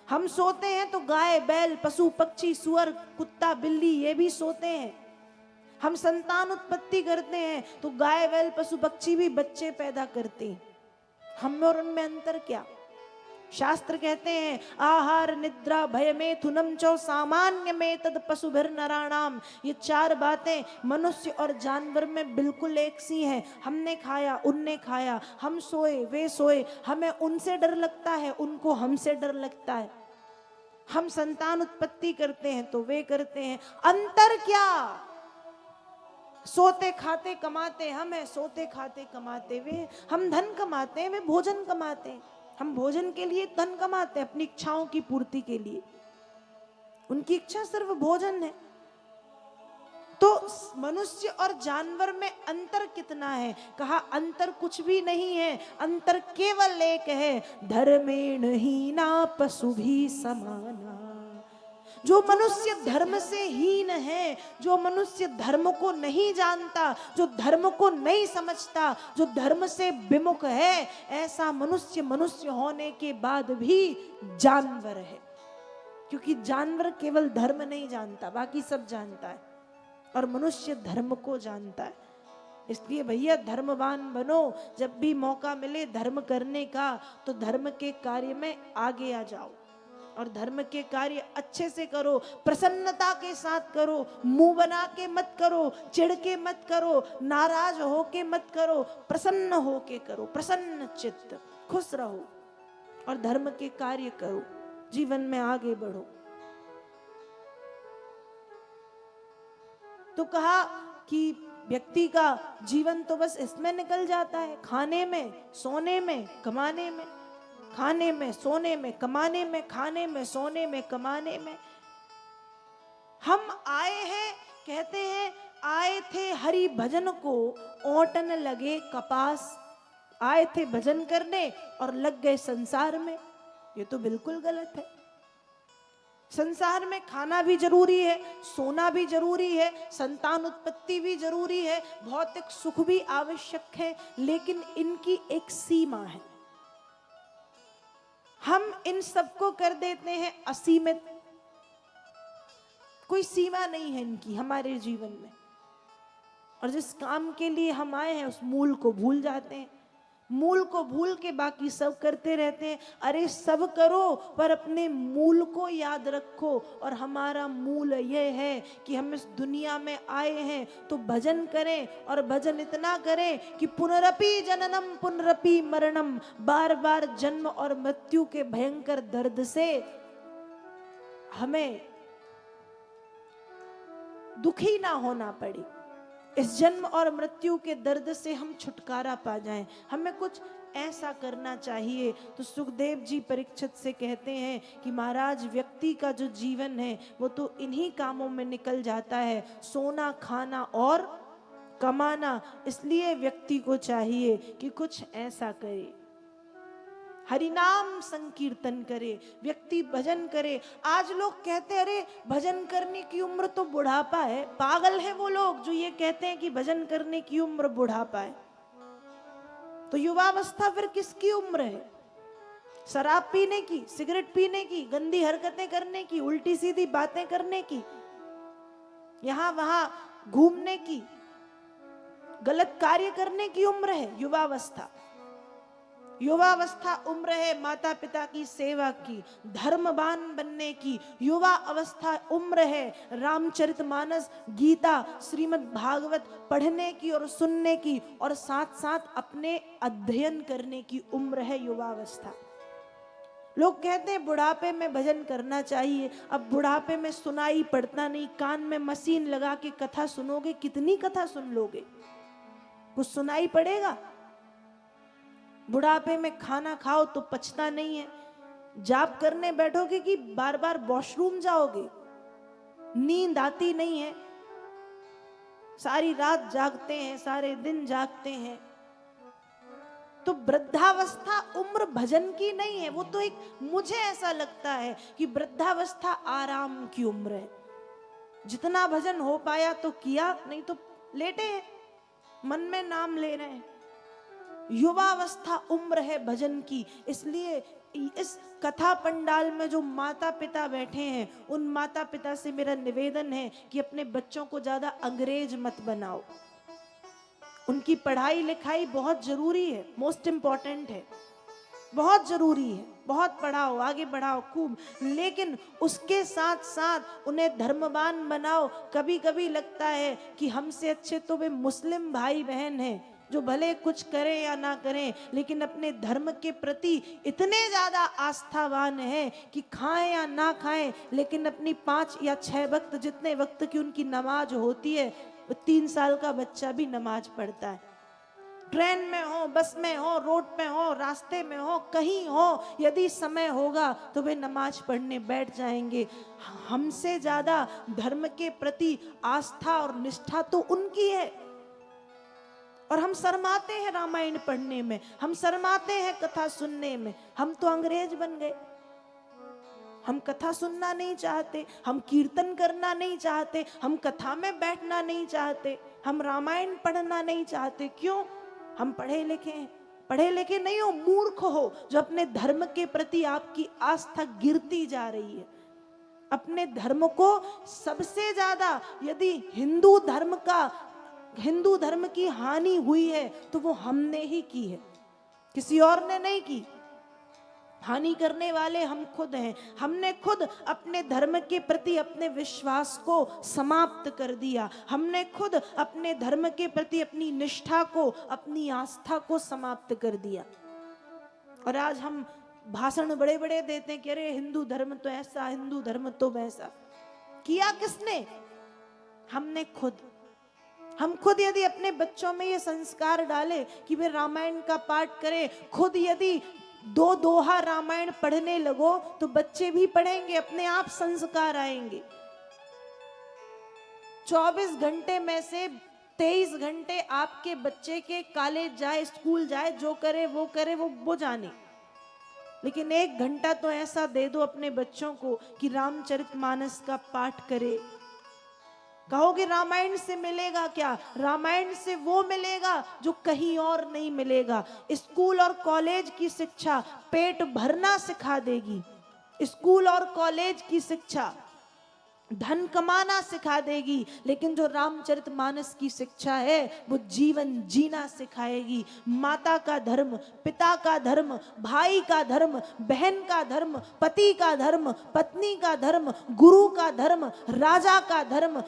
Speaker 1: हम सोते हैं तो गाय बैल पशु पक्षी सुअर कुत्ता बिल्ली ये भी सोते हैं। हम संतान उत्पत्ति करते हैं तो गाय बैल पशु पक्षी भी बच्चे पैदा करते हैं। हम और उनमें अंतर क्या? शास्त्र कहते हैं आहार निद्रा भय में थुनम चौ सामान्य में तद पशुभिर नराणाम। ये 4 बातें मनुष्य और जानवर में बिल्कुल एक सी हैं। हमने खाया, उनने खाया, हम सोए, वे सोए, हमें उनसे डर लगता है, उनको हमसे डर लगता है। हम संतान उत्पत्ति करते हैं तो वे करते हैं। अंतर क्या? सोते खाते कमाते हम हैं, सोते खाते कमाते वे। हम धन कमाते हैं, वे भोजन कमाते हैं। हम भोजन के लिए धन कमाते हैं, अपनी इच्छाओं की पूर्ति के लिए। उनकी इच्छा सिर्फ भोजन है। तो मनुष्य और जानवर में अंतर कितना है? कहा अंतर कुछ भी नहीं है, अंतर केवल एक है, धर्मेण हीना पशु भी समाना। जो मनुष्य धर्म से हीन है, जो मनुष्य धर्म को नहीं जानता, जो धर्म को नहीं समझता, जो धर्म से विमुख है, ऐसा मनुष्य मनुष्य होने के बाद भी जानवर है। क्योंकि जानवर केवल धर्म नहीं जानता, बाकी सब जानता है, और मनुष्य धर्म को जानता है। इसलिए भैया धर्मवान बनो। जब भी मौका मिले धर्म करने का तो धर्म के कार्य में आगे आ जाओ, और धर्म के कार्य अच्छे से करो, प्रसन्नता के साथ करो, मुंह बना के मत करो, चिढ़ के मत करो, नाराज हो के मत करो, प्रसन्न हो के करो, प्रसन्न चित्त, खुश रहो और धर्म के कार्य करो, जीवन में आगे बढ़ो। तो कहा कि व्यक्ति का जीवन तो बस इसमें निकल जाता है, खाने में, सोने में, कमाने में, खाने में, सोने में, कमाने में, खाने में, सोने में, कमाने में। हम आए हैं, कहते हैं आए थे हरि भजन को, ओटन लगे कपास। आए थे भजन करने और लग गए संसार में। ये तो बिल्कुल गलत है। संसार में खाना भी जरूरी है, सोना भी जरूरी है, संतान उत्पत्ति भी जरूरी है, भौतिक सुख भी आवश्यक है, लेकिन इनकी एक सीमा है। हम इन सबको कर देते हैं असीमित, कोई सीमा नहीं है इनकी हमारे जीवन में। और जिस काम के लिए हम आए हैं उस मूल को भूल जाते हैं, मूल को भूल के बाकी सब करते रहते हैं। अरे सब करो पर अपने मूल को याद रखो। और हमारा मूल यह है कि हम इस दुनिया में आए हैं तो भजन करें, और भजन इतना करें कि पुनरपि जननम पुनरपि मरणम, बार बार जन्म और मृत्यु के भयंकर दर्द से हमें दुखी ना होना पड़े। इस जन्म और मृत्यु के दर्द से हम छुटकारा पा जाएं। हमें कुछ ऐसा करना चाहिए। तो सुखदेव जी परीक्षित से कहते हैं कि महाराज व्यक्ति का जो जीवन है वो तो इन्हीं कामों में निकल जाता है, सोना, खाना और कमाना। इसलिए व्यक्ति को चाहिए कि कुछ ऐसा करे, हरिनाम संकीर्तन करे, व्यक्ति भजन करे। आज लोग कहते हैं अरे भजन करने की उम्र तो बुढ़ापा है। पागल है वो लोग जो ये कहते हैं कि भजन करने की उम्र बुढ़ापा है। तो युवावस्था फिर किसकी उम्र है? शराब पीने की, सिगरेट पीने की, गंदी हरकतें करने की, उल्टी सीधी बातें करने की, यहां वहां घूमने की, गलत कार्य करने की उम्र है युवावस्था। युवावस्था उम्र है माता पिता की सेवा की, धर्मवान बनने की। युवा अवस्था उम्र है रामचरितमानस, गीता, श्रीमद् भागवत पढ़ने की और सुनने की, और साथ साथ अपने अध्ययन करने की उम्र है युवावस्था। लोग कहते हैं बुढ़ापे में भजन करना चाहिए। अब बुढ़ापे में सुनाई पड़ता नहीं, कान में मशीन लगा के कथा सुनोगे, कितनी कथा सुन लोगे? कुछ सुनाई पड़ेगा? बुढ़ापे में खाना खाओ तो पचता नहीं है, जाप करने बैठोगे कि बार बार वॉशरूम जाओगे, नींद आती नहीं है, सारी रात जागते हैं, सारे दिन जागते हैं। तो वृद्धावस्था उम्र भजन की नहीं है। वो तो एक, मुझे ऐसा लगता है कि वृद्धावस्था आराम की उम्र है। जितना भजन हो पाया तो किया, नहीं तो लेटे हैं, मन में नाम ले रहे हैं। युवावस्था उम्र है भजन की। इसलिए इस कथा पंडाल में जो माता पिता बैठे हैं, उन माता पिता से मेरा निवेदन है कि अपने बच्चों को ज्यादा अंग्रेज मत बनाओ। उनकी पढ़ाई लिखाई बहुत जरूरी है, मोस्ट इंपॉर्टेंट है, बहुत जरूरी है, बहुत पढ़ाओ, आगे बढ़ाओ खूब, लेकिन उसके साथ साथ उन्हें धर्मवान बनाओ। कभी कभी लगता है कि हमसे अच्छे तो वे मुस्लिम भाई बहन हैं जो भले कुछ करें या ना करें, लेकिन अपने धर्म के प्रति इतने ज्यादा आस्थावान हैं कि खाएं या ना खाएं, लेकिन अपनी 5 या 6 वक्त, जितने वक्त की उनकी नमाज होती है, वो 3 साल का बच्चा भी नमाज पढ़ता है। ट्रेन में हो, बस में हो, रोड पे हो, रास्ते में हो, कहीं हो, यदि समय होगा तो वे नमाज पढ़ने बैठ जाएंगे। हमसे ज्यादा धर्म के प्रति आस्था और निष्ठा तो उनकी है। और हम शर्माते हैं रामायण पढ़ने में, हम शर्माते हैं कथा सुनने में। हम तो अंग्रेज बन गए। हम कथा सुनना नहीं चाहते, हम कीर्तन करना नहीं चाहते, हम कथा में बैठना नहीं चाहते, हम रामायण पढ़ना नहीं चाहते। क्यों? हम पढ़े लिखे हैं। पढ़े लिखे नहीं हो, मूर्ख हो, जो अपने धर्म के प्रति आपकी आस्था गिरती जा रही है। अपने धर्म को सबसे ज्यादा यदि हिंदू धर्म की हानि हुई है तो वो हमने ही की है, किसी और ने नहीं की। हानि करने वाले हम खुद हैं। हमने खुद अपने धर्म के प्रति अपने विश्वास को समाप्त कर दिया। हमने खुद अपने धर्म के प्रति अपनी निष्ठा को, अपनी आस्था को समाप्त कर दिया। और आज हम भाषण बड़े बड़े देते हैं कि अरे हिंदू धर्म तो ऐसा, हिंदू धर्म तो वैसा। किया किसने? हमने खुद। हम खुद यदि अपने बच्चों में ये संस्कार डाले कि वे रामायण का पाठ करें, खुद यदि दो दोहा रामायण पढ़ने लगो तो बच्चे भी पढ़ेंगे, अपने आप संस्कार आएंगे। 24 घंटे में से 23 घंटे आपके बच्चे के कॉलेज जाए, स्कूल जाए, जो करे वो जाने, लेकिन 1 घंटा तो ऐसा दे दो अपने बच्चों को कि रामचरितमानस का पाठ करे। कहोगे रामायण से मिलेगा क्या? रामायण से वो मिलेगा जो कहीं और नहीं मिलेगा। स्कूल और कॉलेज की शिक्षा पेट भरना सिखा देगी। स्कूल और कॉलेज की शिक्षा धन कमाना सिखा देगी, लेकिन जो रामचरितमानस की शिक्षा है वो जीवन जीना सिखाएगी। माता का धर्म, पिता का धर्म, भाई का धर्म, बहन का धर्म, पति का धर्म, पत्नी का धर्म, गुरु का धर्म, राजा का धर्म,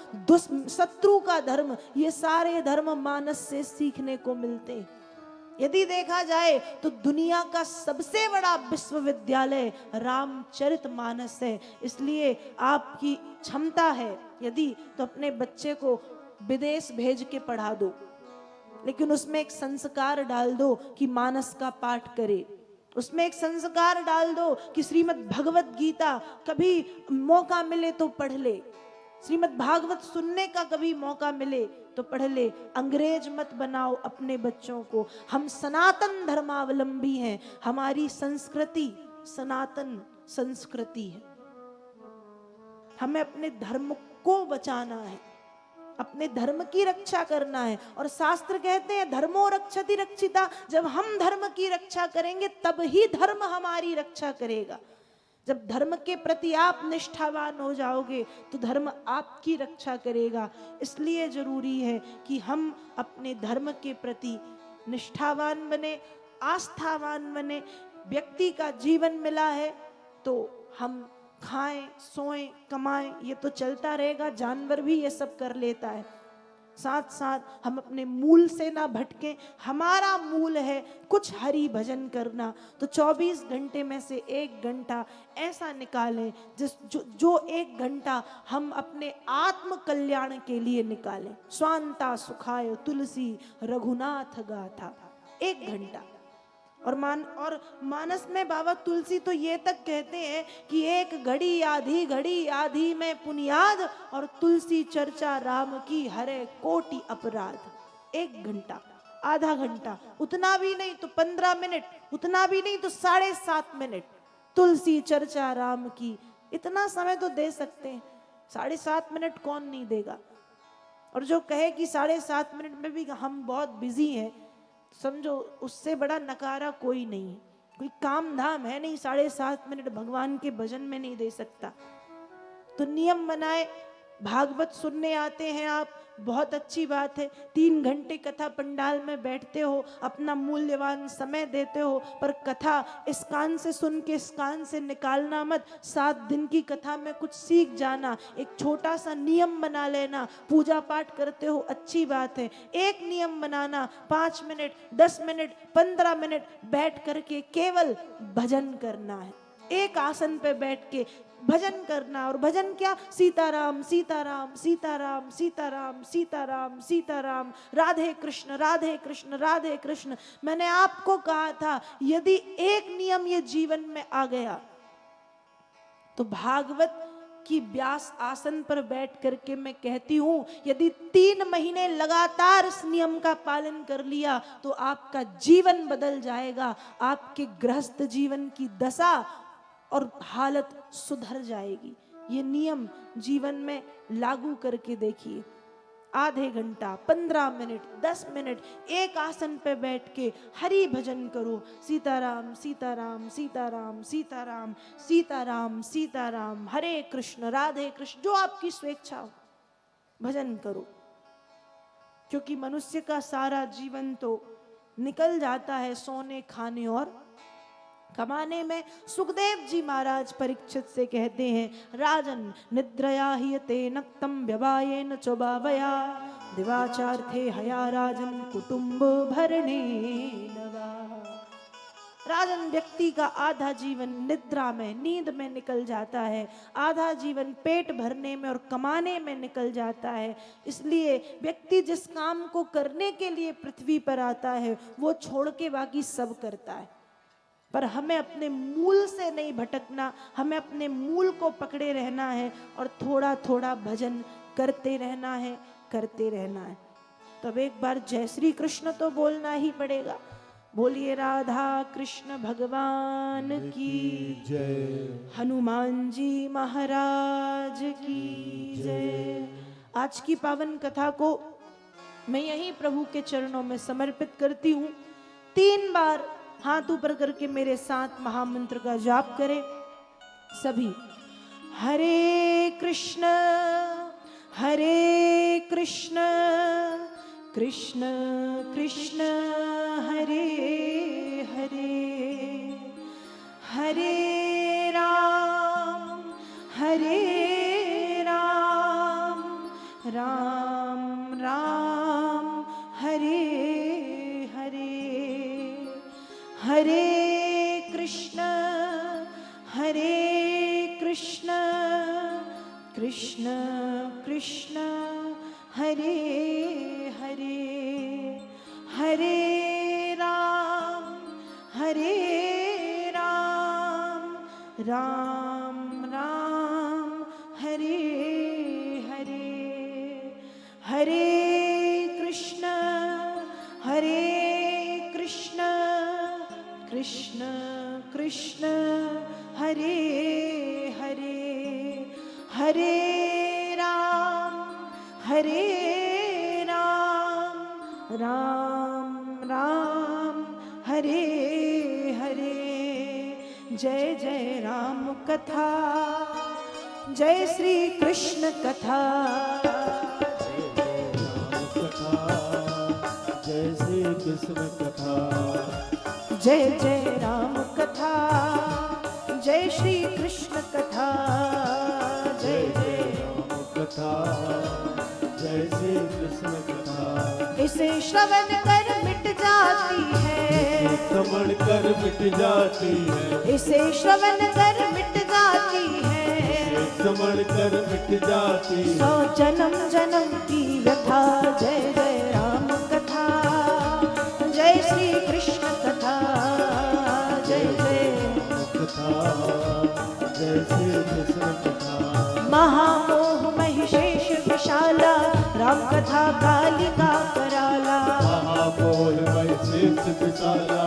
Speaker 1: शत्रु का धर्म, ये सारे धर्म मानस से सीखने को मिलते हैं। यदि देखा जाए तो दुनिया का सबसे बड़ा विश्वविद्यालय रामचरितमानस है। इसलिए आपकी क्षमता है यदि तो अपने बच्चे को विदेश भेज के पढ़ा दो, लेकिन उसमें एक संस्कार डाल दो कि मानस का पाठ करे। उसमें एक संस्कार डाल दो कि श्रीमद् भगवत गीता कभी मौका मिले तो पढ़ ले, श्रीमद् भागवत सुनने का कभी मौका मिले तो पढ़ ले। अंग्रेज मत बनाओ अपने बच्चों को। हम सनातन धर्मावलंबी हैं। हमारी संस्कृति सनातन संस्कृति है। हमें अपने धर्म को बचाना है, अपने धर्म की रक्षा करना है। और शास्त्र कहते हैं धर्मो रक्षति रक्षिता। जब हम धर्म की रक्षा करेंगे तब ही धर्म हमारी रक्षा करेगा। जब धर्म के प्रति आप निष्ठावान हो जाओगे तो धर्म आपकी रक्षा करेगा। इसलिए जरूरी है कि हम अपने धर्म के प्रति निष्ठावान बने, आस्थावान बने। व्यक्ति का जीवन मिला है तो हम खाएं, सोएं, कमाएं, ये तो चलता रहेगा। जानवर भी ये सब कर लेता है। साथ साथ हम अपने मूल से ना भटकें। हमारा मूल है कुछ हरि भजन करना। तो 24 घंटे में से 1 घंटा ऐसा निकालें जो 1 घंटा हम अपने आत्म कल्याण के लिए निकालें। स्वांता सुखाय तुलसी रघुनाथ गाथा, 1 घंटा। और मानस में बाबा तुलसी तो ये तक कहते हैं कि 1 घड़ी आधी में पुनियाद, और तुलसी चर्चा राम की हरे कोटि अपराध। 1 घंटा, आधा घंटा, उतना भी नहीं तो 15 मिनट, उतना भी नहीं तो 7.5 मिनट तुलसी चर्चा राम की। इतना समय तो दे सकते हैं। 7.5 मिनट कौन नहीं देगा? और जो कहे कि 7.5 मिनट में भी हम बहुत बिजी हैं, समझो उससे बड़ा नकारा कोई नहीं है। कोई काम धाम है नहीं 7.5 मिनट भगवान के भजन में नहीं दे सकता। तो नियम बनाए। भागवत सुनने आते हैं आप, बहुत अच्छी बात है। 3 घंटे कथा पंडाल में बैठते हो, अपना मूल्यवान समय देते हो, पर कथा इस कान से सुन के इस कान से निकालना मत। 7 दिन की कथा में कुछ सीख जाना, एक छोटा सा नियम बना लेना। पूजा पाठ करते हो, अच्छी बात है। एक नियम बनाना, 5 मिनट, 10 मिनट, 15 मिनट बैठ करके केवल भजन करना है। एक आसन पे बैठ के भजन करना। और भजन क्या? सीताराम सीताराम सीताराम सीताराम सीताराम सीताराम, राधे कृष्ण राधे कृष्ण राधे कृष्ण। मैंने आपको कहा था यदि एक नियम ये जीवन में आ गया तो भागवत की व्यास आसन पर बैठ करके मैं कहती हूं, यदि 3 महीने लगातार इस नियम का पालन कर लिया तो आपका जीवन बदल जाएगा। आपके गृहस्थ जीवन की दशा और हालत सुधर जाएगी। ये नियम जीवन में लागू करके देखिए। आधे घंटा, 15 मिनट, 10 मिनट एक आसन पे बैठ के हरि भजन करो। सीताराम सीताराम सीताराम सीताराम सीताराम सीताराम, हरे कृष्ण राधे कृष्ण, जो आपकी स्वेच्छा हो भजन करो। क्योंकि मनुष्य का सारा जीवन तो निकल जाता है सोने खाने और कमाने में। सुखदेव जी महाराज परीक्षित से कहते हैं, राजन निद्रया हीयते नक्तम व्यवायेन च भावया दिवाचार्थे हया राजन कुटुंब भरणे नवा। राजन, व्यक्ति का आधा जीवन निद्रा में, नींद में निकल जाता है, आधा जीवन पेट भरने में और कमाने में निकल जाता है। इसलिए व्यक्ति जिस काम को करने के लिए पृथ्वी पर आता है वो छोड़ के बाकी सब करता है। पर हमें अपने मूल से नहीं भटकना, हमें अपने मूल को पकड़े रहना है और थोड़ा थोड़ा भजन करते रहना है, करते रहना है। तब एक बार जय श्री कृष्ण तो बोलना ही पड़ेगा। बोलिए राधा कृष्ण भगवान की जय, हनुमान जी महाराज की जय। आज की पावन कथा को मैं यही प्रभु के चरणों में समर्पित करती हूँ। 3 बार हाथ ऊपर करके मेरे साथ महामंत्र का जाप करें सभी। हरे कृष्ण कृष्ण कृष्ण हरे हरे, हरे राम राम राम हरे हरे, हरे कृष्ण कृष्ण कृष्ण हरे हरे, हरे राम राम राम हरे हरे, हरे कृष्ण कृष्ण कृष्ण हरे हरे, हरे राम राम राम हरे हरे। जय जय राम कथा, जय श्री कृष्ण कथा,
Speaker 2: जय श्री कृष्ण कथा,
Speaker 1: जय जय राम कथा, जय श्री कृष्ण कथा, जय जय
Speaker 2: राम कथा, जय श्री कृष्ण कथा।
Speaker 1: इसे श्रवण कर मिट जाती है,
Speaker 2: श्रवण कर मिट जाती है,
Speaker 1: इसे श्रवण कर मिट जाती है,
Speaker 2: श्रवण कर मिट जाती है।
Speaker 1: 100 जन्म जन्म की व्यथा। जय जय राम कथा, जय श्री कृष्ण कथा, जय जय
Speaker 2: कथा, जय श्री कृष्ण कथा।
Speaker 1: महामोह महिषेश विशाला, राम कथा कालिका कराला,
Speaker 2: महामोह महिषेश विशाला,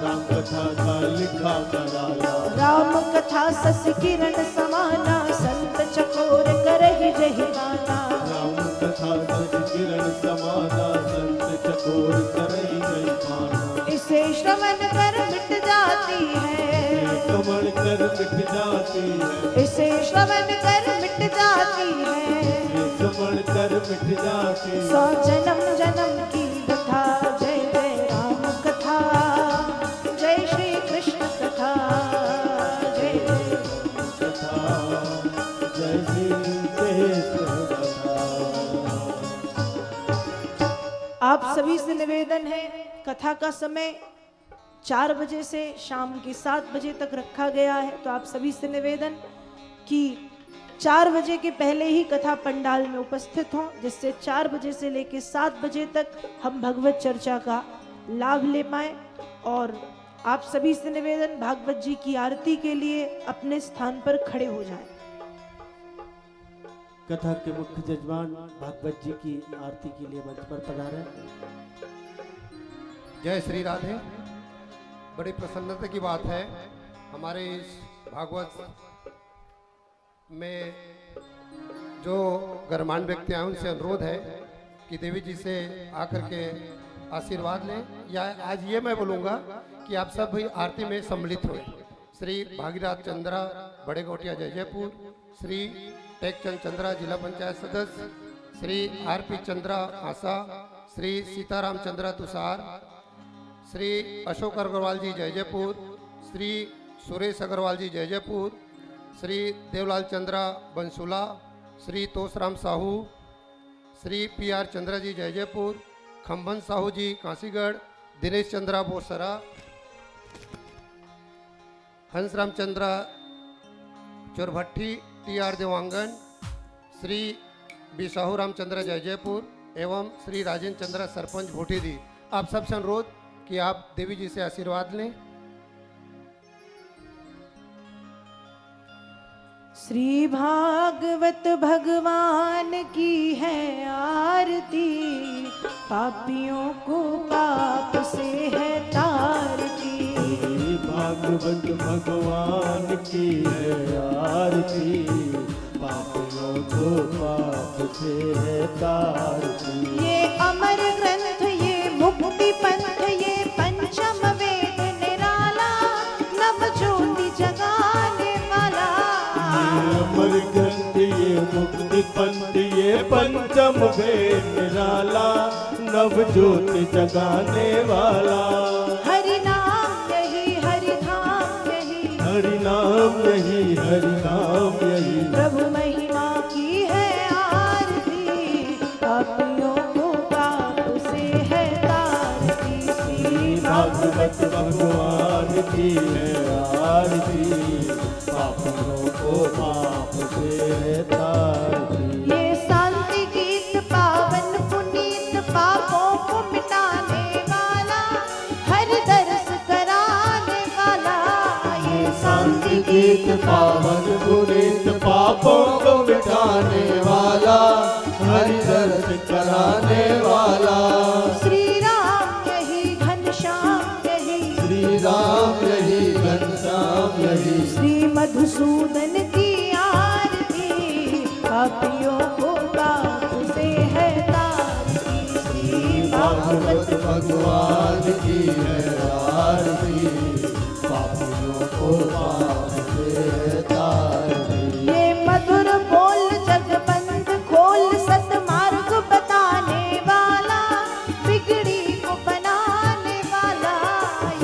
Speaker 2: राम कथा कालिका कराला।
Speaker 1: राम कथा सस किरण समाना, संत चकोर करहि जहि गाना,
Speaker 2: राम कथा सस किरण समाना, संत चकोर करहि जहि गाना।
Speaker 1: इसे श्रवण कर मिट जाती है,
Speaker 2: श्रवण कर मिट जाती है,
Speaker 1: इसे श्रवण कर मिट जाती है,
Speaker 2: श्रवण कर मिट जाती है।
Speaker 1: 100 जन्म जन्म की कथा। जय जय राम कथा, जय श्री कृष्ण कथा, जय जय
Speaker 2: कथा, जय श्री कृष्ण कथा।
Speaker 1: आप सभी से निवेदन है, कथा का समय 4 बजे से शाम के 7 बजे तक रखा गया है। तो आप सभी से निवेदन कि 4 बजे के पहले ही कथा पंडाल में उपस्थित हों, जिससे 4 बजे से लेकर 7 बजे तक हम भगवत चर्चा का लाभ ले पाएं। और आप सभी से निवेदन, भागवत जी की आरती के लिए अपने स्थान पर खड़े हो जाएं।
Speaker 2: कथा के मुख्य जजमान भागवत जी की आरती के लिए मंच पर पधारे।
Speaker 3: जय श्री राधे। बड़ी प्रसन्नता की बात है, हमारे इस भागवत में जो गणमान्य व्यक्ति आए उनसे अनुरोध है कि देवी जी से आकर के आशीर्वाद लें, या आज ये मैं बोलूँगा कि आप सब भी आरती में सम्मिलित हुए। श्री भागीरथ चंद्रा बड़े गोटिया जयपुर, श्री टेकचंद चंद्रा जिला पंचायत सदस्य, श्री आरपी चंद्रा आसा, श्री सीताराम चंद्रा तुषार, श्री अशोक अग्रवाल जी जयपुर, श्री सुरेश अग्रवाल जी जयपुर, श्री देवलाल चंद्रा बंसुला, श्री तोसराम साहू, श्री पी.आर. चंद्रा जी जयपुर, खम्भन साहू जी काशीगढ़, दिनेश चंद्रा बोसरा, हंसराम चंद्रा चोरभट्टी टी.आर. देवांगन, श्री बी साहू रामचंद्र जयपुर एवं श्री राजेंद्र चंद्रा सरपंच भोटीदी। आप सबसे अनुरोध कि आप देवी जी से आशीर्वाद लें।
Speaker 1: श्री भागवत भगवान की है आरती, पापियों को पाप से है तारती।
Speaker 2: श्री भागवत भगवान की है आरती, पापियों को पाप से है तारती।
Speaker 1: ये अमर ग्रंथ, ये मुक्ति पंथ, ये पंचम वेद निराला, नव ज्योति जगाने वाला।
Speaker 2: अमर ग्रंथ, ये मुक्ति पंथ, ये पंचम वेद निराला, नव ज्योति जगाने वाला।
Speaker 1: हरि नाम यही, हरि धाम यही,
Speaker 2: हरि नाम यही, हरि नाम यही।
Speaker 1: प्रभु महिमा की है आरती, पापियों को पाप से है तारती। श्री
Speaker 2: भागवत भगवान की है आरती, पापियों को पाप से है तारती।
Speaker 1: ये शांति गीत पावन पुनीत, पापों को मिटाने वाला, हर दर्श कराने वाला। ये
Speaker 2: शांति गीत पावन पुनीत, पापों को मिटाने वाला, हरि दर्श कराने वाला।
Speaker 1: श्री राम यही, घनश्याम यही,
Speaker 2: श्री राम यही, घनश्याम यही।
Speaker 1: श्री मधुसूदन की आरती, पापियों को पाप से है तारती। श्री
Speaker 2: भागवत भगवान की है आरती, पापियों को पाप से है तारती।
Speaker 1: ये मधुर बोल जगबंद खोल, सतमार्ग बताने वाला, बिगड़ी को बनाने वाला।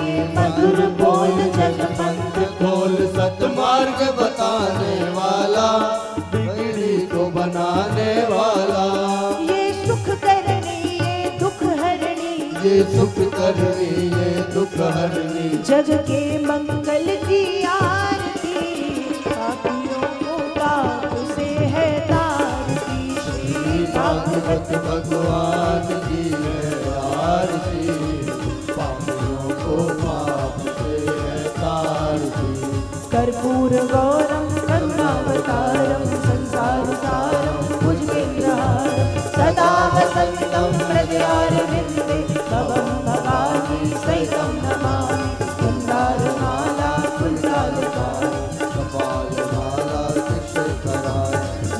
Speaker 1: ये मधुर बोल जगबंद
Speaker 2: खोल, सतमार्ग बताने वाला, बिगड़ी को बनाने वाला।
Speaker 1: ये सुख करनी, ये दुख हरणी,
Speaker 2: ये सुख करनी, ये दुख हरनी।
Speaker 1: जग के मंगल की आरती, पापियों को पाप से है तारती। श्री
Speaker 2: भागवत भगवान की है आरती, पापियों को पाप से है तारती।
Speaker 1: कर्पूर गौरम करुणावतारम, संसार सारम भुजगेन्द्रहारम, सदा वसन्तं हृदयारविन्दे, भवं भवानी सहितं नमामि। कुन्दारमाला कुन्दारकाय,
Speaker 2: कपालमाला कृष्णकराय,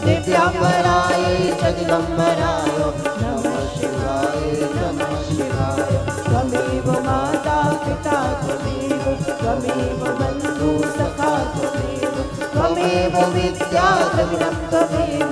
Speaker 1: दिव्याम्बराय च दिगम्बराय, नमः शिवाय नमः शिवाय। त्वमेव माता पिता त्वमेव, त्वमेव बन्धु सखा त्वमेव, त्वमेव विद्या द्रविणं त्वमेव,